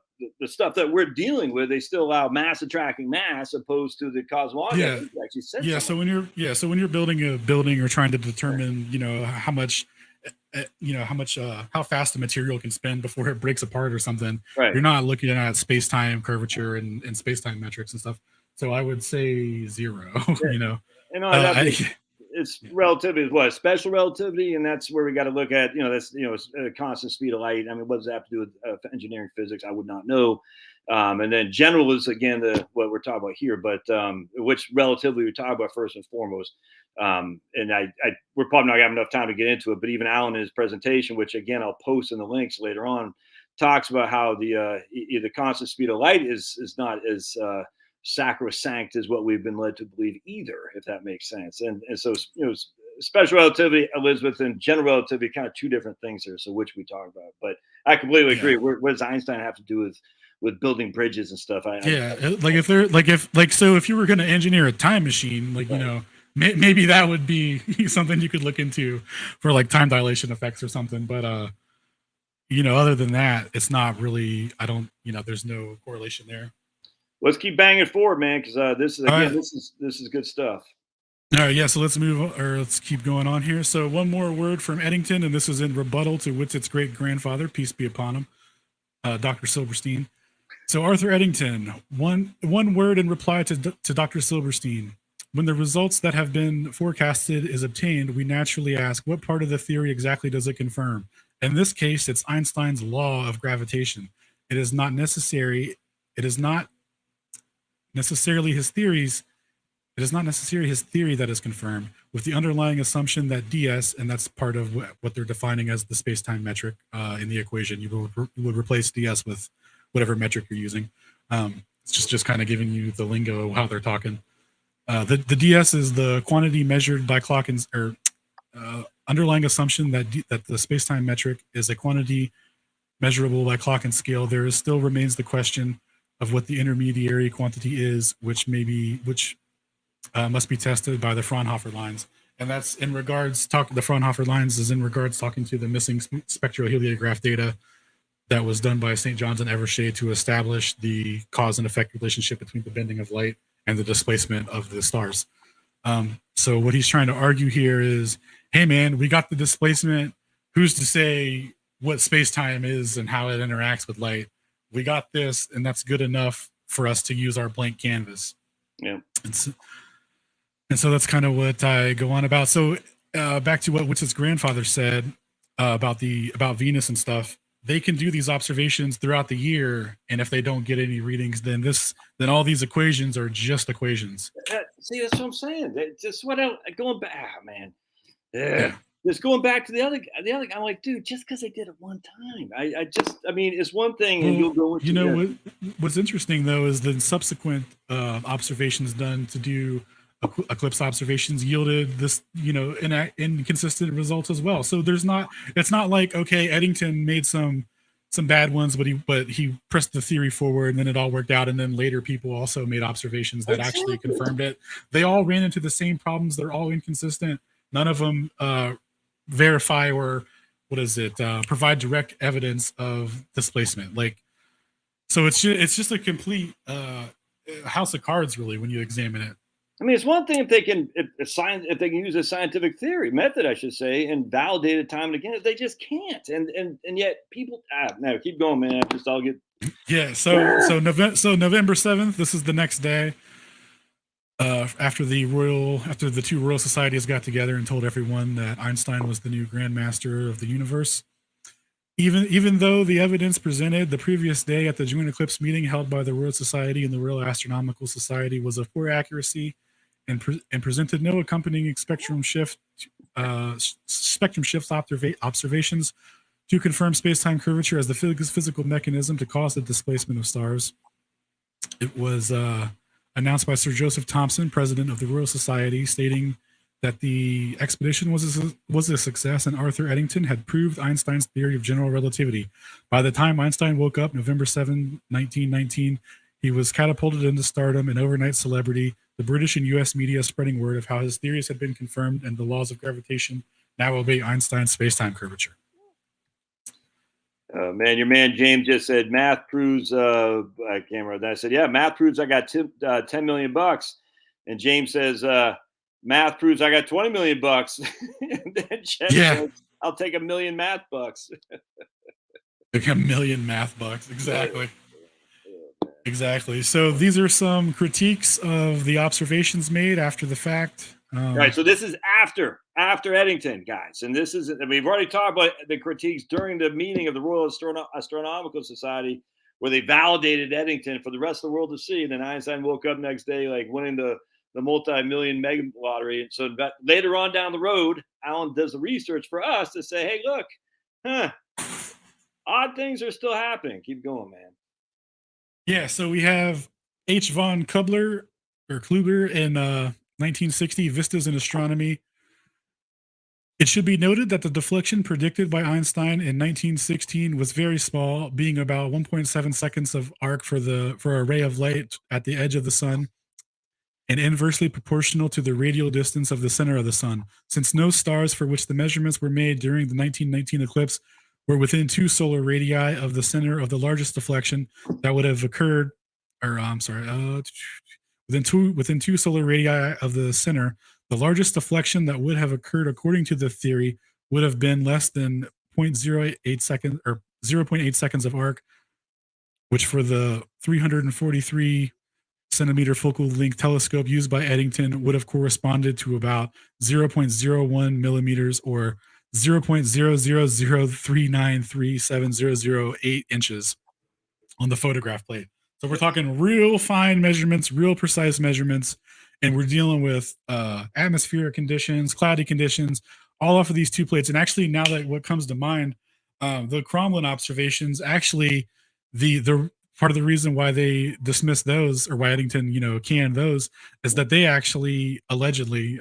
stuff that we're dealing with, they still allow mass attracting mass opposed to the cosmology. So when you're building a building or trying to determine, how fast the material can spin before it breaks apart or something, you're not looking at space-time curvature and space-time metrics and stuff. So I would say 0. It's relativity is what special relativity, and that's where we got to look at. That's constant speed of light. I mean, what does that have to do with engineering physics? I would not know. And then general is again what we're talking about here, but which relativity we talk about first and foremost. And we're probably not gonna have enough time to get into it, but even Alan in his presentation, which again I'll post in the links later on, talks about how the constant speed of light is not as sacrosanct as what we've been led to believe either, if that makes sense. And so special relativity, Elizabeth, and general relativity, kind of two different things here. So which we talk about, but I completely agree. What does Einstein have to do with building bridges and stuff? So if you were going to engineer a time machine, maybe that would be something you could look into for like time dilation effects or something. But other than that, it's not really. There's no correlation there. Let's keep banging forward, man, because this is good stuff. All right, so let's keep going on here. So one more word from Eddington, and this is in rebuttal to Whitsitt's great grandfather, peace be upon him, Dr. Silberstein. So Arthur Eddington, one word in reply to Dr. Silberstein. When the results that have been forecasted is obtained, we naturally ask, what part of the theory exactly does it confirm? In this case, it's Einstein's law of gravitation. It is not necessarily his theory that is confirmed. with the underlying assumption that ds, and that's part of what they're defining as the space-time metric in the equation. You would replace ds with whatever metric you're using. It's just kind of giving you the lingo of how they're talking. The ds is the quantity measured by clock and or underlying assumption that that the space-time metric is a quantity measurable by clock and scale. There still remains the question of what the intermediary quantity is, which must be tested by the Fraunhofer lines. And that's in regards the Fraunhofer lines is in regards talking to the missing spectral heliograph data that was done by St. John's and Evershed to establish the cause and effect relationship between the bending of light and the displacement of the stars. So what he's trying to argue here is, hey man, we got the displacement. Who's to say what space-time is and how it interacts with light? We got this, and that's good enough for us to use our blank canvas. Yeah. And so that's kind of what I go on about. So back to what Witz's grandfather said about Venus and stuff. They can do these observations throughout the year, and if they don't get any readings, then all these equations are just equations. See, that's what I'm saying. Just what going back, man. Yeah. Just going back to the other guy. I'm like, dude, just because they did it one time, I mean, it's one thing, and you'll go into. What's interesting though is the subsequent observations done to do eclipse observations yielded this, inconsistent results as well. So it's not like, okay, Eddington made some bad ones, but he pressed the theory forward and then it all worked out. And then later people also made observations that actually confirmed it. They all ran into the same problems. They're all inconsistent. None of them verify or provide direct evidence of displacement. So it's just a complete house of cards, really, when you examine it. I mean, it's one thing if they can use a scientific method, I should say, and validate it time and again. They just can't, and yet people. No, keep going, man. I'll get. Yeah. So November 7th. This is the next day. After the two royal societies got together and told everyone that Einstein was the new Grand Master of the universe. Even though the evidence presented the previous day at the joint eclipse meeting held by the Royal Society and the Royal Astronomical Society was of poor accuracy and presented no accompanying spectrum shift observations to confirm space-time curvature as the physical mechanism to cause the displacement of stars. It was announced by Sir Joseph Thomson, president of the Royal Society, stating that the expedition was a success and Arthur Eddington had proved Einstein's theory of general relativity. By the time Einstein woke up November 7, 1919, he was catapulted into stardom and overnight celebrity, the British and U.S. media spreading word of how his theories had been confirmed and the laws of gravitation now obey Einstein's space-time curvature. Man, your man James just said math proves. I can't remember that. I said, yeah, math proves I got $10 million, and James says, math proves I got $20 million. And then Chet says, I'll take $1 million math bucks. Like $1 million math bucks, exactly. Exactly. So these are some critiques of the observations made after the fact. Right. So this is after Eddington, guys, and this is. We've already talked about the critiques during the meeting of the Royal Astronomical Society, where they validated Eddington for the rest of the world to see. And then Einstein woke up next day, like winning the multi-million mega lottery. And so later on down the road, Alan does the research for us to say, hey, look, odd things are still happening. Keep going, man. Yeah. So we have H. von Kluber in 1960, Vistas in Astronomy. It should be noted that the deflection predicted by Einstein in 1916 was very small, being about 1.7 seconds of arc for a ray of light at the edge of the sun, and inversely proportional to the radial distance of the center of the sun. Since no stars for which the measurements were made during the 1919 eclipse were within 2 solar radii of the center of the largest deflection that would have occurred, within two solar radii of the center, the largest deflection that would have occurred according to the theory would have been less than 0.08 seconds or 0.8 seconds of arc, which for the 343 centimeter focal length telescope used by Eddington would have corresponded to about 0.01 millimeters or 0.00039370008 inches on the photograph plate. So we're talking real fine measurements, real precise measurements. and we're dealing with atmospheric conditions, cloudy conditions, all off of these two plates. And actually, now that what comes to mind, the Cromlin observations actually the part of the reason why they dismissed those, or why Eddington canned those, is that they actually allegedly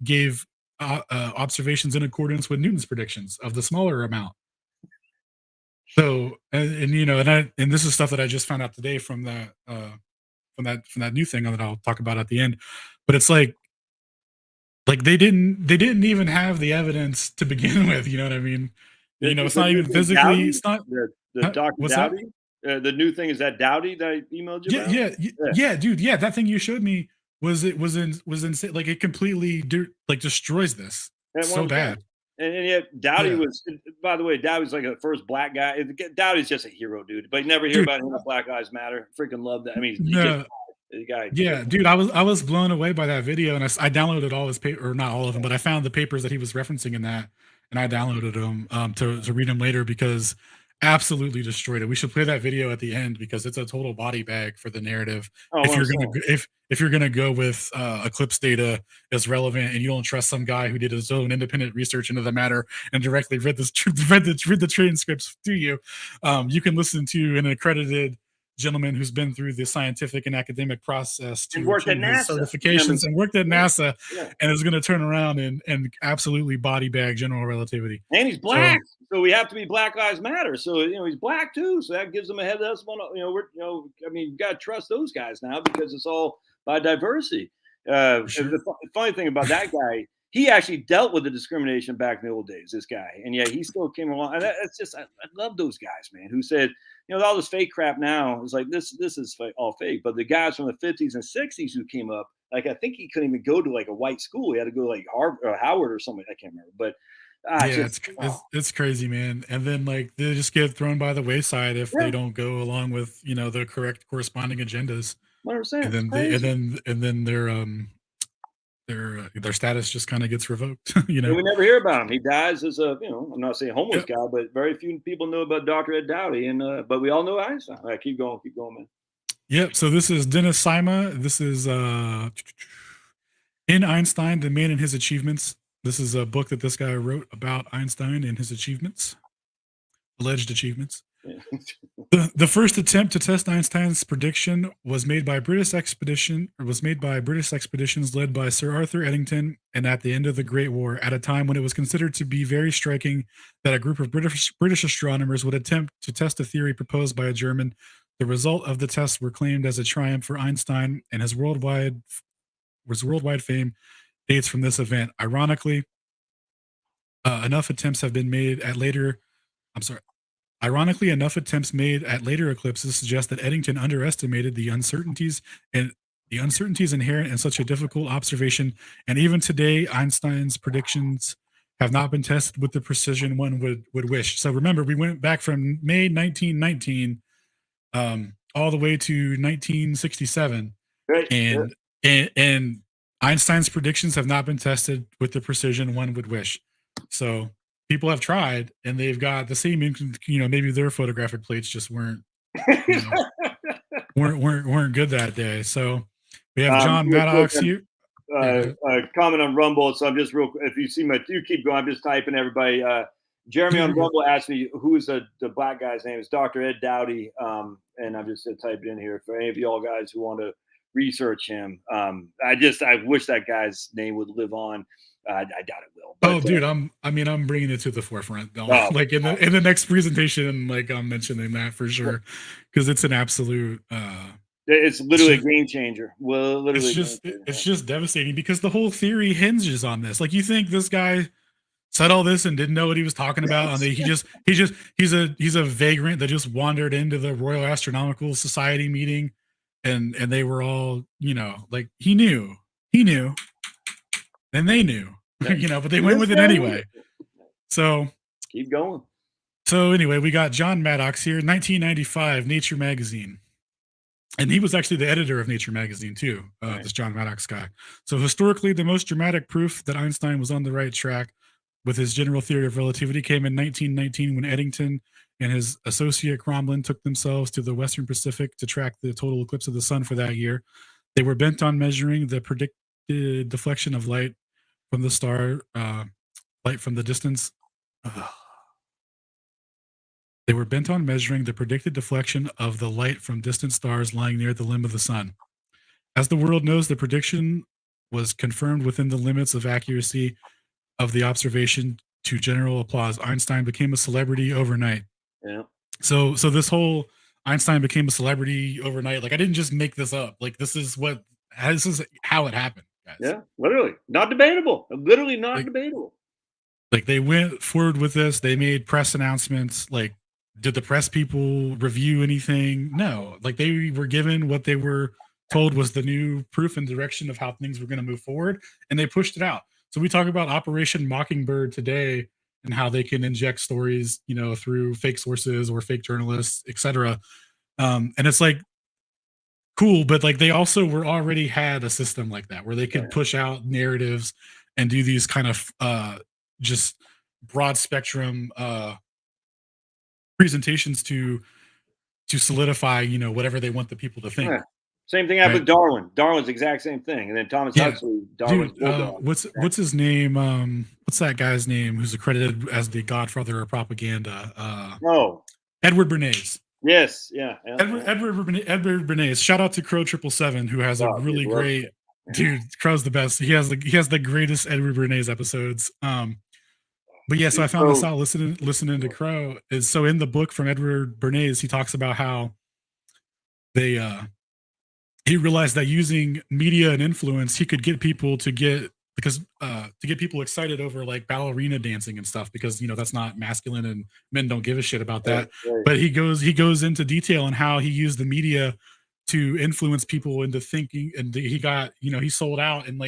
gave observations in accordance with Newton's predictions of the smaller amount. So and this is stuff that I just found out today from that new thing that I'll talk about at the end. But it's like they didn't even have the evidence to begin with. You know what I mean? It's not even physically. Dowdy? It's not. The Dr. What's Dowdy? The new thing is that Dowdy that I emailed you about? Yeah, dude. Yeah, that thing you showed me was insane. Like, it completely destroys this so bad. And yet Dowdy was, by the way, Dowdy's like the first black guy. Dowdy's just a hero, dude. But you never hear about him with Black Lives Matter. Freaking love that. I mean, the guy. Yeah, dude, I was blown away by that video, and I downloaded all his paper, or not all of them, but I found the papers that he was referencing in that, and I downloaded them to read them later, because absolutely destroyed it. We should play that video at the end, because it's a total body bag for the narrative. If you're gonna go with eclipse data as relevant, and you don't trust some guy who did his own independent research into the matter and directly read the transcripts to you, you can listen to an accredited gentleman who's been through the scientific and academic process to work at NASA certifications and worked at NASA, and is going to turn around and absolutely body bag general relativity. And he's black, so we have to be Black Lives Matter. So he's black too, so that gives him a head up. I mean, you got to trust those guys now, because it's all by diversity. The funny thing about that guy, he actually dealt with the discrimination back in the old days, this guy, and yet he still came along. And that's just, I love those guys, man, who said, all this fake crap now is like, this is all fake. But the guys from the 50s and 60s who came up, like, I think he couldn't even go to like a white school. He had to go to like Harvard or Howard or something. I can't remember. But it's crazy, man. And then they just get thrown by the wayside if they don't go along with the correct corresponding agendas. 100%. And then their status just kind of gets revoked. And we never hear about him. He dies as a I'm not saying homeless guy, but very few people know about Dr. Ed Dowdy, and but we all know Einstein. All right, keep going, man. Yep. So this is Dennis Sima. This is In Einstein, the Man and His Achievements. This is a book that this guy wrote about Einstein and his achievements, alleged achievements. The first attempt to test Einstein's prediction was made by British expeditions led by Sir Arthur Eddington, and at the end of the Great War, at a time when it was considered to be very striking that a group of British astronomers would attempt to test a theory proposed by a German. The result of the tests were claimed as a triumph for Einstein, and his worldwide fame dates from this event. Ironically, enough attempts made at later eclipses suggest that Eddington underestimated the uncertainties inherent in such a difficult observation. And even today, Einstein's predictions have not been tested with the precision one would wish. So remember, we went back from May 1919 all the way to 1967, and Einstein's predictions have not been tested with the precision one would wish. So people have tried, and they've got the same, maybe their photographic plates just weren't good that day. So we have John Maddox here. Comment on Rumble. So I'm just if you see you keep going, I'm just typing everybody. Jeremy on Rumble asked me who's the black guy's name. It's Dr. Ed Dowdy. And I'm just typing in here for any of y'all guys who want to research him. I wish that guy's name would live on. I doubt it will. But, dude, I'm bringing it to the forefront. In the next presentation, I'm mentioning that for sure, because it's an absolute. It's literally a game changer. Well, literally, it's just devastating, because the whole theory hinges on this. You think this guy said all this and didn't know what he was talking about, and he's a vagrant that just wandered into the Royal Astronomical Society meeting, and they were all he knew. And they knew, but they went with it anyway. So keep going. So anyway, we got John Maddox here, 1995, Nature magazine. And he was actually the editor of Nature magazine too, this John Maddox guy. So historically, the most dramatic proof that Einstein was on the right track with his general theory of relativity came in 1919, when Eddington and his associate Cromlin took themselves to the Western Pacific to track the total eclipse of the sun for that year. They were bent on measuring the predicted deflection of light from the star, light from the distance. They were bent on measuring the predicted deflection of the light from distant stars lying near the limb of the sun. As the world knows, the prediction was confirmed within the limits of accuracy of the observation to general applause. Einstein became a celebrity overnight. Yeah. So this whole Einstein became a celebrity overnight. Like I didn't just make this up. Like this is how it happened, guys. Yeah, literally. Not debatable. Literally not Like, debatable. Like they went forward with this. They made press announcements. Like, did the press people review anything? No. Like they were given what they were told was the new proof and direction of how things were going to move forward, and they pushed it out. So we talk about Operation Mockingbird today and how they can inject stories, through fake sources or fake journalists, etc. And it's like cool, but like they also were already had a system like that where they could push out narratives and do these kind of just broad spectrum presentations to solidify, whatever they want the people to think. Yeah. Same thing happened with Darwin. Darwin's the exact same thing. And then Thomas Huxley, Darwin's what's his name? What's that guy's name who's accredited as the godfather of propaganda? Edward Bernays. Yes, yeah. Edward Bernays. Shout out to Crow 777, who has a really great dude. Crow's the best. He has the greatest Edward Bernays episodes. But yeah, so I found this out listening to Crow. Is so in the book from Edward Bernays, he talks about how he realized that using media and influence, he could get people to get people excited over like ballerina dancing and stuff, because that's not masculine and men don't give a shit about that. Right. But he goes into detail on how he used the media to influence people into thinking, and he got he sold out and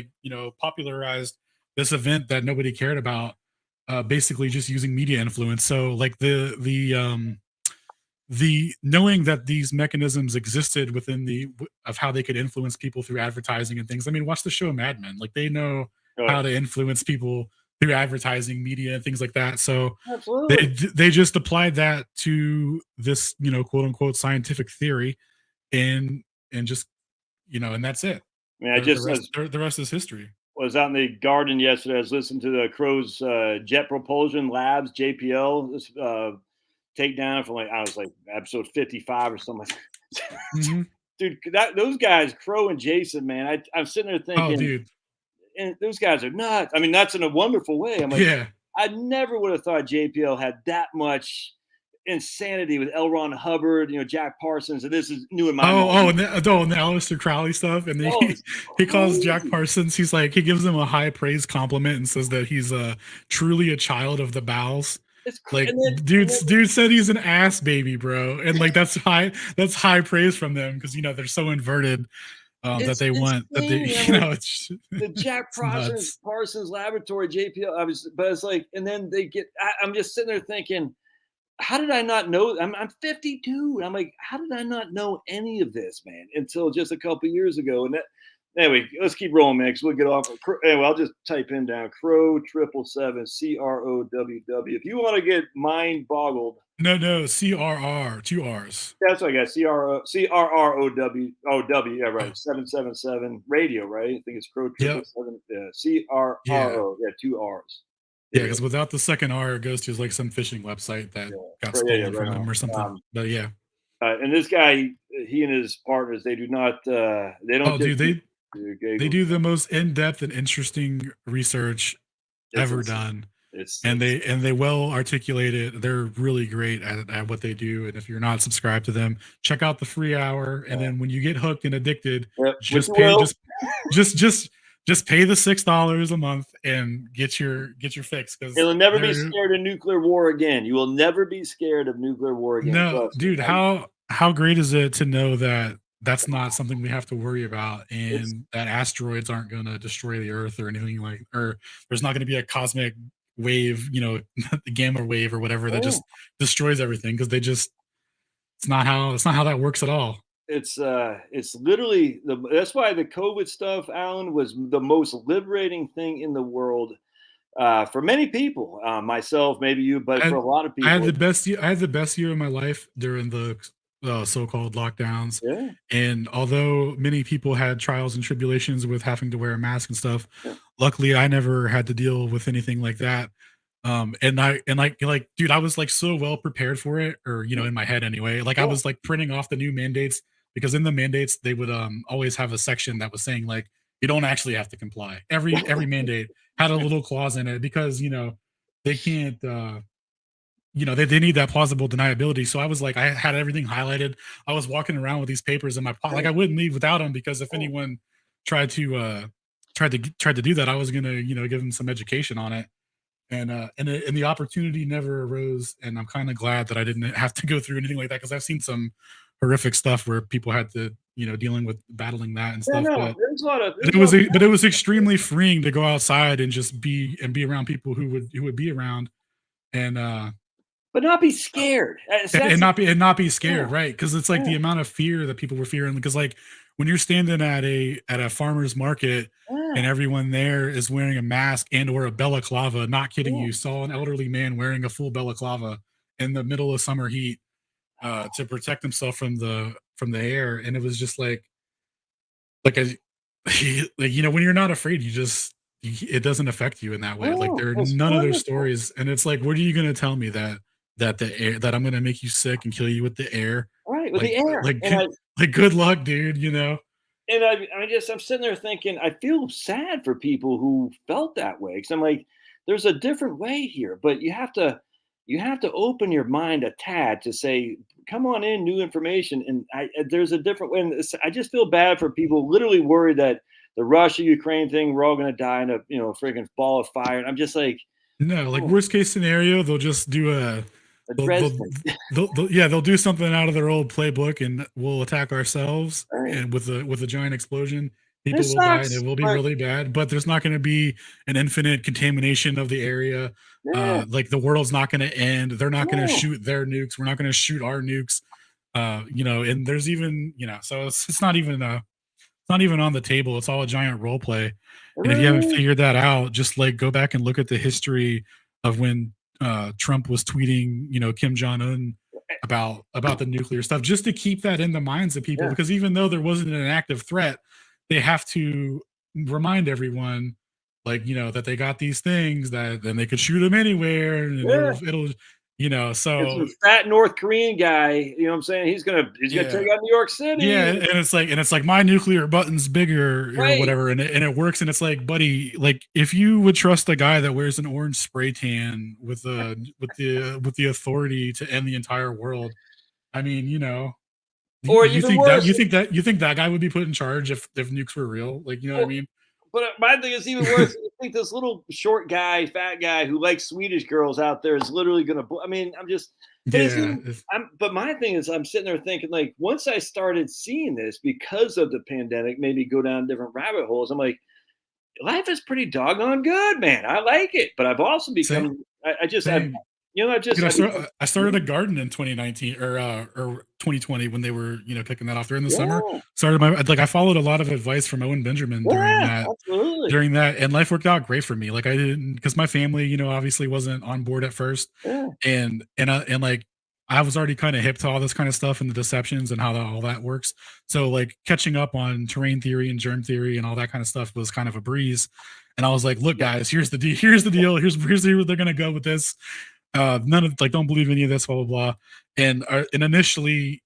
popularized this event that nobody cared about, basically just using media influence. So like the knowing that these mechanisms existed within of how they could influence people through advertising and things. I mean, watch the show Mad Men. Like they know how to influence people through advertising, media, and things like that. So they just applied that to this, quote unquote scientific theory, and just and that's it. I mean, the rest is history. I was out in the garden yesterday. I was listening to the Crow's Jet Propulsion Labs JPL takedown from I was like episode 55 or something. Mm-hmm. Dude, those guys, Crow and Jason, man, I'm sitting there thinking, oh, dude, and those guys are nuts. I mean, nuts in a wonderful way. I'm like, yeah, I never would have thought JPL had that much insanity with L. Ron Hubbard, Jack Parsons, and this is new in my mind. And the Aleister Crowley stuff, and then he calls Jack Parsons. He's like, he gives him a high praise compliment and says that he's truly a child of the bowels. Like dude said he's an ass baby, bro, and like that's high praise from them, because they're so inverted that they want that they it's the Jack Parsons Laboratory JPL. But it's like, and then they get. I'm just sitting there thinking, how did I not know? I'm 52. I'm like, how did I not know any of this, man, until just a couple years ago? And that. Anyway, let's keep rolling, man, because we'll get off. Anyway, I'll just type him down. Crow 777 CROWW. If you want to get mind boggled. No, CRR, 2 R's. That's what I got. CRROW. Yeah, right. 777 radio, right? I think it's Crow 777. CRRO. Yeah, 2 R's. Yeah, because without the second R, it goes to like some phishing website that got stolen from them or something. But yeah. And this guy, he and his partners, they do not. They don't. They do the most in-depth and interesting research ever done, and they well articulate it. They're really great at what they do. And if you're not subscribed to them, check out the free hour. And then when you get hooked and addicted, just pay the $6 a month and get your fix. Because you'll never be scared of nuclear war again. You will never be scared of nuclear war again. No, dude, how great is it to know that that's not something we have to worry about, and that asteroids aren't going to destroy the Earth or anything or there's not going to be a cosmic wave, the gamma wave or whatever that just destroys everything, because it's not how that works at all. It's literally that's why the COVID stuff, Alan, was the most liberating thing in the world. For many people, myself, maybe you, but for a lot of people, I had the best year of my life during the so-called lockdowns. Yeah. And although many people had trials and tribulations with having to wear a mask and stuff, Yeah. luckily I never had to deal with anything like that. And like, dude, I was like so well prepared for it, or in my head anyway. Like I Yeah. was like printing off the new mandates, because in the mandates they would always have a section that was saying like you don't actually have to comply. Every mandate had a little clause in it, because they can't they need that plausible deniability. So I was like, I had everything highlighted. I was walking around with these papers in my pocket. Like I wouldn't leave without them, because if anyone tried to tried to do that, I was gonna give them some education on it. And the opportunity never arose, and I'm kind of glad that I didn't have to go through anything like that, because I've seen some horrific stuff where people had to dealing with battling that and Yeah, stuff. no, But there's a lot of but there's a lot of it was extremely freeing to go outside and just be around people who would be around, and but not be scared. and That's not be yeah, scared, right? Because it's like yeah, the amount of fear that people were fearing. Because like when you're standing at a farmer's market and yeah, everyone there is wearing a mask and or a balaclava, not kidding yeah. you, saw an elderly man wearing a full balaclava in the middle of summer heat to protect himself from the air. And it was just like a like when you're not afraid, it doesn't affect you in that way. Like Oh, there are it's none of those wonderful. stories, and it's like, what are you going to tell me that the air that I'm going to make you sick and kill you with the air? Right, with Like the air, like like good luck, dude. I'm sitting there thinking, I feel sad for people who felt that way, because I'm like, there's a different way here, but you have to open your mind a tad to say, come on in, new information, and there's a different way. And I just feel bad for people literally worried that the Russia Ukraine thing, we're all going to die in a freaking ball of fire, and I'm just like, No, like oh, worst case scenario, they'll just do a they'll, they'll, Dresden, they'll do something out of their old playbook, and we'll attack ourselves, right? and with a giant explosion, people This will die, and it sucks, will be but really bad. But there's not going to be an infinite contamination of the area. yeah, Like the world's not going to end. They're not going to no, shoot their nukes. We're not going to shoot our nukes. And there's even so it's not even on the table. It's all a giant role play. it And if you really haven't is. figured that out, just like go back and look at the history of when Trump was tweeting, Kim Jong Un about the nuclear stuff, just to keep that in the minds of people. Yeah, Because even though there wasn't an active threat, they have to remind everyone, like that they got these things that then they could shoot them anywhere, and yeah. it'll And some so fat North Korean guy, you know what I'm saying? He's gonna take yeah. out New York Yeah, City. and it's like my nuclear button's bigger or Right. whatever, and it works. And it's like, buddy, like if you would trust a guy that wears an orange spray tan with the authority to end the entire world, I mean, Or even worse, you think that guy would be put in charge if nukes were real? Like, you know what I or, mean? but my thing is even worse. I think this little short guy, fat guy who likes Swedish girls out there is literally gonna. I mean, I'm just. But it's Yeah, even. But my thing is, I'm sitting there thinking, like, once I started seeing this because of the pandemic, maybe go down different rabbit holes. I'm like, life is pretty doggone good, man. I like it, but I've also same, become. I just. I. same. You know. Dude, I become. I started a garden in 2019 or 2020 when they were kicking that off during the summer. Yeah. Started my like I followed a lot of advice from Owen Benjamin Yeah. Absolutely. and life worked out great for me. Like I didn't, because my family obviously wasn't on board at first, Yeah. and like I was already kind of hip to all this kind of stuff and the deceptions and how all that works. So like catching up on terrain theory and germ theory and all that kind of stuff was kind of a breeze. And I was like, look, guys, here's the deal. Here's the deal. Here's where they're gonna go with this. None of like don't believe any of this, blah blah blah. And initially,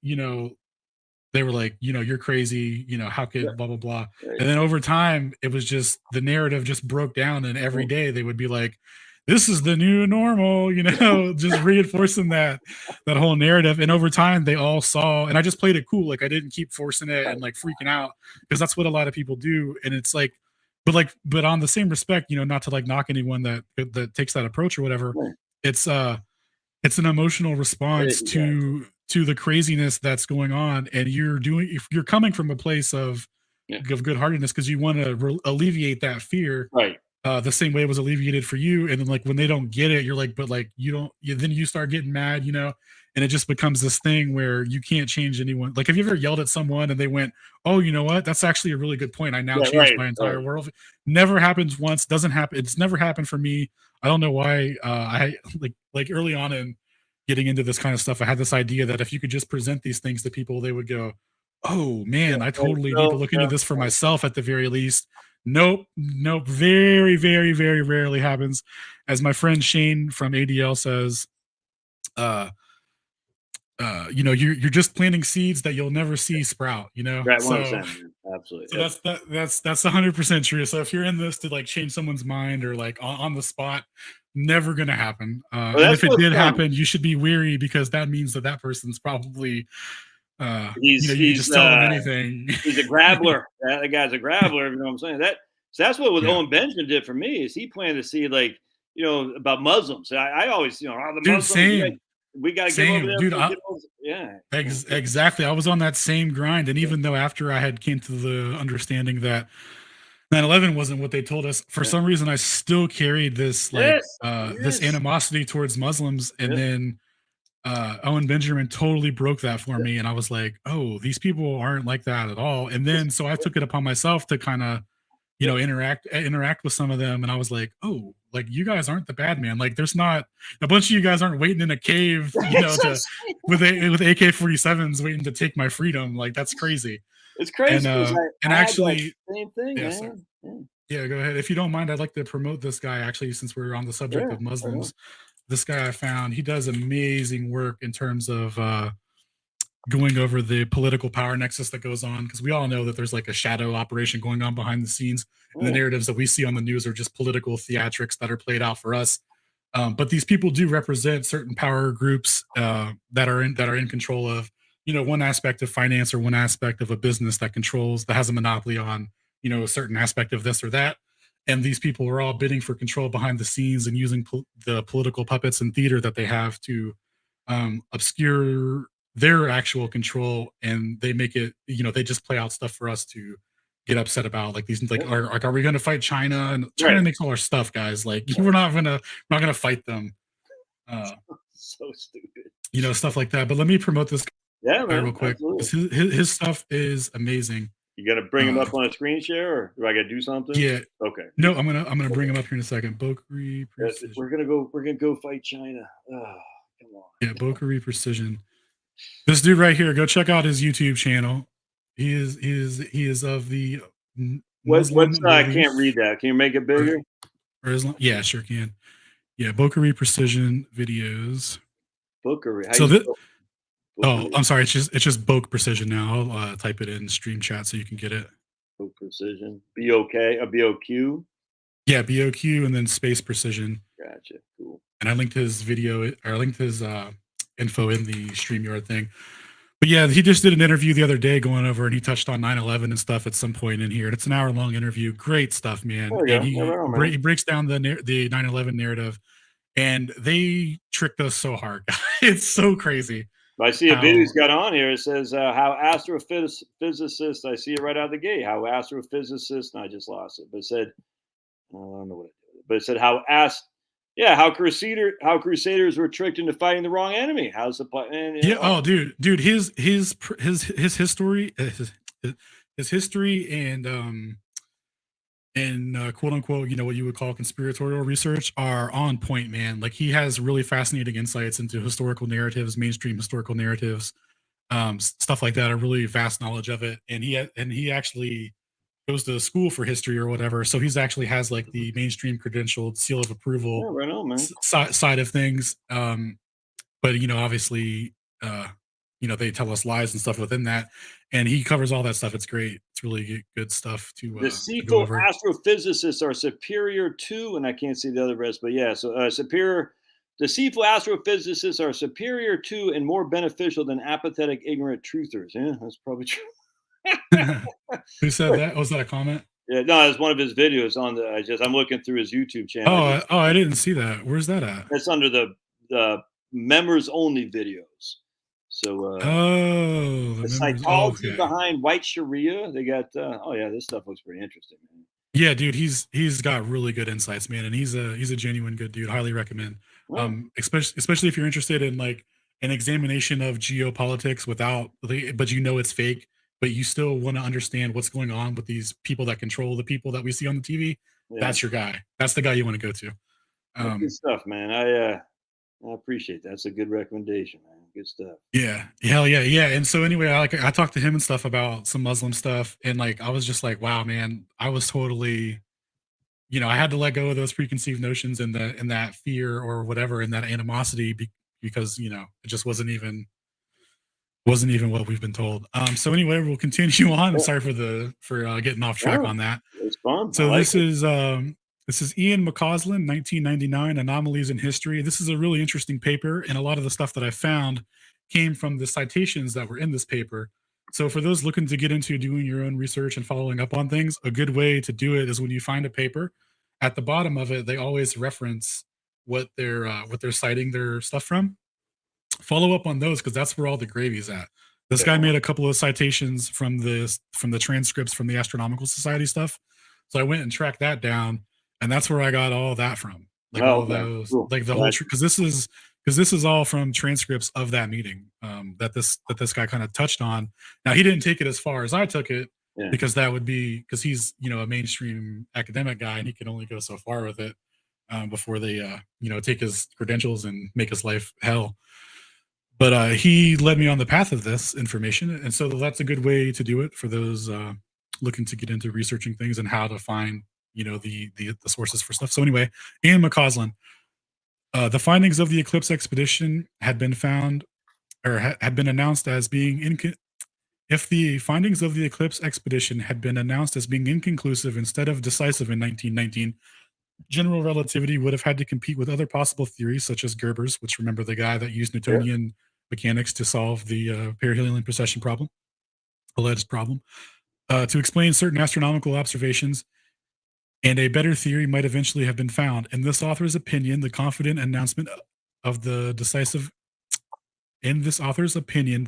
they were like, you're crazy, how Yeah. could blah blah blah. Right. And then over time, it was just the narrative just broke down, and every day they would be like, this is the new normal, just reinforcing that whole narrative. And over time they all saw, and I just played it cool. Like I didn't keep forcing it and like freaking out, because that's what a lot of people do. And it's like, but on the same respect, not to like knock anyone that takes that approach or whatever. Right. It's an emotional response Exactly. to the craziness that's going on, and if you're coming from a place Yeah. of good heartedness, because you want to alleviate that fear, Right. the same way it was alleviated for you. And then like when they don't get it, you're like, but like then you start getting mad, and it just becomes this thing where you can't change anyone. Like, have you ever yelled at someone and they went, oh, you know what, that's actually a really good point, I now Yeah. changed Right. my Right. entire world? Never happens once, doesn't happen, it's never happened for me. I don't know why. I like early on in getting into this kind of stuff, I had this idea that if you could just present these things to people, they would go, "Oh man, I totally need to look into this for myself at the very least." Nope, nope. Very, very, very rarely happens. As my friend Shane from ADL says, uh, you're just planting seeds that you'll never see sprout. Right, So 100%, man. Absolutely. so that's 100% true. So if you're in this to like change someone's mind or like on the spot, never gonna happen. Well, And that's if it what's did funny. happen, you should be weary because that means that person's probably He's you can he's just tell them anything. he's a grabbler. That guy's a grabbler. You know what I'm saying? That's what Yeah, Owen Benjamin did for me. Is he planted to see like about Muslims? I always the dude, Muslims. same, We got to get over same, there. dude. For, get over, yeah. Exactly. I was on that same grind, and even though after I had came to the understanding that 9/11 wasn't what they told us, for Yeah. some reason I still carried this Yes. this Yes. animosity towards Muslims, and Yep. then Owen Benjamin totally broke that for me, and I was like, "Oh, these people aren't like that at all." And then so I took it upon myself to kind of Yep. interact with some of them, and I was like, "Oh, like you guys aren't the bad man. Like there's not a bunch of you guys aren't waiting in a cave, to with AK-47s waiting to take my freedom. Like that's crazy." It's And crazy because and I had that actually, same thing, yeah, sorry. man. Yeah. Yeah, go ahead. If you don't mind, I'd like to promote this guy actually, since we're on the subject Yeah. of Muslims. This guy I found, he does amazing work in terms of going over the political power nexus that goes on, because we all know that there's like a shadow operation going on behind the scenes, and the Yeah. narratives that we see on the news are just political theatrics that are played out for us. But these people do represent certain power groups that are in control of one aspect of finance or one aspect of a business that has a monopoly on a certain aspect of this or that. And these people are all bidding for control behind the scenes and using the political puppets and theater that they have to obscure their actual control, and they make it they just play out stuff for us to get upset about, like these, like are we going to fight China? And China Right. makes all our stuff, guys. Like we're not gonna fight them. uh So stupid. Stuff like that. But let me promote this Yeah, guy real man. quick, Absolutely. 'cause his stuff is amazing. You got to bring him uh up on a screen share, or do I got to do something? yeah, Okay. no, I'm gonna bring him up here in a second. Bokery Precision. We're gonna go. We're gonna go fight China. Oh, come on. Yeah, Bokery Precision. This dude right here, go check out his YouTube channel. He is of the Muslim What's I belief, can't read that. Can you make it or, bigger? or Islam. Yeah, sure can. Yeah, Bokery Precision videos. Bookery. How So you that, spell oh, Bookery? I'm sorry. It's just Boke Precision now. I'll type it in stream chat so you can get it. Book precision. BOK. A BOQ. Yeah, BOQ and then space precision. Gotcha. Cool. And I linked his video, or I linked his info in the StreamYard thing. But yeah, he just did an interview the other day going over, and he touched on 9/11 and stuff at some point in here. And it's an hour-long interview. Great stuff, man. There you And go. Yeah, right on, he man. breaks down the 9/11 narrative, and they tricked us so hard. It's so crazy. I see a How video he's got on here. It says how astrophysicists. I see it right out of the gate. How astrophysicists. And I just lost it, but it said I don't know what it did. But it said how crusaders were tricked into fighting the wrong enemy. How's the and, yeah, oh dude, his history, his history and quote unquote, what you would call conspiratorial research are on point, man. Like he has really fascinating insights into historical narratives, mainstream historical narratives, stuff like that. A really vast knowledge of it, and he actually goes to school for history or whatever. So he's actually has like the mainstream credentialed seal of approval yeah, right on, man. side of things. But obviously, they tell us lies and stuff within that, and he covers all that stuff. It's great. It's really good stuff to go Deceitful over. astrophysicists are superior to, and I can't see the other rest, but yeah, so superior. Deceitful astrophysicists are superior to and more beneficial than apathetic, ignorant truthers. Yeah, that's probably true. Who said that? Was that a comment? Yeah, no, it's one of his videos on the. I'm looking through his YouTube channel. I didn't see that. Where's that at? It's under the members only videos. So the psychology behind white Sharia. They got this stuff looks pretty interesting, man. Yeah, dude, he's got really good insights, man, and he's a genuine good dude. Highly recommend. Especially if you're interested in like an examination of geopolitics but it's fake, but you still want to understand what's going on with these people that control the people that we see on the TV. Yeah. That's your guy. That's the guy you want to go to. Good stuff, man. I appreciate that. That's a good recommendation, man. Good stuff. Yeah, hell yeah, yeah. And so anyway, I talked to him and stuff about some Muslim stuff, and like I was just like, wow, man, I was totally, I had to let go of those preconceived notions and that fear or whatever and that animosity because it just wasn't even what we've been told. So anyway, we'll continue on. I'm Yeah. sorry for getting off track No, on that. it's fun. I So like it. this is Ian McCausland, 1999, Anomalies in History. This is a really interesting paper, and a lot of the stuff that I found came from the citations that were in this paper. So for those looking to get into doing your own research and following up on things, a good way to do it is when you find a paper, at the bottom of it, they always reference what they're citing their stuff from. Follow up on those because that's where all the gravy's at. This guy made a couple of citations from the transcripts from the Astronomical Society stuff. So I went and tracked that down, and that's where I got all that from. Like all Okay. those, Cool. like the whole because this is all from transcripts of that meeting that this guy kind of touched on. Now he didn't take it as far as I took it Yeah. because that would be because he's a mainstream academic guy and he can only go so far with it before they take his credentials and make his life hell. But he led me on the path of this information, and so that's a good way to do it for those looking to get into researching things and how to find the sources for stuff. So anyway, Ian McCausland, the findings of the eclipse expedition had been found or had been announced as being if the findings of the eclipse expedition had been announced as being inconclusive instead of decisive in 1919, general relativity would have had to compete with other possible theories such as Gerber's, which remember the guy that used Newtonian mechanics to solve the perihelion precession problem, alleged problem, to explain certain astronomical observations, and a better theory might eventually have been found. In this author's opinion, the confident announcement of the decisive of the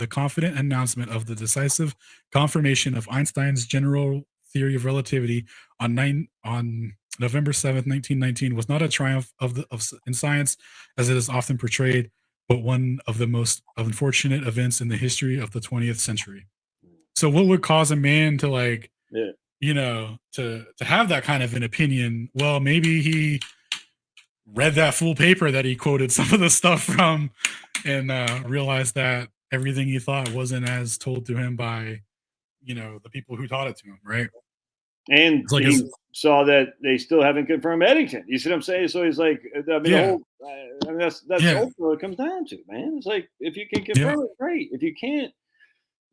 decisive confirmation of Einstein's general theory of relativity on November 7th, 1919 was not a triumph in science as it is often portrayed, but one of the most unfortunate events in the history of the 20th century. So what would cause a man to to have that kind of an opinion? Well, maybe he read that full paper that he quoted some of the stuff from and realized that everything he thought wasn't as told to him by the people who taught it to him, right? And like he saw that they still haven't confirmed Eddington. You see what I'm saying? So he's like, I mean, Yeah. that's Yeah. ultimately what it comes down to, man. It's like if you can confirm it, great. If you can't,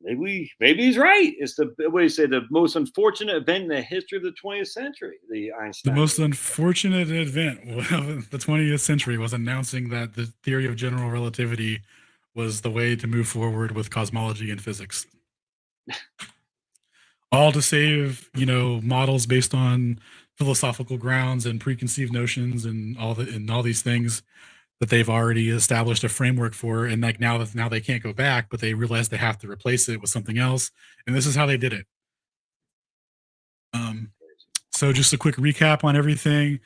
maybe he's right. It's the what do you say? The most unfortunate event in the history of the 20th century. The Einstein. The most unfortunate event of the 20th century was announcing that the theory of general relativity was the way to move forward with cosmology and physics. All to save, models based on philosophical grounds and preconceived notions and all these things that they've already established a framework for. And like now they can't go back, but they realize they have to replace it with something else. And this is how they did it. So just a quick recap on everything.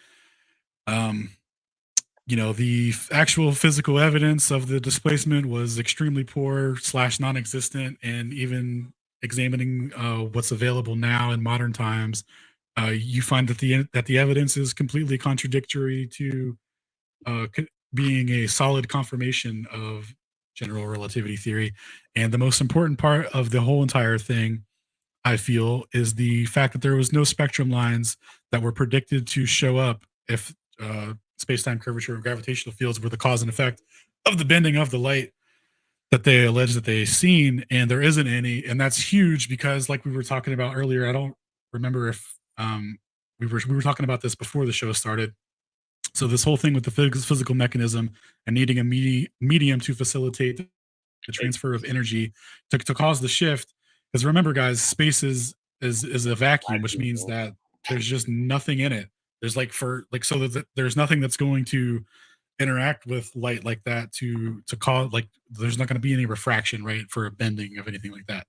The actual physical evidence of the displacement was extremely poor / non-existent, and even examining what's available now in modern times, you find that the evidence is completely contradictory to being a solid confirmation of general relativity theory. And the most important part of the whole entire thing, I feel, is the fact that there was no spectrum lines that were predicted to show up if space-time curvature and gravitational fields were the cause and effect of the bending of the light that they allege that they seen, and there isn't any. And that's huge because, like we were talking about earlier, I don't remember if we were talking about this before the show started. So this whole thing with the physical mechanism and needing a medium to facilitate the transfer of energy to cause the shift. Because remember, guys, space is a vacuum, which means that there's just nothing in it. There's so that there's nothing that's going to interact with light like that to cause, like, there's not going to be any refraction, right, for a bending of anything like that,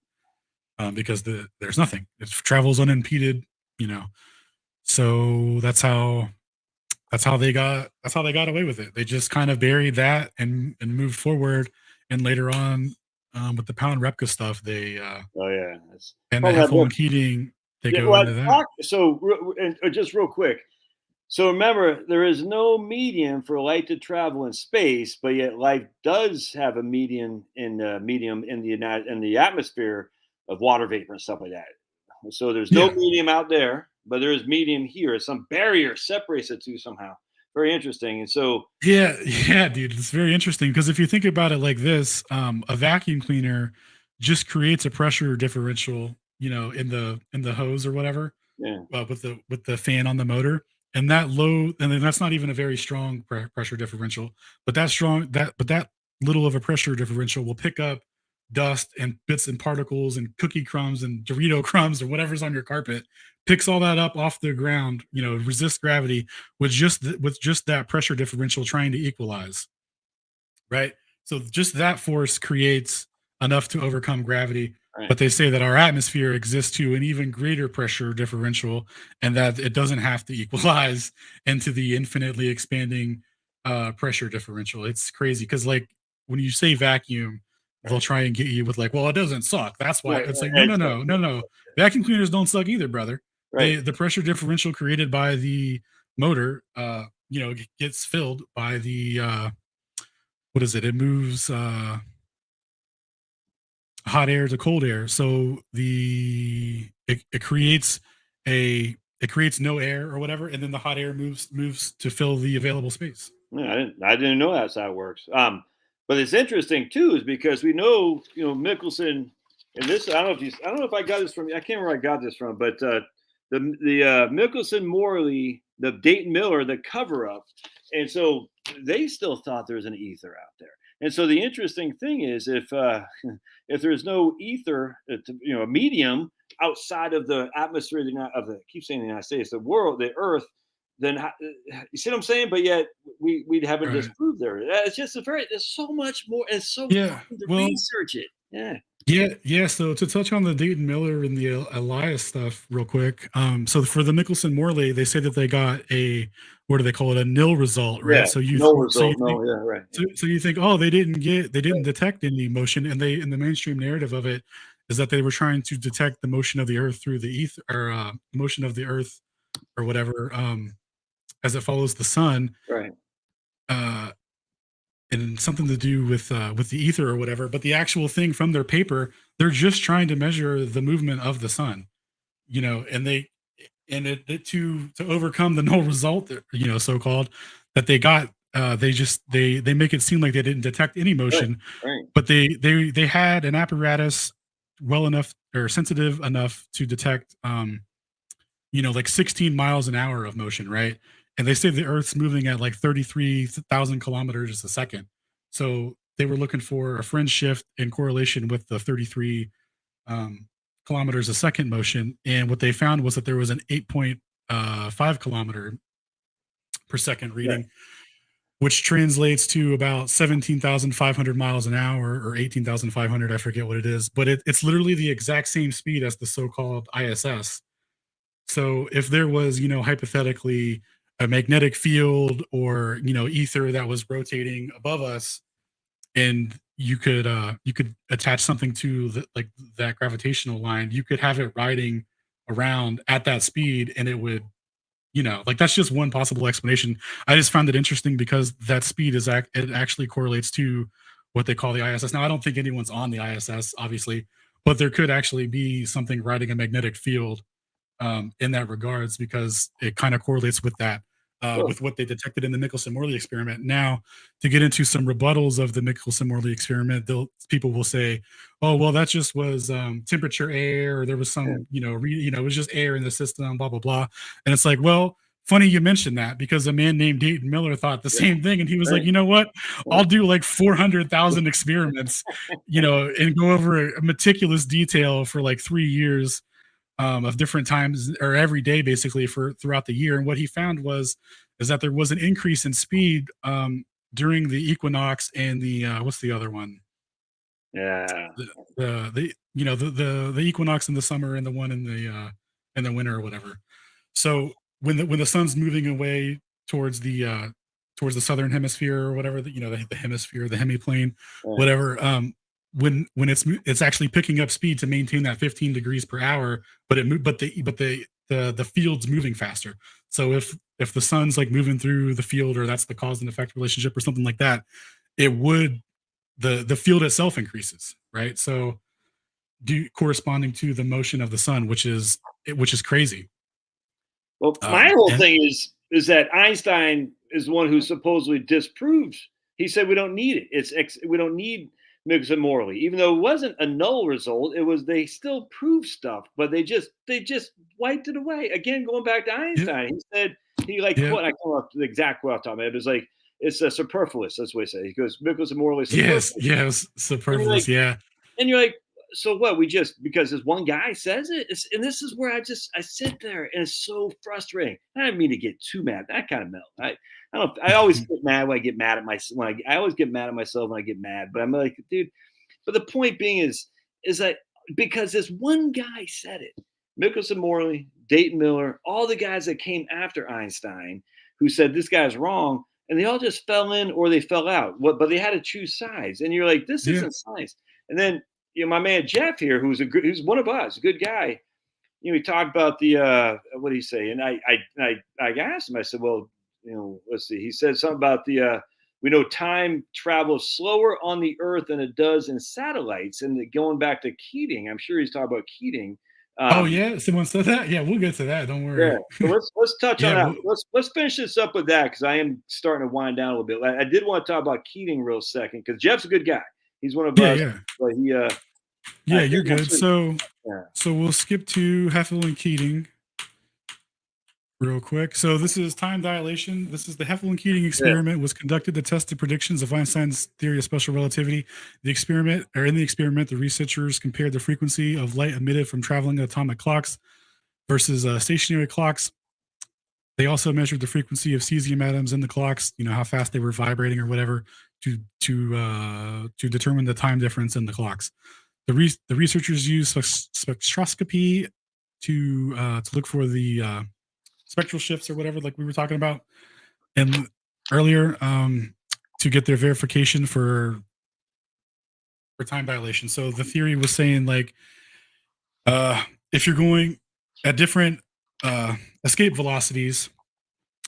because there's nothing. It travels unimpeded, So that's how they got away with it. They just kind of buried that and moved forward. And later on, with the PHUN stuff, they and the Heffel and Keating, they go into that. So, and just real quick. So remember, there is no medium for light to travel in space, but yet life does have a medium in the atmosphere of water vapor and stuff like that. So there's no Yeah. medium out there, but there is medium here. Some barrier separates the two somehow. Very interesting. And so, Yeah, yeah, dude, it's very interesting because if you think about it like this, a vacuum cleaner just creates a pressure differential, in the hose or whatever, yeah, with the fan on the motor, and that low, and then that's not even a very strong pressure differential, but that little of a pressure differential will pick up dust and bits and particles and cookie crumbs and Dorito crumbs or whatever's on your carpet, picks all that up off the ground, resist gravity with just that pressure differential trying to equalize, right? So just that force creates enough to overcome gravity. right. But they say that our atmosphere exists to an even greater pressure differential, and that it doesn't have to equalize into the infinitely expanding pressure differential. It's crazy because, like, when you say vacuum, they'll try and get you with like, "Well, it doesn't suck." That's why Right, it's like, no, right, no, no, no, no. Vacuum cleaners don't suck either, brother. right. The pressure differential created by the motor, gets filled by the what is it? It moves hot air to cold air. So it creates it creates no air or whatever, and then the hot air moves to fill the available space. Yeah, I didn't know that's how it works. But it's interesting too, is because we know, Mickelson, and this I don't know if I got this from, I can't remember where I got this from, but the Mickelson Morley, the Dayton Miller, the cover up, and so they still thought there was an ether out there. And so the interesting thing is, if there's no ether, a medium outside of the atmosphere of the I keep saying the United States, the world, the Earth, then you see what I'm saying? But yet we haven't Right. disproved there. It's just there's so much more. It's so Yeah. fun to Well, research it. Yeah. yeah, yeah. So to touch on the Dayton Miller and the Elias stuff real quick. So for the Mickelson Morley, they say that they got a, what do they call it? A nil result, right? Yeah. So you No so you result. think No. Yeah. Right. Yeah. so you think, oh, they didn't detect any motion, and they, in the mainstream narrative of it, is that they were trying to detect the motion of the Earth through the ether, or motion of the Earth or whatever, as it follows the sun, Right. uh, and something to do with the ether or whatever. But the actual thing from their paper, they're just trying to measure the movement of the sun, and to overcome the null result, so called, that they got, they make it seem like they didn't detect any Right. motion, Right. but they had an apparatus well enough or sensitive enough to detect, like 16 miles an hour of motion, right? And they say the Earth's moving at like 33,000 kilometers a second. So they were looking for a fringe shift in correlation with the 33 um, kilometers a second motion. And what they found was that there was an 8.5 kilometer per second Right. reading, which translates to about 17,500 miles an hour or 18,500. I forget what it is, but it's literally the exact same speed as the so called ISS. So if there was, hypothetically a magnetic field or, ether that was rotating above us, and you could attach something to like that gravitational line, you could have it riding around at that speed, and it would, like, that's just one possible explanation. I just found it interesting because that speed it actually correlates to what they call the ISS. Now, I don't think anyone's on the ISS, obviously, but there could actually be something riding a magnetic field, in that regards, because it kind of correlates with that, Sure. with what they detected in the Michelson-Morley experiment. Now, to get into some rebuttals of the Michelson-Morley experiment, people will say, "Oh, well, that just was temperature air, or there was Yeah. some, it was just air in the system, blah blah blah." And it's like, well, funny you mentioned that, because a man named Dayton Miller thought the Yeah. same thing, and he was like, Right. "You know what? Yeah. I'll do like 400,000 experiments, and go over a meticulous detail for like 3 years." Of different times or every day basically for throughout the year. And what he found is that there was an increase in speed, during the equinox and the what's the other one? Yeah. The equinox in the summer and the one in the winter or whatever. So when the sun's moving away towards the southern hemisphere or whatever, the hemisphere, the hemiplane, Yeah. whatever, when it's actually picking up speed to maintain that 15 degrees per hour, but the field's moving faster. So if if the sun's like moving through the field, or that's the cause and effect relationship or something like that, it would the field itself increases, right? So corresponding to the motion of the sun, which is crazy. Well, my whole thing is that Einstein is the one who supposedly disproves. He said we don't need it. We don't need mix and Morley, even though it wasn't a null result. It was they still proved stuff, but they just wiped it away. Again, going back to Einstein, he said he like quote. I can't remember the exact quote I'm talking about. It was like it's a superfluous. That's what he said. He goes Michelson and Morley. Yes, superfluous. And you're like, so what? We just because this one guy says it, and this is where I sit there, and it's so frustrating. I didn't mean to get too mad. That kind of melt. I always get mad when I get mad at myself. I always get mad at myself when I get mad. But I'm like, dude. But the point being is that because this one guy said it, Michelson, Morley, Dayton Miller, all the guys that came after Einstein, who said this guy's wrong, and they all just fell in or they fell out. But they had to choose sides, and you're like, this isn't science. And then my man Jeff here, who's one of us, a good guy. He talked about the what did he say? And I asked him. I said, well, let's see. He said something about we know time travels slower on the Earth than it does in satellites. And going back to Keating, I'm sure he's talking about Keating. Oh yeah, someone said that. Yeah, we'll get to that. Don't worry. Yeah, so let's touch on that. Let's finish this up with that because I am starting to wind down a little bit. I did want to talk about Keating real second because Jeff's a good guy. He's one of us. Yeah. But he. Yeah, you're good. So we'll skip to Heffel and Keating real quick. So this is time dilation. This is the Heffel and Keating experiment was conducted to test the predictions of Einstein's theory of special relativity. In the experiment, the researchers compared the frequency of light emitted from traveling atomic clocks versus stationary clocks. They also measured the frequency of cesium atoms in the clocks, how fast they were vibrating or whatever, to determine the time difference in the clocks. The researchers used spectroscopy to look for the spectral shifts or whatever, like we were talking about and earlier, to get their verification for time dilation. So the theory was saying like, if you're going at different escape velocities,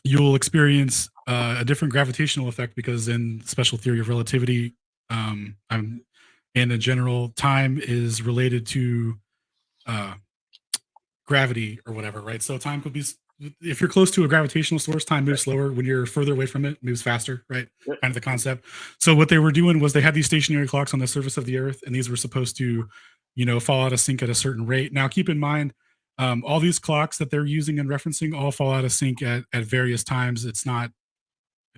you'll experience a different gravitational effect because in special theory of relativity, and in general, time is related to gravity or whatever, right? So time could be, if you're close to a gravitational source, time moves slower. When you're further away from it, moves faster, right? Kind of the concept. So what they were doing was they had these stationary clocks on the surface of the Earth, and these were supposed to, fall out of sync at a certain rate. Now, keep in mind, all these clocks that they're using and referencing all fall out of sync at various times. It's not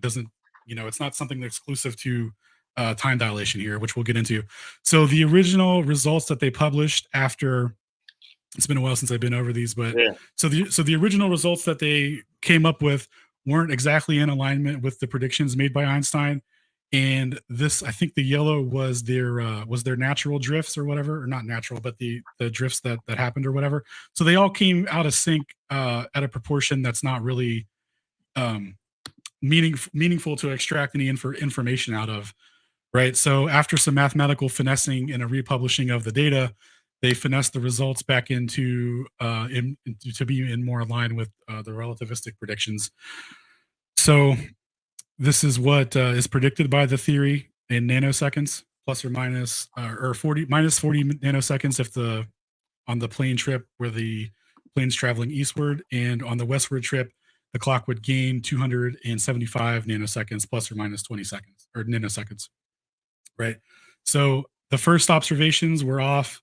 something that's exclusive to time dilation here, which we'll get into. So the original results that they published after, it's been a while since I've been over these, but so the original results that they came up with weren't exactly in alignment with the predictions made by Einstein. And this, I think the yellow was their natural drifts or whatever, or not natural, but the drifts that happened or whatever. So they all came out of sync at a proportion that's not really meaningful to extract any information out of. Right. So after some mathematical finessing and a republishing of the data, they finessed the results back into to be in more line with the relativistic predictions. So this is what is predicted by the theory in nanoseconds, plus or minus, or 40 nanoseconds if on the plane trip where the plane's traveling eastward, and on the westward trip, the clock would gain 275 nanoseconds, plus or minus 20 seconds, or nanoseconds. Right. So the first observations were off.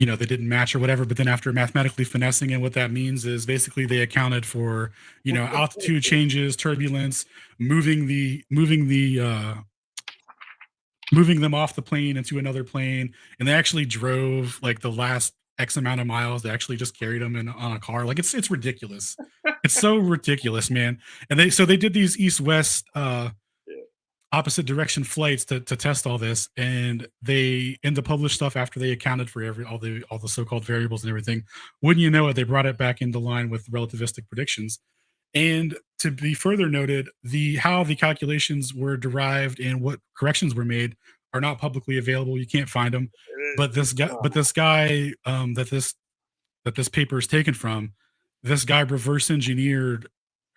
They didn't match or whatever, but then after mathematically finessing, and what that means is basically they accounted for, altitude changes, turbulence, moving them off the plane into another plane. And they actually drove like the last X amount of miles. They actually just carried them on a car. Like it's ridiculous. It's so ridiculous, man. And they did these east-west, opposite direction flights to test all this, and they in the published stuff after they accounted for all the so-called variables and everything. Wouldn't you know it, they brought it back into line with relativistic predictions. And to be further noted, how the calculations were derived and what corrections were made are not publicly available. You can't find them. But this guy that this paper is taken from this guy reverse engineered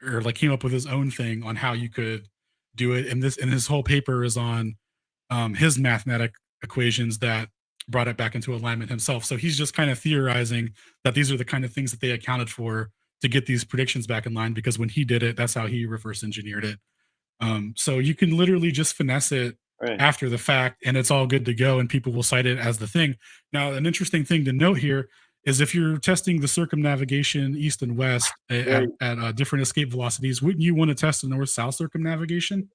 or like came up with his own thing on how you could do it. And his whole paper is on his mathematic equations that brought it back into alignment himself. So he's just kind of theorizing that these are the kind of things that they accounted for to get these predictions back in line, because when he did it, that's how he reverse engineered it. So you can literally just finesse it after the fact, and it's all good to go, and people will cite it as the thing. Now, an interesting thing to note here is if you're testing the circumnavigation east and west at different escape velocities, wouldn't you want to test the north-south circumnavigation?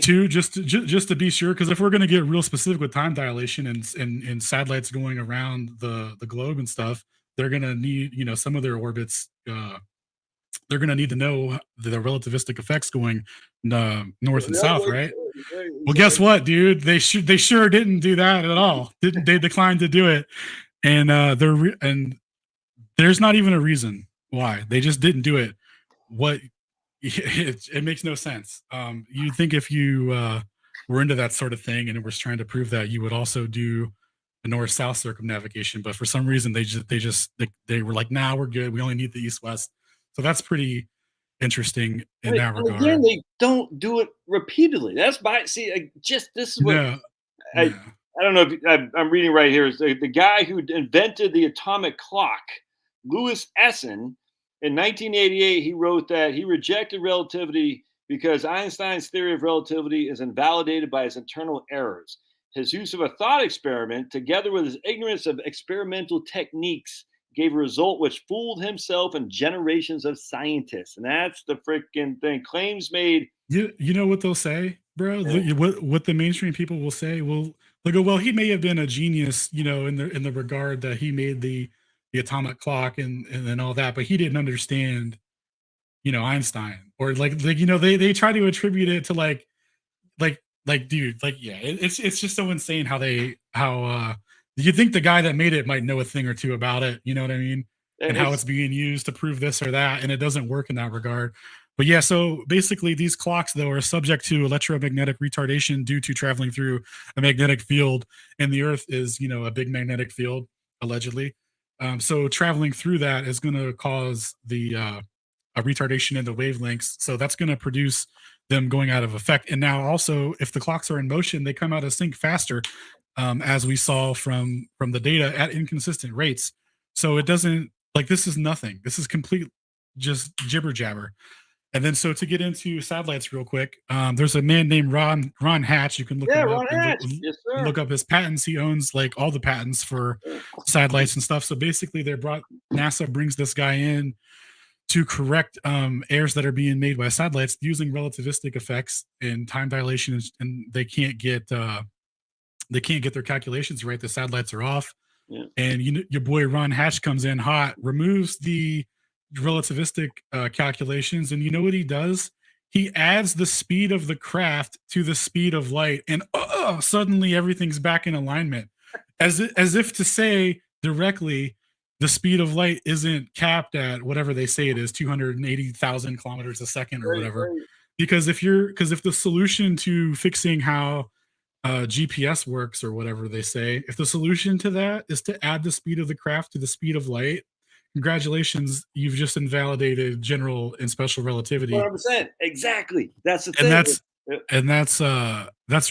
Too, just to be sure, because if we're going to get real specific with time dilation and satellites going around the globe and stuff, they're going to need, some of their orbits. They're going to need to know the relativistic effects going north and south, right? Well, guess what, dude? They sure didn't do that at all. They declined to do it, and and there's not even a reason why. They just didn't do it. What it makes no sense. You'd think if you were into that sort of thing and was trying to prove that, you would also do the north-south circumnavigation. But for some reason, they were like, "Nah, we're good. We only need the east-west." So that's pretty interesting in that regard. Again, they don't do it repeatedly. That's this is what I don't know if I'm reading right here. Is the guy who invented the atomic clock, Louis Essen, in 1988, he wrote that he rejected relativity because Einstein's theory of relativity is invalidated by his internal errors. His use of a thought experiment, together with his ignorance of experimental techniques, gave a result which fooled himself and generations of scientists. And that's the freaking thing. Claims made. You know what they'll say, bro? Yeah. What the mainstream people will say? Well, they'll go, well, he may have been a genius, in the regard that he made the atomic clock and all that, but he didn't understand, Einstein, or like they try to attribute it to like dude, it's just so insane how you think the guy that made it might know a thing or two about it, you know what I mean? And how it's being used to prove this or that, and it doesn't work in that regard. But yeah, so basically these clocks, though, are subject to electromagnetic retardation due to traveling through a magnetic field, and the Earth is, a big magnetic field, allegedly. So traveling through that is going to cause a retardation in the wavelengths. So that's going to produce them going out of effect. And now also, if the clocks are in motion, they come out of sync faster, as we saw from the data, at inconsistent rates. So it doesn't, this is nothing. This is complete just jibber jabber. And then, so to get into satellites real quick, there's a man named Ron Hatch. You can look him up and look up his patents. He owns all the patents for satellites and stuff. So basically, NASA brings this guy in to correct errors that are being made by satellites using relativistic effects and time dilation, and they can't get their calculations right. The satellites are off, and your boy Ron Hatch comes in hot, removes the relativistic calculations, and you know what he does? He adds the speed of the craft to the speed of light, and suddenly everything's back in alignment, as if to say directly, the speed of light isn't capped at whatever they say it is, 280,000 kilometers a second or whatever. Because if the solution to fixing how GPS works, or whatever they say, if the solution to that is to add the speed of the craft to the speed of light, congratulations, you've just invalidated general and special relativity. 100%. Exactly. That's the thing. And that's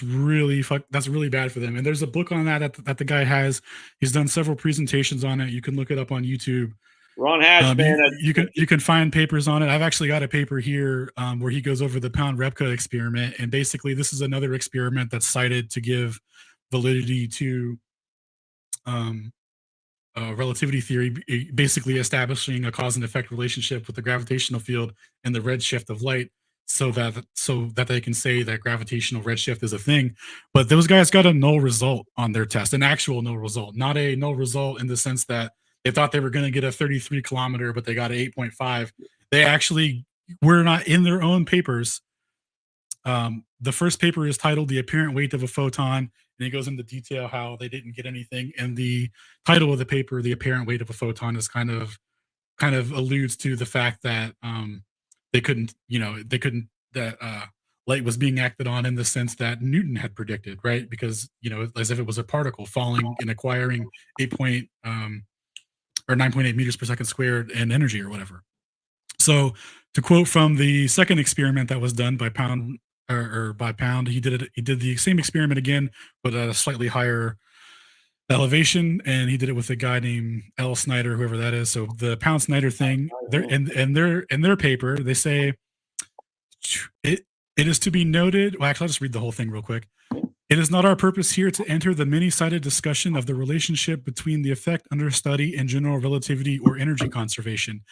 really bad for them. And there's a book on that the guy has. He's done several presentations on it. You can look it up on YouTube. Ron Hatch, man. You can find papers on it. I've actually got a paper here where he goes over the PHUN experiment, and basically this is another experiment that's cited to give validity to relativity theory, basically establishing a cause and effect relationship with the gravitational field and the redshift of light, so that they can say that gravitational redshift is a thing. But those guys got a null result on their test, an actual null result, not a null result in the sense that they thought they were going to get a 33 kilometer, but they got an 8.5. They actually were not in their own papers. The first paper is titled "The Apparent Weight of a Photon," and it goes into detail how they didn't get anything. And the title of the paper, "The Apparent Weight of a Photon," is kind of alludes to the fact that light was being acted on in the sense that Newton had predicted, right? Because as if it was a particle falling and acquiring or 9.8 meters per second squared in energy or whatever. So to quote from the second experiment that was done by Pound or by Pound, he did the same experiment again, but at a slightly higher elevation, and he did it with a guy named L. Snyder, whoever that is. So the Pound Snyder thing, in their paper, they say it is to be noted. Well, actually, I'll just read the whole thing real quick. It is not our purpose here to enter the many-sided discussion of the relationship between the effect under study and general relativity or energy conservation.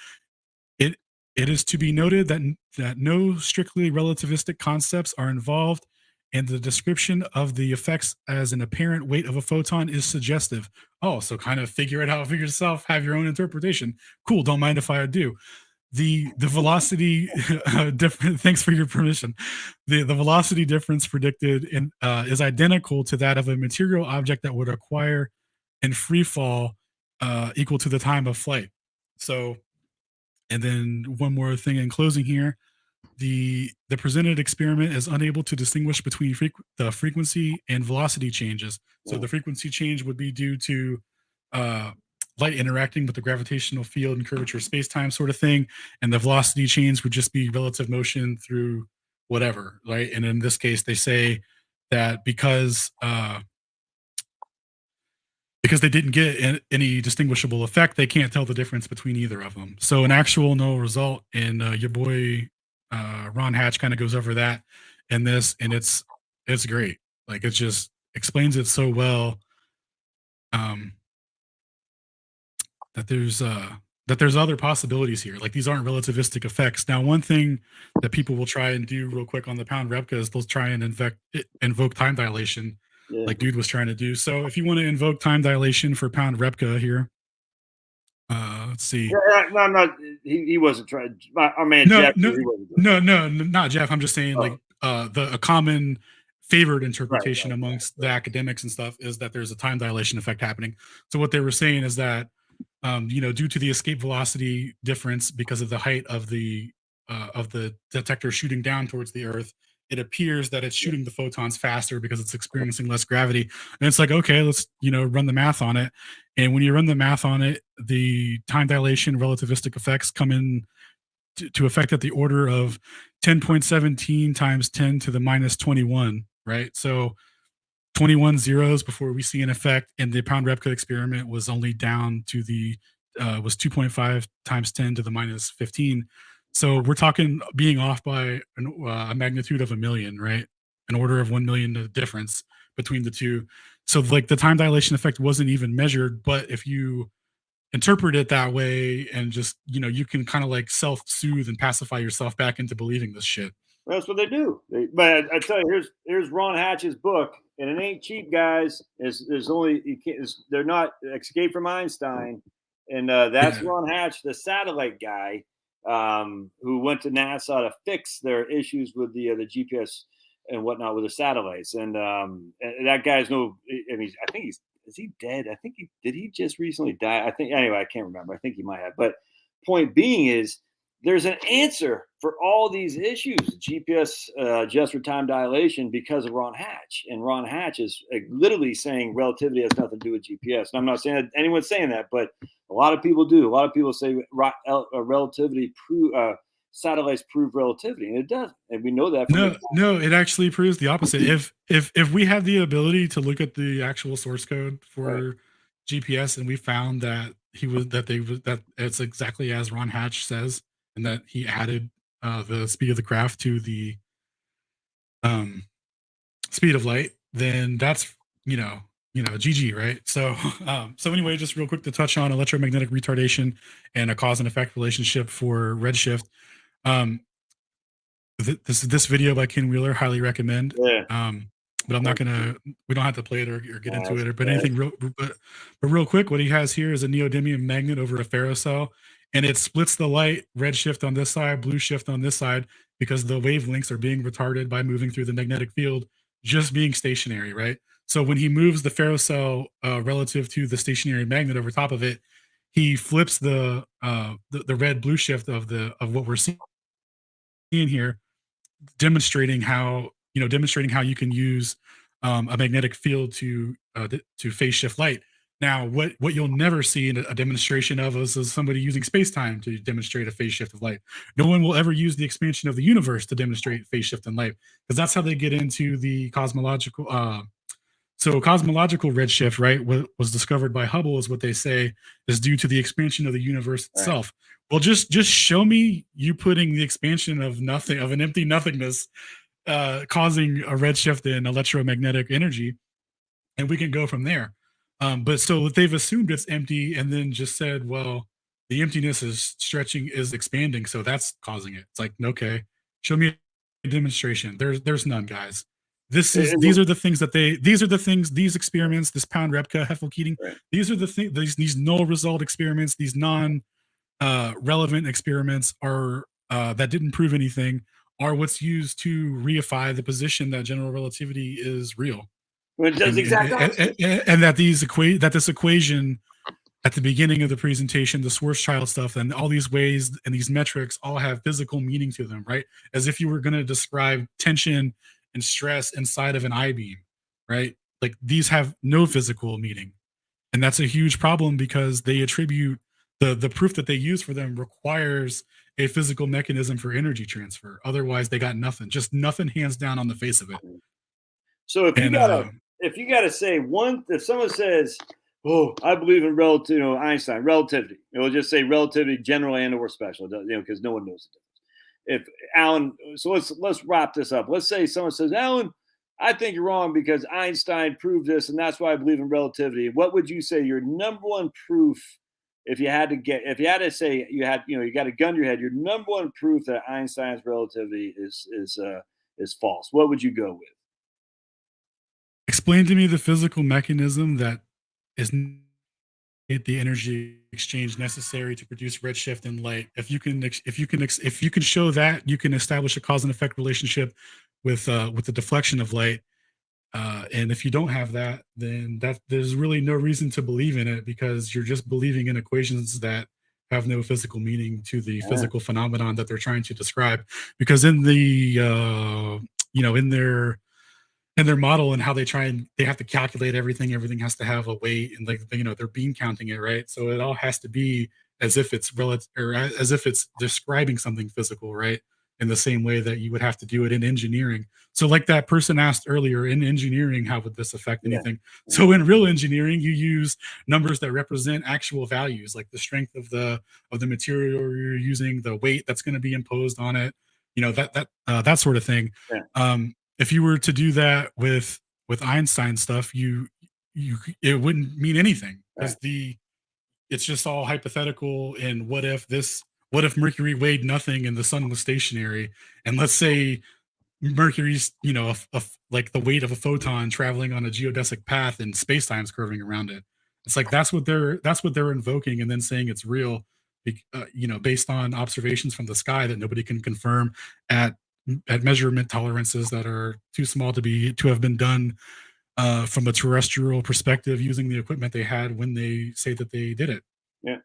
It is to be noted that no strictly relativistic concepts are involved, and the description of the effects as an apparent weight of a photon is suggestive. Oh, so kind of figure it out for yourself, have your own interpretation. Cool, don't mind if I do. The velocity difference. Thanks for your permission. The velocity difference predicted is identical to that of a material object that would acquire in free fall equal to the time of flight. So, and then one more thing in closing here. The presented experiment is unable to distinguish between the frequency and velocity changes. So the frequency change would be due to light interacting with the gravitational field and curvature of space-time sort of thing, and the velocity change would just be relative motion through whatever, right? And in this case, they say that because they didn't get any distinguishable effect, they can't tell the difference between either of them. So an actual null result, and your boy Ron Hatch kind of goes over that in this, and it's great. Like, it just explains it so well. That there's other possibilities here. Like, these aren't relativistic effects. Now, one thing that people will try and do real quick on the Pound Repka is they'll try and invoke time dilation, like Dude was trying to do. So if you want to invoke time dilation for Pound Repka here, let's see. No, I'm not. He wasn't trying. Our man no, Jeff. No, not Jeff. I'm just saying, like, a common favored interpretation amongst the academics and stuff is that there's a time dilation effect happening. So what they were saying is that, due to the escape velocity difference because of the height of the detector shooting down towards the Earth, it appears that it's shooting the photons faster because it's experiencing less gravity. And it's like, okay, let's run the math on it. And when you run the math on it, the time dilation relativistic effects come in to effect at the order of 10.17 times 10 to the minus 21, right? So 21 zeros before we see an effect, and the Pound Repka experiment was only down to was 2.5 times 10 to the minus 15. So we're talking being off by a magnitude of 1 million, right? An order of 1 million, the difference between the two. So, like, the time dilation effect wasn't even measured, but if you interpret it that way and just, you can kind of like self-soothe and pacify yourself back into believing this shit. That's what they do. But I tell you, here's Ron Hatch's book, and it ain't cheap, guys. They're not Escape from Einstein, and that's Ron Hatch, the satellite guy, who went to NASA to fix their issues with the GPS and whatnot with the satellites. And that guy's I think is he dead? I think did he just recently die? I think, anyway, I can't remember. I think he might have. But point being is, there's an answer for all these issues, GPS just for time dilation, because of Ron Hatch. And Ron Hatch is literally saying relativity has nothing to do with GPS. And I'm not saying that anyone's saying that, but a lot of people do. A lot of people say relativity satellites prove relativity, and it doesn't. And we know that. No, it actually proves the opposite. If we had the ability to look at the actual source code for GPS, and we found that that it's exactly as Ron Hatch says, and that he added the speed of the craft to the speed of light, then that's GG, right? So anyway, just real quick to touch on electromagnetic retardation and a cause and effect relationship for redshift. This video by Ken Wheeler, highly recommend. But I'm not we don't have to play it or get into it, but anything but real quick, what he has here is a neodymium magnet over a ferrocell, and it splits the light, redshift on this side, blue shift on this side, because the wavelengths are being retarded by moving through the magnetic field, just being stationary, right? So when he moves the ferrocell relative to the stationary magnet over top of it, he flips the red blue shift of what we're seeing here, demonstrating how you can use a magnetic field to phase shift light. Now, what you'll never see in a demonstration of is somebody using space-time to demonstrate a phase shift of light. No one will ever use the expansion of the universe to demonstrate phase shift in light, because that's how they get into the cosmological. So cosmological redshift, right, was discovered by Hubble, is what they say is due to the expansion of the universe itself. Right. Well, just show me you putting the expansion of nothing, of an empty nothingness, causing a redshift in electromagnetic energy, and we can go from there. But so they've assumed it's empty and then just said, well, the emptiness is stretching, is expanding, so that's causing it. It's like, okay, show me a demonstration. There's none, guys. These are the things that these experiments, this Pound Repka, Heffelkeating, right. These are the things, these null result experiments, these non relevant experiments are that didn't prove anything, are what's used to reify the position that general relativity is real. Well, it does and that this equation at the beginning of the presentation, the Schwarzschild stuff, and all these ways and these metrics all have physical meaning to them, right? As if you were going to describe tension and stress inside of an I-beam, right? Like these have no physical meaning. And that's a huge problem because they attribute the proof that they use for them requires a physical mechanism for energy transfer. Otherwise, they got nothing, just nothing hands down on the face of it. So if you gotta say one, if someone says, "Oh, I believe in relativity," Einstein, relativity, we'll just say relativity, general and or special, because no one knows the difference. If Alan, so let's wrap this up. Let's say someone says, "Alan, I think you're wrong because Einstein proved this, and that's why I believe in relativity." What would you say your number one proof? If you had to say you got a gun to your head, your number one proof that Einstein's relativity is false, what would you go with? Explain to me the physical mechanism that is the energy exchange necessary to produce redshift in light. If you can show that, you can establish a cause and effect relationship with the deflection of light. And if you don't have that, then there's really no reason to believe in it, because you're just believing in equations that have no physical meaning to the physical phenomenon that they're trying to describe. Because in the in their model and how they have to calculate everything has to have a weight, and they're beam counting it, right? So it all has to be as if it's relative, or as if it's describing something physical, right? In the same way that you would have to do it in engineering. So like that person asked earlier, in engineering, how would this affect anything? So in real engineering, you use numbers that represent actual values, like the strength of the material you're using, the weight that's going to be imposed on it, that sort of thing. If you were to do that with Einstein stuff, it wouldn't mean anything, because it's just all hypothetical. And what if Mercury weighed nothing and the sun was stationary? And let's say Mercury's, like the weight of a photon traveling on a geodesic path and space-time's curving around it. It's like that's what they're invoking, and then saying it's real, based on observations from the sky that nobody can confirm at measurement tolerances that are too small to have been done from a terrestrial perspective, using the equipment they had when they say that they did it. Yeah,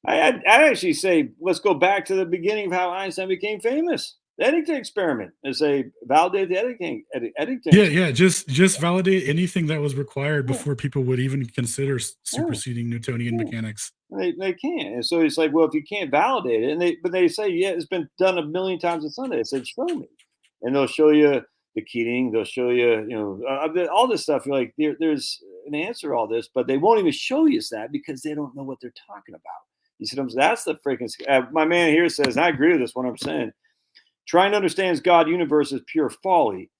I'd actually say let's go back to the beginning of how Einstein became famous. The Eddington experiment, and say validate the Eddington. Yeah. Just validate anything that was required before people would even consider superseding Newtonian mechanics. They can't, and so it's like, well, if you can't validate it, but they say, yeah, it's been done a million times on Sunday. I said, show me, and they'll show you the Keating, they'll show you, all this stuff. You're like, there's an answer to all this, but they won't even show you that because they don't know what they're talking about. You see, that's the freaking. My man here says, and I agree with this. What I'm saying. Trying to understand God's universe is pure folly,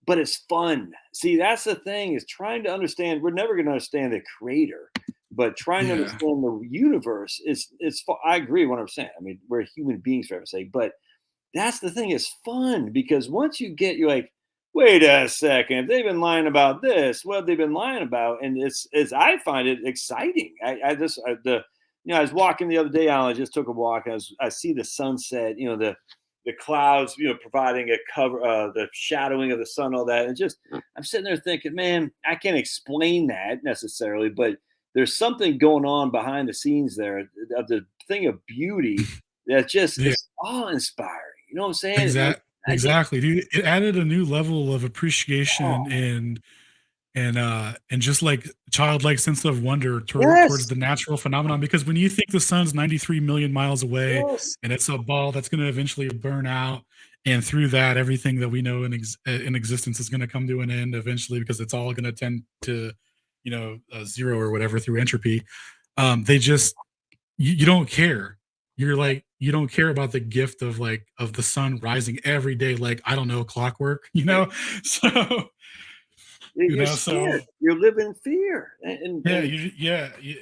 but it's fun. See, that's the thing, is trying to understand. We're never going to understand the creator, but trying to understand the universe is I agree with what I'm saying. I mean, we're human beings, for everyone's sake, but that's the thing, is fun, because once you're like, wait a second, if they've been lying about this, what have they been lying about? And I find it exciting. I was walking the other day, Alan. I just took a walk. I see the sunset, the clouds, providing a cover, the shadowing of the sun, all that. And just, I'm sitting there thinking, man, I can't explain that necessarily, but there's something going on behind the scenes there of the thing of beauty that just is awe-inspiring. You know what I'm saying? Exactly, dude. It added a new level of appreciation and just like childlike sense of wonder towards Yes. the natural phenomenon. Because when you think the sun's 93 million miles away Yes. and it's a ball that's going to eventually burn out, and through that, everything that we know in existence is going to come to an end eventually, because it's all going to tend to, zero or whatever through entropy. They just you don't care. You're like, you don't care about the gift of the sun rising every day, like, I don't know, clockwork, So You're so scared. You're living in fear. yeah, And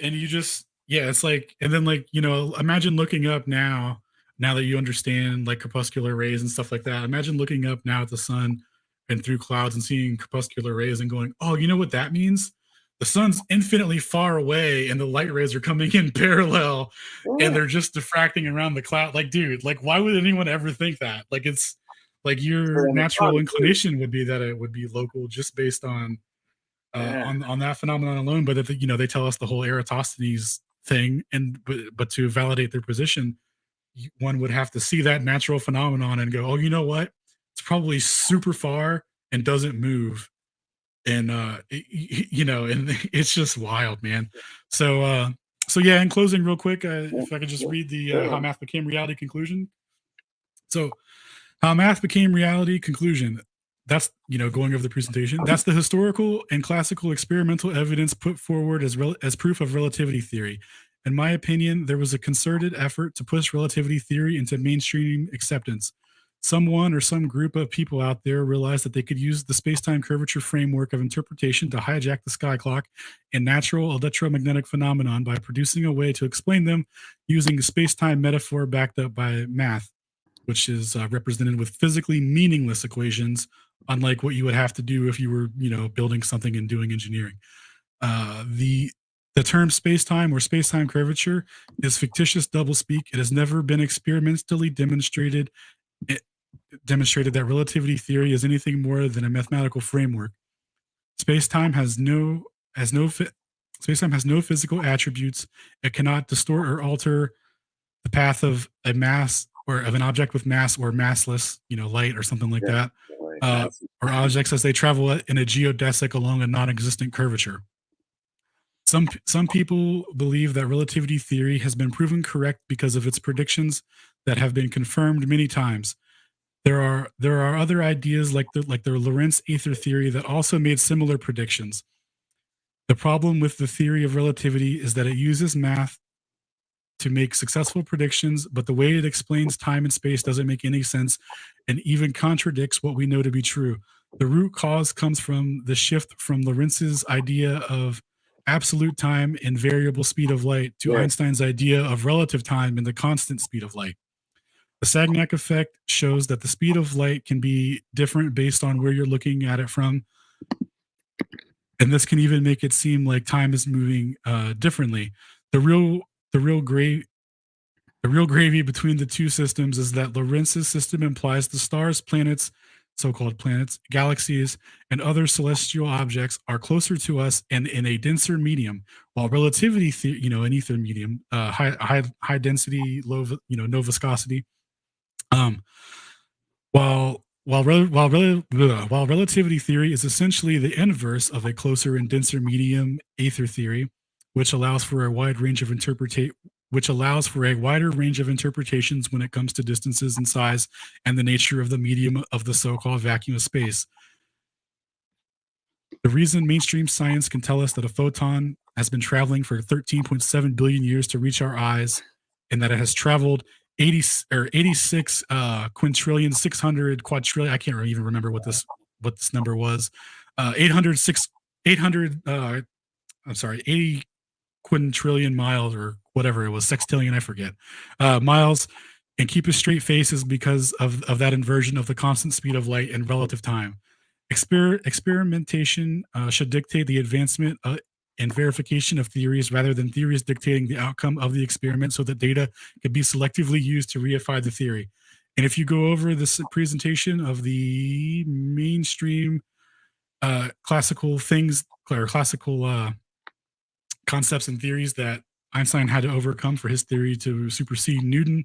and you just, yeah, it's like, and then, like, imagine looking up now that you understand like corpuscular rays and stuff like that. Imagine looking up now at the sun and through clouds and seeing corpuscular rays and going, oh, you know what that means? The sun's infinitely far away and the light rays are coming in parallel and yeah. they're just diffracting around the cloud. Like, dude, like, why would anyone ever think that? Like, it's like your natural inclination would be that it would be local just based on Yeah. on that phenomenon alone. But that, they tell us the whole Eratosthenes thing, and but to validate their position, one would have to see that natural phenomenon and go, oh, you know what? It's probably super far and doesn't move, and and it's just wild, man. So yeah. In closing, real quick, if I could just read the how math became reality conclusion. So how math became reality conclusion. That's, going over the presentation. That's the historical and classical experimental evidence put forward as proof of relativity theory. In my opinion, there was a concerted effort to push relativity theory into mainstream acceptance. Someone or some group of people out there realized that they could use the space-time curvature framework of interpretation to hijack the sky clock and natural electromagnetic phenomenon by producing a way to explain them using a space-time metaphor backed up by math, which is represented with physically meaningless equations, unlike what you would have to do if you were, building something and doing engineering. The term space-time or space-time curvature is fictitious doublespeak. It has never been experimentally demonstrated that relativity theory is anything more than a mathematical framework. Space-time has no space-time has no physical attributes. It cannot distort or alter the path of a mass or of an object with mass or massless, light or something like that, or objects as they travel in a geodesic along a non-existent curvature. Some people believe that relativity theory has been proven correct because of its predictions that have been confirmed many times. There are other ideas like the Lorentz ether theory that also made similar predictions. The problem with the theory of relativity is that it uses math to make successful predictions, but the way it explains time and space doesn't make any sense and even contradicts what we know to be true. The root cause comes from the shift from Lorentz's idea of absolute time and variable speed of light to Einstein's idea of relative time and the constant speed of light. The Sagnac effect shows that the speed of light can be different based on where you're looking at it from, and this can even make it seem like time is moving differently. The real the real gray The real gravy between the two systems is that Lorentz's system implies the stars, planets, so-called planets, galaxies, and other celestial objects are closer to us and in a denser medium, while relativity, an ether medium, high density, no viscosity. Um, while relativity theory is essentially the inverse of a closer and denser medium ether theory, which allows for a wide range of which allows for a wider range of interpretations when it comes to distances and size and the nature of the medium of the so-called vacuum of space. The reason mainstream science can tell us that a photon has been traveling for 13.7 billion years to reach our eyes, and that it has traveled 86 quintillion 600 quadrillion. I can't even remember what this number was. 800 I'm sorry, 80 quintillion miles or whatever it was, sextillion, I forget, miles, and keep a straight face is because of that inversion of the constant speed of light and relative time. Experimentation should dictate the advancement and verification of theories rather than theories dictating the outcome of the experiment, so that data can be selectively used to reify the theory. And if you go over this presentation of the mainstream classical things or classical concepts and theories that Einstein had to overcome for his theory to supersede Newton,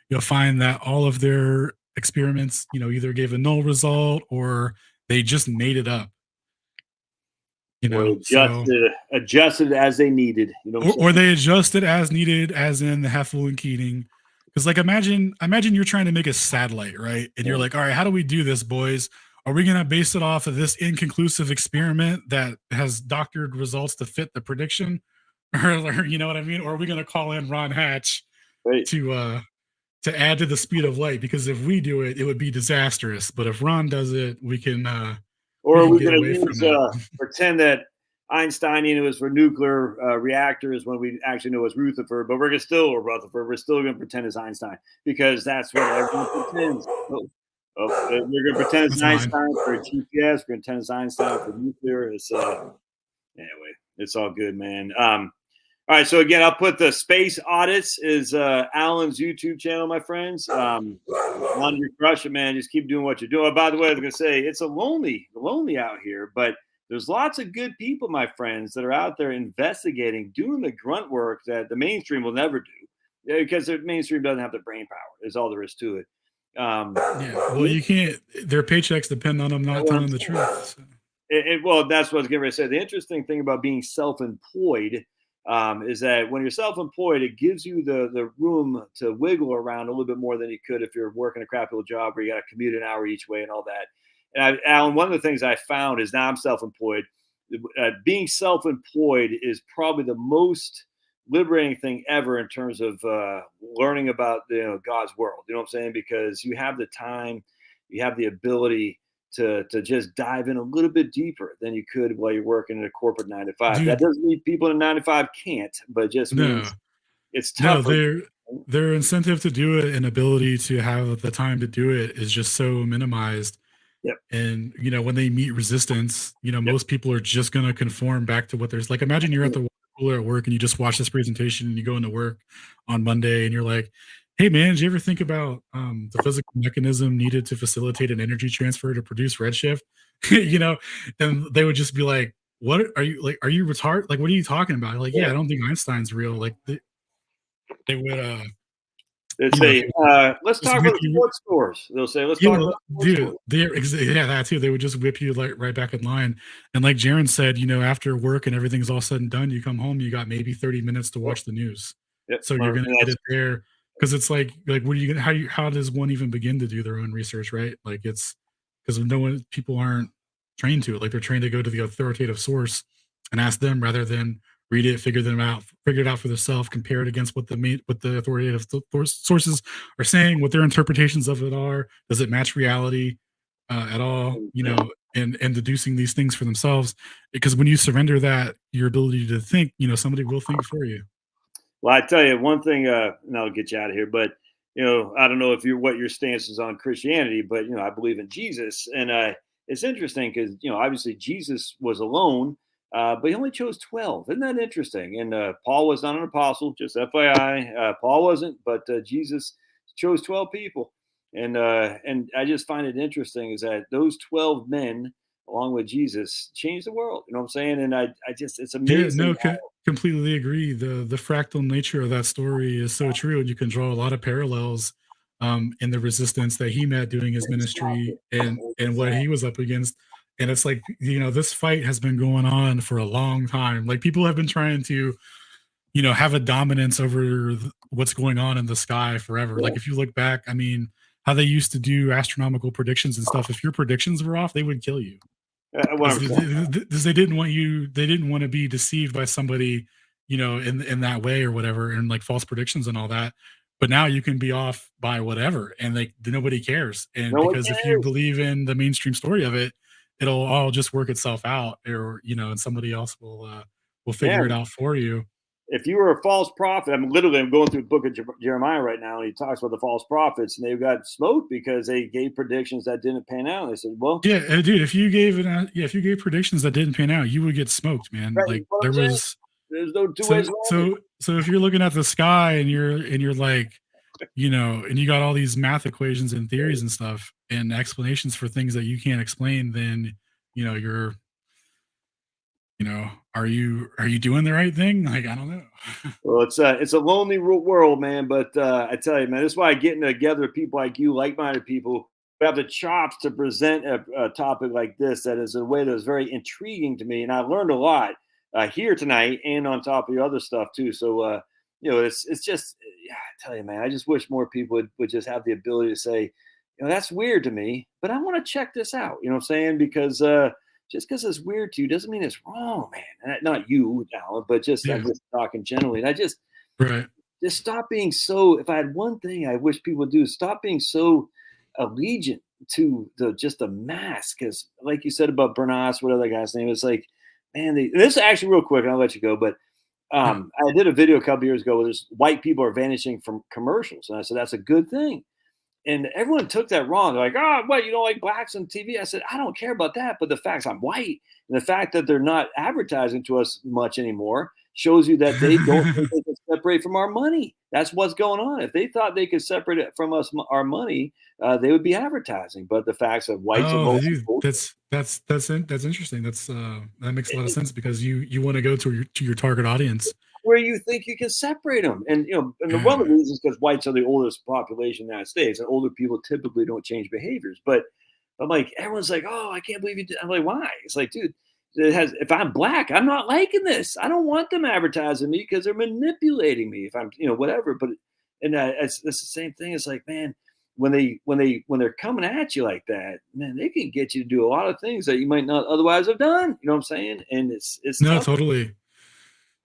you'll find that all of their experiments, either gave a null result or they just made it up. Or So adjusted as they needed. You know, or they adjusted as needed, as in the Heffel and Keating. Because like imagine you're trying to make a satellite, right? And you're like, all right, how do we do this, boys? Are we gonna base it off of this inconclusive experiment that has doctored results to fit the prediction? Or you know what I mean? Or are we gonna call in Ron Hatch right. to add to the speed of light? Because if we do it, it would be disastrous. But if Ron does it, we can Or are we get going to away from use that. pretend that Einsteinian was for nuclear reactors when we actually know it was Rutherford, but we're still Rutherford. We're still going to pretend it's Einstein because that's what everyone pretends. We're going to pretend it's That's mine. Einstein for GPS. We're going to pretend it's Einstein for nuclear. It's anyway, it's all good, man. All right, so again, I'll put the space audits is Alan's YouTube channel, my friends. Alan, you're crushing, man. Just keep doing what you're doing. By the way, I was gonna say it's lonely out here, but there's lots of good people, my friends, that are out there investigating, doing the grunt work that the mainstream will never do, because the mainstream doesn't have the brain power. Is all there is to it. Yeah, well, you can't. Their paychecks depend on them not telling the truth. So. Well, that's what I was getting ready to say. The interesting thing about being self-employed is that when you're self-employed, it gives you the room to wiggle around a little bit more than you could if you're working a crappy little job where you got to commute an hour each way and all that. And Alan, one of the things I found is now I'm self-employed. Being self-employed is probably the most liberating thing ever in terms of learning about God's world. You know what I'm saying? Because you have the time, you have the ability to just dive in a little bit deeper than you could while you're working in a corporate 9 to 5. Dude, that doesn't mean people in 9 to 5 can't, but it just means it's tougher. No, their incentive to do it and ability to have the time to do it is just so minimized. Yep. And when they meet resistance, most people are just going to conform back to what there's like. Imagine you're at the water cooler at work and you just watch this presentation and you go into work on Monday and you're like, hey man, did you ever think about the physical mechanism needed to facilitate an energy transfer to produce redshift? And they would just be like, what are you like? Are you retarded? Like, what are you talking about? Like, yeah, I don't think Einstein's real. Like they would Let's say, let's talk about the sports scores. They'll say, let's talk about dude. That too. They would just whip you like right back in line. And like Jaron said, after work and everything's all said and done, you come home, you got maybe 30 minutes to watch the news. Yep. So you're gonna get it there. Because it's like what are you gonna how does one even begin to do their own research, right? Like it's because people aren't trained to it. Like they're trained to go to the authoritative source and ask them rather than read it, figure it out for themselves, compare it against what the authoritative sources are saying, what their interpretations of it are. Does it match reality at all? And deducing these things for themselves. Because when you surrender that, your ability to think, somebody will think for you. Well, I tell you one thing, and I'll get you out of here, but I don't know what your stance is on Christianity, but I believe in Jesus, and it's interesting because obviously Jesus was alone, but he only chose 12. Isn't that interesting? And Paul was not an apostle, just FYI. Paul wasn't, but Jesus chose 12 people, and I just find it interesting is that those 12 men, along with Jesus, changed the world. You know what I'm saying? And I just it's amazing. Yeah, no, completely agree. The fractal nature of that story is so true, and you can draw a lot of parallels in the resistance that he met doing his ministry and what he was up against. And it's like this fight has been going on for a long time. Like people have been trying to have a dominance over what's going on in the sky forever. Yeah. Like if you look back, I mean, how they used to do astronomical predictions and stuff. If your predictions were off, they would kill you. Because they didn't want to be deceived by somebody, in that way or whatever, and like false predictions and all that. But now you can be off by whatever, and nobody cares. And because if you believe in the mainstream story of it, it'll all just work itself out, or and somebody else will figure it out for you. If you were a false prophet, I'm going through the book of Jeremiah right now, and he talks about the false prophets, and they got smoked because they gave predictions that didn't pan out. They said, "Well, yeah, dude, if you gave predictions that didn't pan out, you would get smoked, man." Right, like there's no two ways. So if you're looking at the sky and you're like, and you got all these math equations and theories and stuff and explanations for things that you can't explain, then you're are you doing the right thing? Like, I don't know. Well, it's a lonely world, man. But I tell you, man, that's why getting together with people like you, like-minded people have the chops to present a topic like this that is a way that is very intriguing to me, and I learned a lot here tonight, and on top of your other stuff too. So it's just, yeah, I tell you, man, I just wish more people would just have the ability to say, that's weird to me, but I want to check this out. You know what I'm saying? Because just because it's weird to you doesn't mean it's wrong, man. And not you, Alan, but just I'm just talking generally. And I just right. Just stop being so. If I had one thing I wish people would do, stop being so allegiant to the mask. Because, like you said about Bernas, whatever that guy's name is, like, man, this is actually real quick, and I'll let you go. But I did a video a couple years ago where there's white people are vanishing from commercials, and I said that's a good thing. And everyone took that wrong. They're like, oh, what, you don't like blacks on TV? I said, I don't care about that. But the fact I'm white and the fact that they're not advertising to us much anymore shows you that they don't think they can separate from our money. That's what's going on. If they thought they could separate it from us, our money, they would be advertising. But the facts of whites oh, dude, that's interesting. That makes a lot of sense because you want to go to your target audience where you think you can separate them. And, and one of the reasons because whites are the oldest population in the United States, and older people typically don't change behaviors. But I'm like, everyone's like, oh, I can't believe you did. I'm like, why? It's like, dude, if I'm black, I'm not liking this. I don't want them advertising me because they're manipulating me if I'm, whatever. But, and it's the same thing. It's like, man, when they're coming at you like that, man, they can get you to do a lot of things that you might not otherwise have done. You know what I'm saying? And it's no, tough.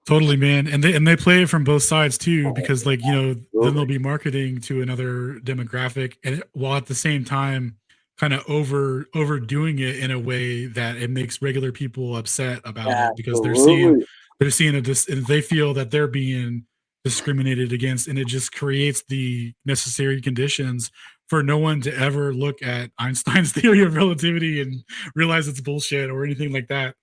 Totally, man. And they play it from both sides too, because then they'll be marketing to another demographic, and while at the same time kind of overdoing it in a way that it makes regular people upset about it because they're seeing and they feel that they're being discriminated against, and it just creates the necessary conditions for no one to ever look at Einstein's theory of relativity and realize it's bullshit or anything like that.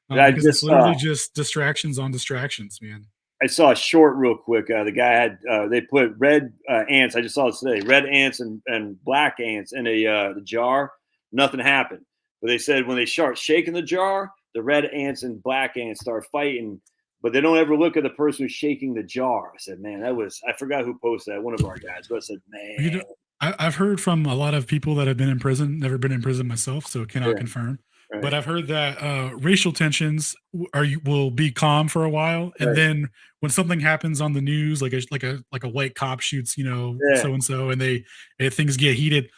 Because it's literally just distractions on distractions, man. I saw a short real quick. The guy had they put red ants. I just saw it today. Red ants and black ants in a the jar. Nothing happened. But they said when they start shaking the jar, the red ants and black ants start fighting. But they don't ever look at the person who's shaking the jar. I said, man, I forgot who posted that. One of our guys. But I said, man. I've heard from a lot of people that have been in prison. Never been in prison myself, so cannot confirm. Right. But I've heard that racial tensions will be calm for a while, and then when something happens on the news, like a white cop shoots, so and so, and things get heated.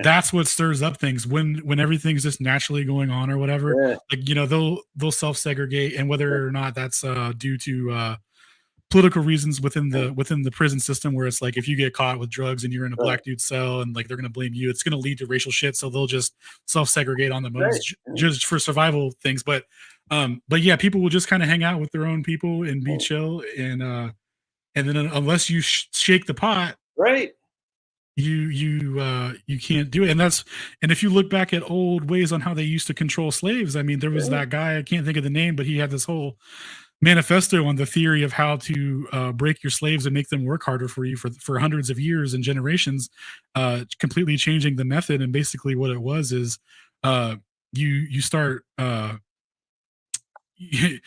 That's what stirs up things when everything's just naturally going on or whatever. Like they'll self-segregate, and whether or not that's due to political reasons within the prison system, where it's like if you get caught with drugs and you're in a black dude's cell and like they're going to blame you, it's going to lead to racial shit, so they'll just self-segregate on the most just for survival things. But yeah, people will just kind of hang out with their own people and be chill, and then unless you shake the pot, you can't do it. And if you look back at old ways on how they used to control slaves, I mean, there was that guy, I can't think of the name, but he had this whole manifesto on the theory of how to break your slaves and make them work harder for you for hundreds of years and generations, completely changing the method. And basically what it was is you start you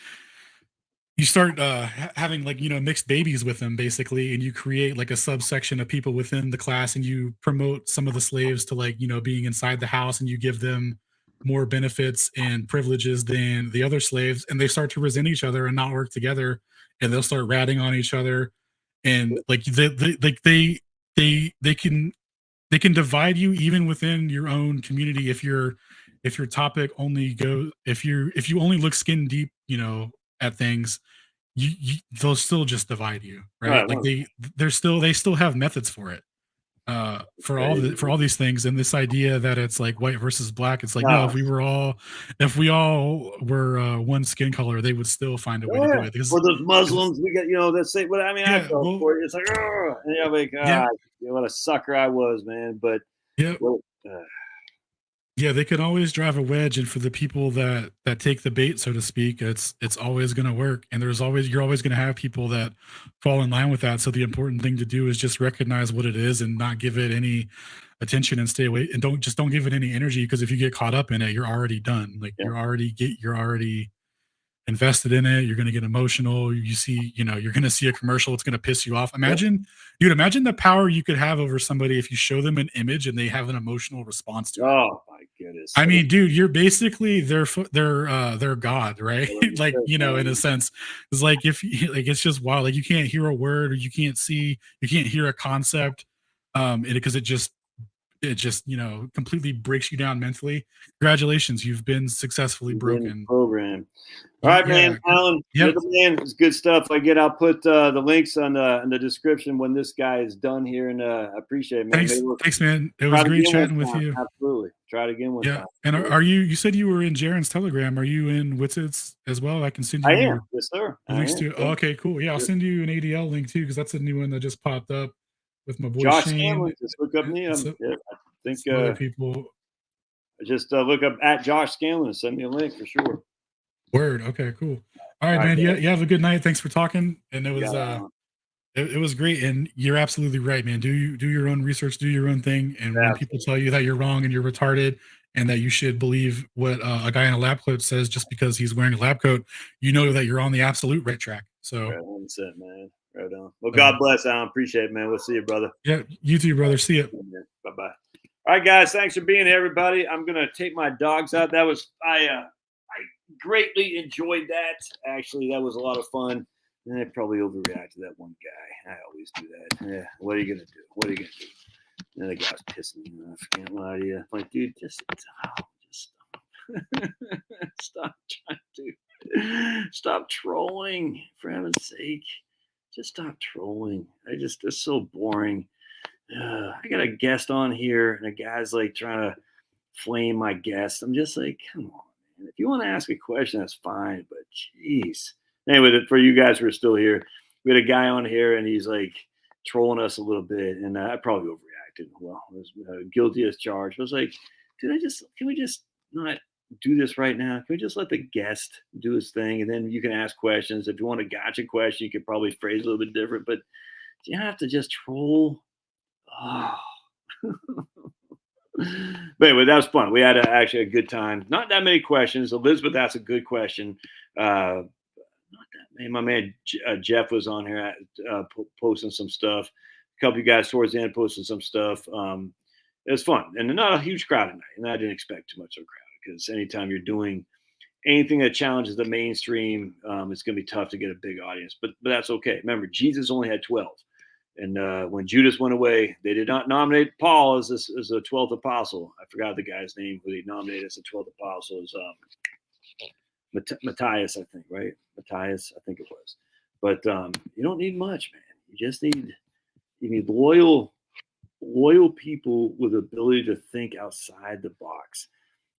start having mixed babies with them basically, and you create like a subsection of people within the class, and you promote some of the slaves to being inside the house, and you give them more benefits and privileges than the other slaves, and they start to resent each other and not work together, and they'll start ratting on each other, and they can divide you even within your own community if your topic only if you only look skin deep at things, they'll still just divide you, right? Like they still have methods for it. For all these things, and this idea that it's like white versus black, it's like no, if we all were one skin color, they would still find a way to do it. For those Muslims, we got let's say, but I mean, I felt for it. It's like, and you're like, what a sucker I was, man. But yeah, they can always drive a wedge, and for the people that take the bait, so to speak, it's always going to work. And you're always going to have people that fall in line with that. So the important thing to do is just recognize what it is and not give it any attention and stay away, and don't give it any energy, because if you get caught up in it, you're already done. Like you're already invested in it. You're going to get emotional. You see, you're going to see a commercial. It's going to piss you off. Imagine the power you could have over somebody if you show them an image and they have an emotional response to it. Oh my goodness. I mean, dude, you're basically their God, right? Like, in a sense, it's like it's just wild. Like you can't hear a word or you can't hear a concept, because it just completely breaks you down mentally. Congratulations, you've been successfully broken. Programmed. All right, man. Alan, you're the man. It's good stuff. I'll put the links in the description when this guy is done here, and I appreciate it, man. Thanks, man. It was great chatting with you. Absolutely. Try it again one time. And are you said you were in Jaron's Telegram. Are you in Witzit's as well? I can send you. I am. Yes, sir. Links to. Oh, okay, cool. Yeah, I'll send you an ADL link too, because that's a new one that just popped up with my boy Josh Shane. Scanlon. Just look up me. I think other people. Just look up at Josh Scanlon and send me a link for sure. Word. Okay, cool. All right, man. You have a good night. Thanks for talking. And it was it was great. And you're absolutely right, man. Do your own research, do your own thing. And when people tell you that you're wrong and you're retarded and that you should believe what a guy in a lab coat says just because he's wearing a lab coat, you know that you're on the absolute right track. So right on, man. Right on. Well, God bless, Alan. Appreciate it, man. We'll see you, brother. Yeah, you too, brother. See you. Bye-bye. All right, guys. Thanks for being here, everybody. I'm gonna take my dogs out. That was I greatly enjoyed that. Actually, that was a lot of fun. And I probably overreacted to that one guy. I always do that. Yeah. What are you gonna do? And the guy's pissing me off. Can't lie to you. I'm like, dude, just stop. Stop trying to stop trolling, for heaven's sake. Just stop trolling. It's so boring. I got a guest on here, and a guy's like trying to flame my guest. I'm just like, come on, man. If you want to ask a question, that's fine. But jeez. Anyway, for you guys who are still here, we had a guy on here, and he's like trolling us a little bit, and I probably overreacted. Well, I was guilty as charged. I was like, dude, can we just not do this right now? Can we just let the guest do his thing, and then you can ask questions. If you want a gotcha question, you could probably phrase a little bit different, but you have to just troll. Oh. But anyway, that was fun. We had actually a good time. Not that many questions. Elizabeth asked a good question. Not that many. My man Jeff was on here posting some stuff. A couple of you guys towards the end posting some stuff. It was fun, and not a huge crowd tonight. And I didn't expect too much of a crowd, because anytime you're doing anything that challenges the mainstream, it's going to be tough to get a big audience. But that's okay. Remember, Jesus only had 12. And when Judas went away, they did not nominate Paul as a 12th apostle. I forgot the guy's name who they nominated as the 12th apostle. Is Matthias, I think, right? Matthias, I think it was. But you don't need much, man. You just need loyal people with the ability to think outside the box.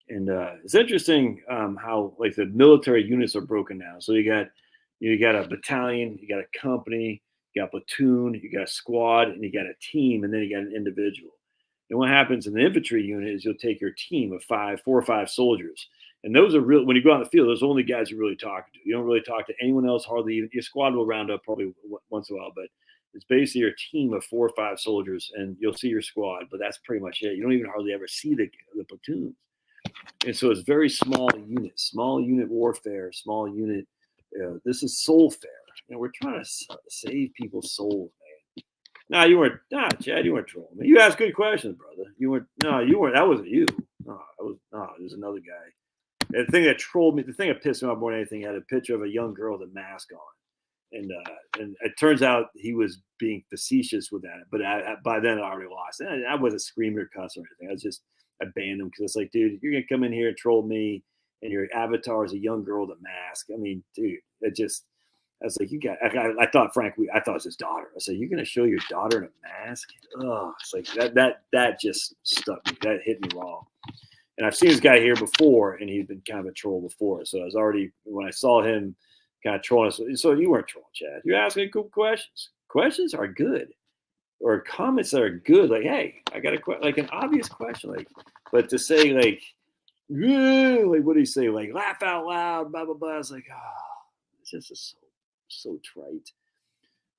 And it's interesting how like the military units are broken down. So you got a battalion, you got a company, you got a platoon, you got a squad, and you got a team, and then you got an individual. And what happens in the infantry unit is you'll take your team of 4 or 5 soldiers. And those are real. When you go out in the field, those are the only guys you're really talking to. You don't really talk to anyone else hardly. Even your squad will round up probably once in a while, but it's basically your team of 4 or 5 soldiers, and you'll see your squad, but that's pretty much it. You don't even hardly ever see the platoons. And so it's very small unit warfare, small unit. This is soul fare. We're trying to save people's souls, man. Chad, you weren't trolling me. You asked good questions, brother. You weren't. That wasn't you. It was another guy. And the thing that trolled me, the thing that pissed me off more than anything, had a picture of a young girl with a mask on. And it turns out he was being facetious with that. But by then I already lost. I wasn't screaming or cussing or anything. I banned him because it's like, dude, you're going to come in here and troll me, and your avatar is a young girl with a mask. I mean, dude, I was like, I thought it was his daughter. I said, you're going to show your daughter in a mask? Oh, it's like that just stuck me. That hit me wrong. And I've seen this guy here before, and he'd been kind of a troll before. So I was already, when I saw him kind of trolling us, so you weren't trolling, Chad. You're asking good questions. Questions are good. Or comments that are good. Like, hey, I got like an obvious question. Like, but to say like, like what do you say? Like, laugh out loud, blah, blah, blah. I was like, it's just so trite.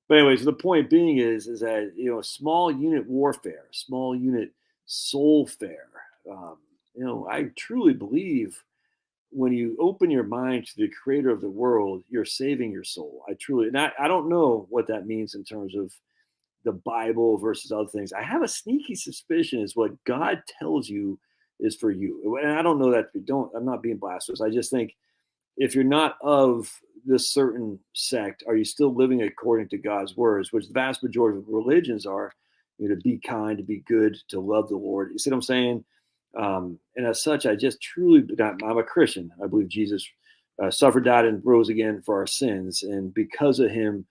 But anyways, the point being is that, small unit warfare, small unit soul fare, I truly believe when you open your mind to the creator of the world, you're saving your soul. And I don't know what that means in terms of the Bible versus other things. I have a sneaky suspicion is what God tells you is for you. And I don't know that I'm not being blasphemous. I just think if you're not of this certain sect, are you still living according to God's words, which the vast majority of religions are, to be kind, to be good, to love the Lord. You see what I'm saying? And as such, I just truly, I'm a Christian. I believe Jesus suffered, died, and rose again for our sins. And because of him,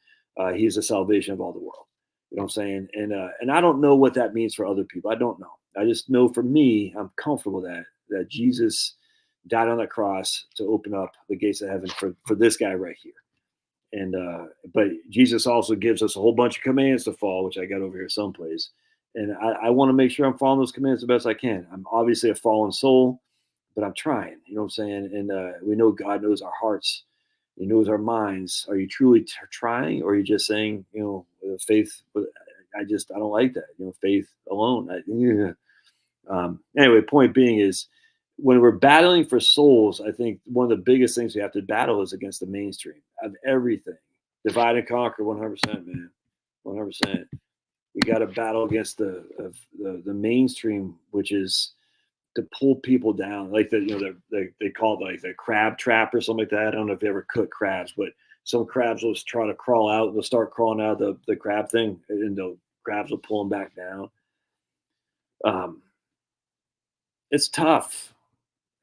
he is the salvation of all the world. You know what I'm saying? And I don't know what that means for other people. I don't know. I just know for me, I'm comfortable that Jesus died on that cross to open up the gates of heaven for this guy right here. And but Jesus also gives us a whole bunch of commands to follow, which I got over here someplace. And I want to make sure I'm following those commands the best I can. I'm obviously a fallen soul, but I'm trying. You know what I'm saying? And we know God knows our hearts. He knows our minds. Are you truly trying, or are you just saying, faith? I don't like that. Faith alone. Anyway, point being is, when we're battling for souls, I think one of the biggest things we have to battle is against the mainstream of everything. Divide and conquer, 100%, man, 100%. We got to battle against the mainstream, which is to pull people down, like they call it like the crab trap or something like that. I don't know if you ever cook crabs, but some crabs will try to crawl out. They'll start crawling out of the crab thing, and the crabs will pull them back down. It's tough.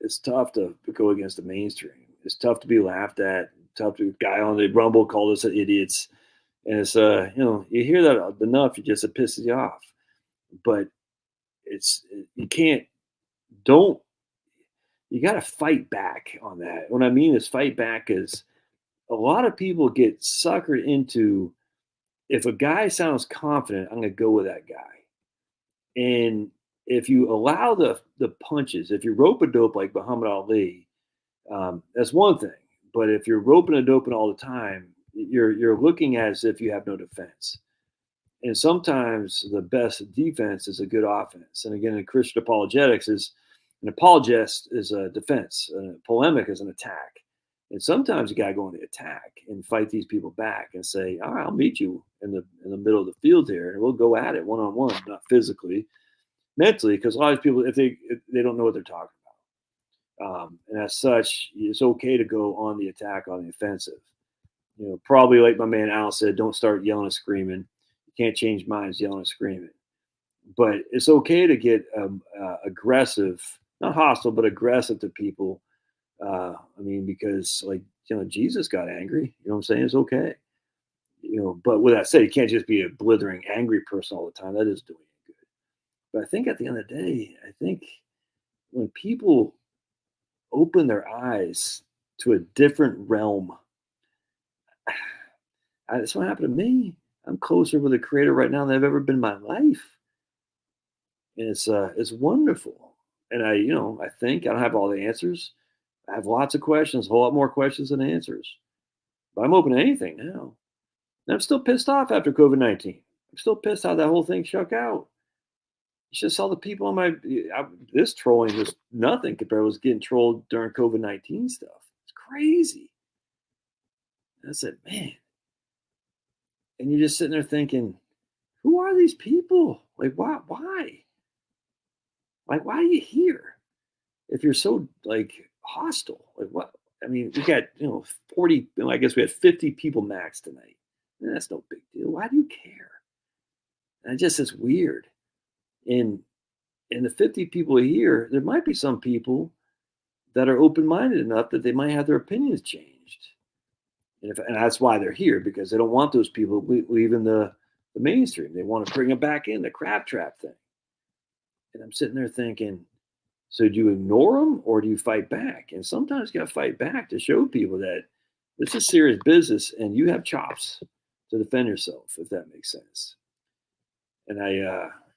It's tough to go against the mainstream. It's tough to be laughed at. Tough to guy on the Rumble called us idiots. And it's you hear that enough, it pisses you off. But you got to fight back on that. What I mean is fight back is a lot of people get suckered into, if a guy sounds confident, I'm going to go with that guy. And if you allow the punches, if you rope a dope like Muhammad Ali, that's one thing. But if you're roping and doping all the time, you're looking as if you have no defense. And sometimes the best defense is a good offense. And again, in Christian apologetics, is an apologist is a defense. A polemic is an attack. And sometimes you got to go on the attack and fight these people back and say, all right, I'll meet you in the middle of the field here, and we'll go at it one-on-one, not physically, mentally, because a lot of people, if they don't know what they're talking about. And as such, it's okay to go on the attack, on the offensive. Probably like my man Al said, don't start yelling and screaming. You can't change minds yelling and screaming. But it's okay to get aggressive, not hostile, but aggressive to people. Because Jesus got angry. You know what I'm saying? It's okay. But with that said, you can't just be a blithering, angry person all the time. That is doing it good. But I think at the end of the day, when people open their eyes to a different realm, that's what happened to me. I'm closer with the Creator right now than I've ever been in my life. And it's wonderful. And I think I don't have all the answers. I have lots of questions, a whole lot more questions than answers. But I'm open to anything now. And I'm still pissed off after COVID-19. I'm still pissed how that whole thing shook out. You should saw the people on this trolling was nothing compared to what was getting trolled during COVID-19 stuff. It's crazy. And I said, man. And you're just sitting there thinking, who are these people? Like, why? Like, why are you here? If you're so hostile, what? I mean, we got 40. I guess we had 50 people max tonight. And that's no big deal. Why do you care? And it's weird. In the 50 people here, there might be some people that are open-minded enough that they might have their opinions changed. And that's why they're here, because they don't want those people leaving the mainstream. They want to bring them back in, the crab trap thing. And I'm sitting there thinking, so do you ignore them or do you fight back? And sometimes you got to fight back to show people that this is serious business and you have chops to defend yourself, if that makes sense. And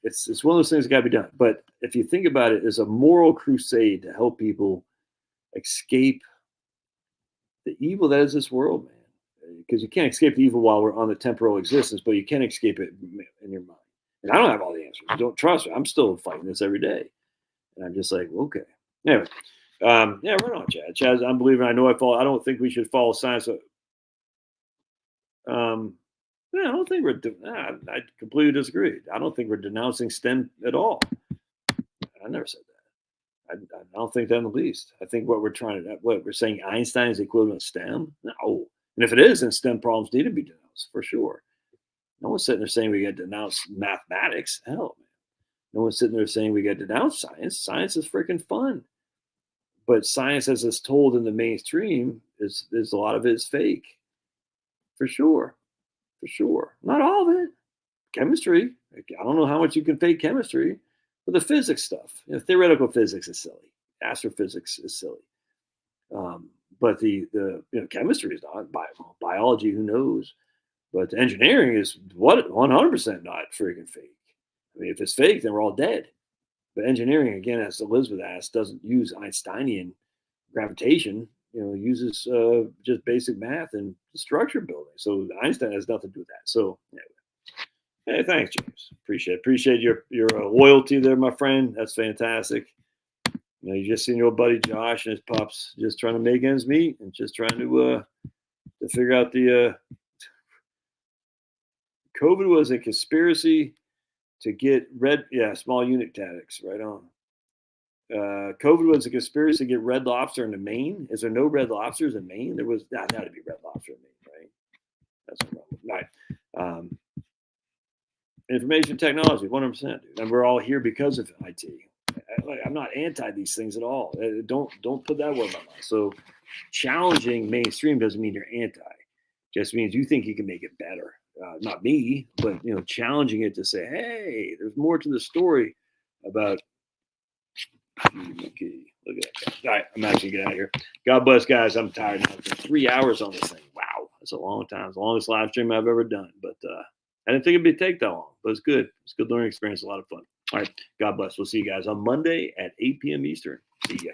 it's one of those things that got to be done. But if you think about it, it's a moral crusade to help people escape the evil that is this world, man. Because you can't escape the evil while we're on the temporal existence, but you can escape it in your mind. And I don't have all the answers. Don't trust me. I'm still fighting this every day. And I'm just like, okay. Anyway, Yeah, right on, Chad. Chad, I'm believing. I know I follow. I don't think we should follow science. Yeah, I don't think I completely disagree. I don't think we're denouncing STEM at all. I never said that. I don't think that in the least. I think what we're saying Einstein is equivalent of STEM. No, and if it is, then STEM problems need to be denounced for sure. No one's sitting there saying we got to denounce mathematics. Hell, man. No one's sitting there saying we got to denounce science. Science is freaking fun. But science, as it's told in the mainstream, is a lot of it is fake. For sure. For sure. Not all of it. Chemistry. I don't know how much you can fake chemistry, but the physics stuff, theoretical physics is silly. Astrophysics is silly. But the chemistry is not. Biology, who knows? But engineering is 100% not freaking fake. I mean, if it's fake, then we're all dead. But engineering, again, as Elizabeth asked, doesn't use Einsteinian gravitation. Uses just basic math and structure building. So Einstein has nothing to do with that. So anyway. Hey, thanks, James. Appreciate your loyalty there, my friend. That's fantastic. You just seen your buddy Josh and his pups just trying to make ends meet and just trying to figure out the COVID was a conspiracy to get small unit tactics. Right on. COVID was a conspiracy to get red lobster into Maine. Is there no red lobsters in Maine? There was not to be red lobster in Maine, right? That's a problem. Right. Information technology, 100%, dude. And we're all here because of IT. I'm not anti these things at all. Don't put that word in my mouth. So challenging mainstream doesn't mean you're anti. Just means you think you can make it better. Not me, but challenging it to say, hey, there's more to the story about. Okay, look at that guy. All right, I'm actually getting out of here. God bless, guys. I'm tired now. It's been 3 hours on this thing. Wow, that's a long time. It's the longest live stream I've ever done. But I didn't think it'd take that long. But it's good. It's a good learning experience. A lot of fun. All right, God bless. We'll see you guys on Monday at 8 p.m. Eastern. See ya.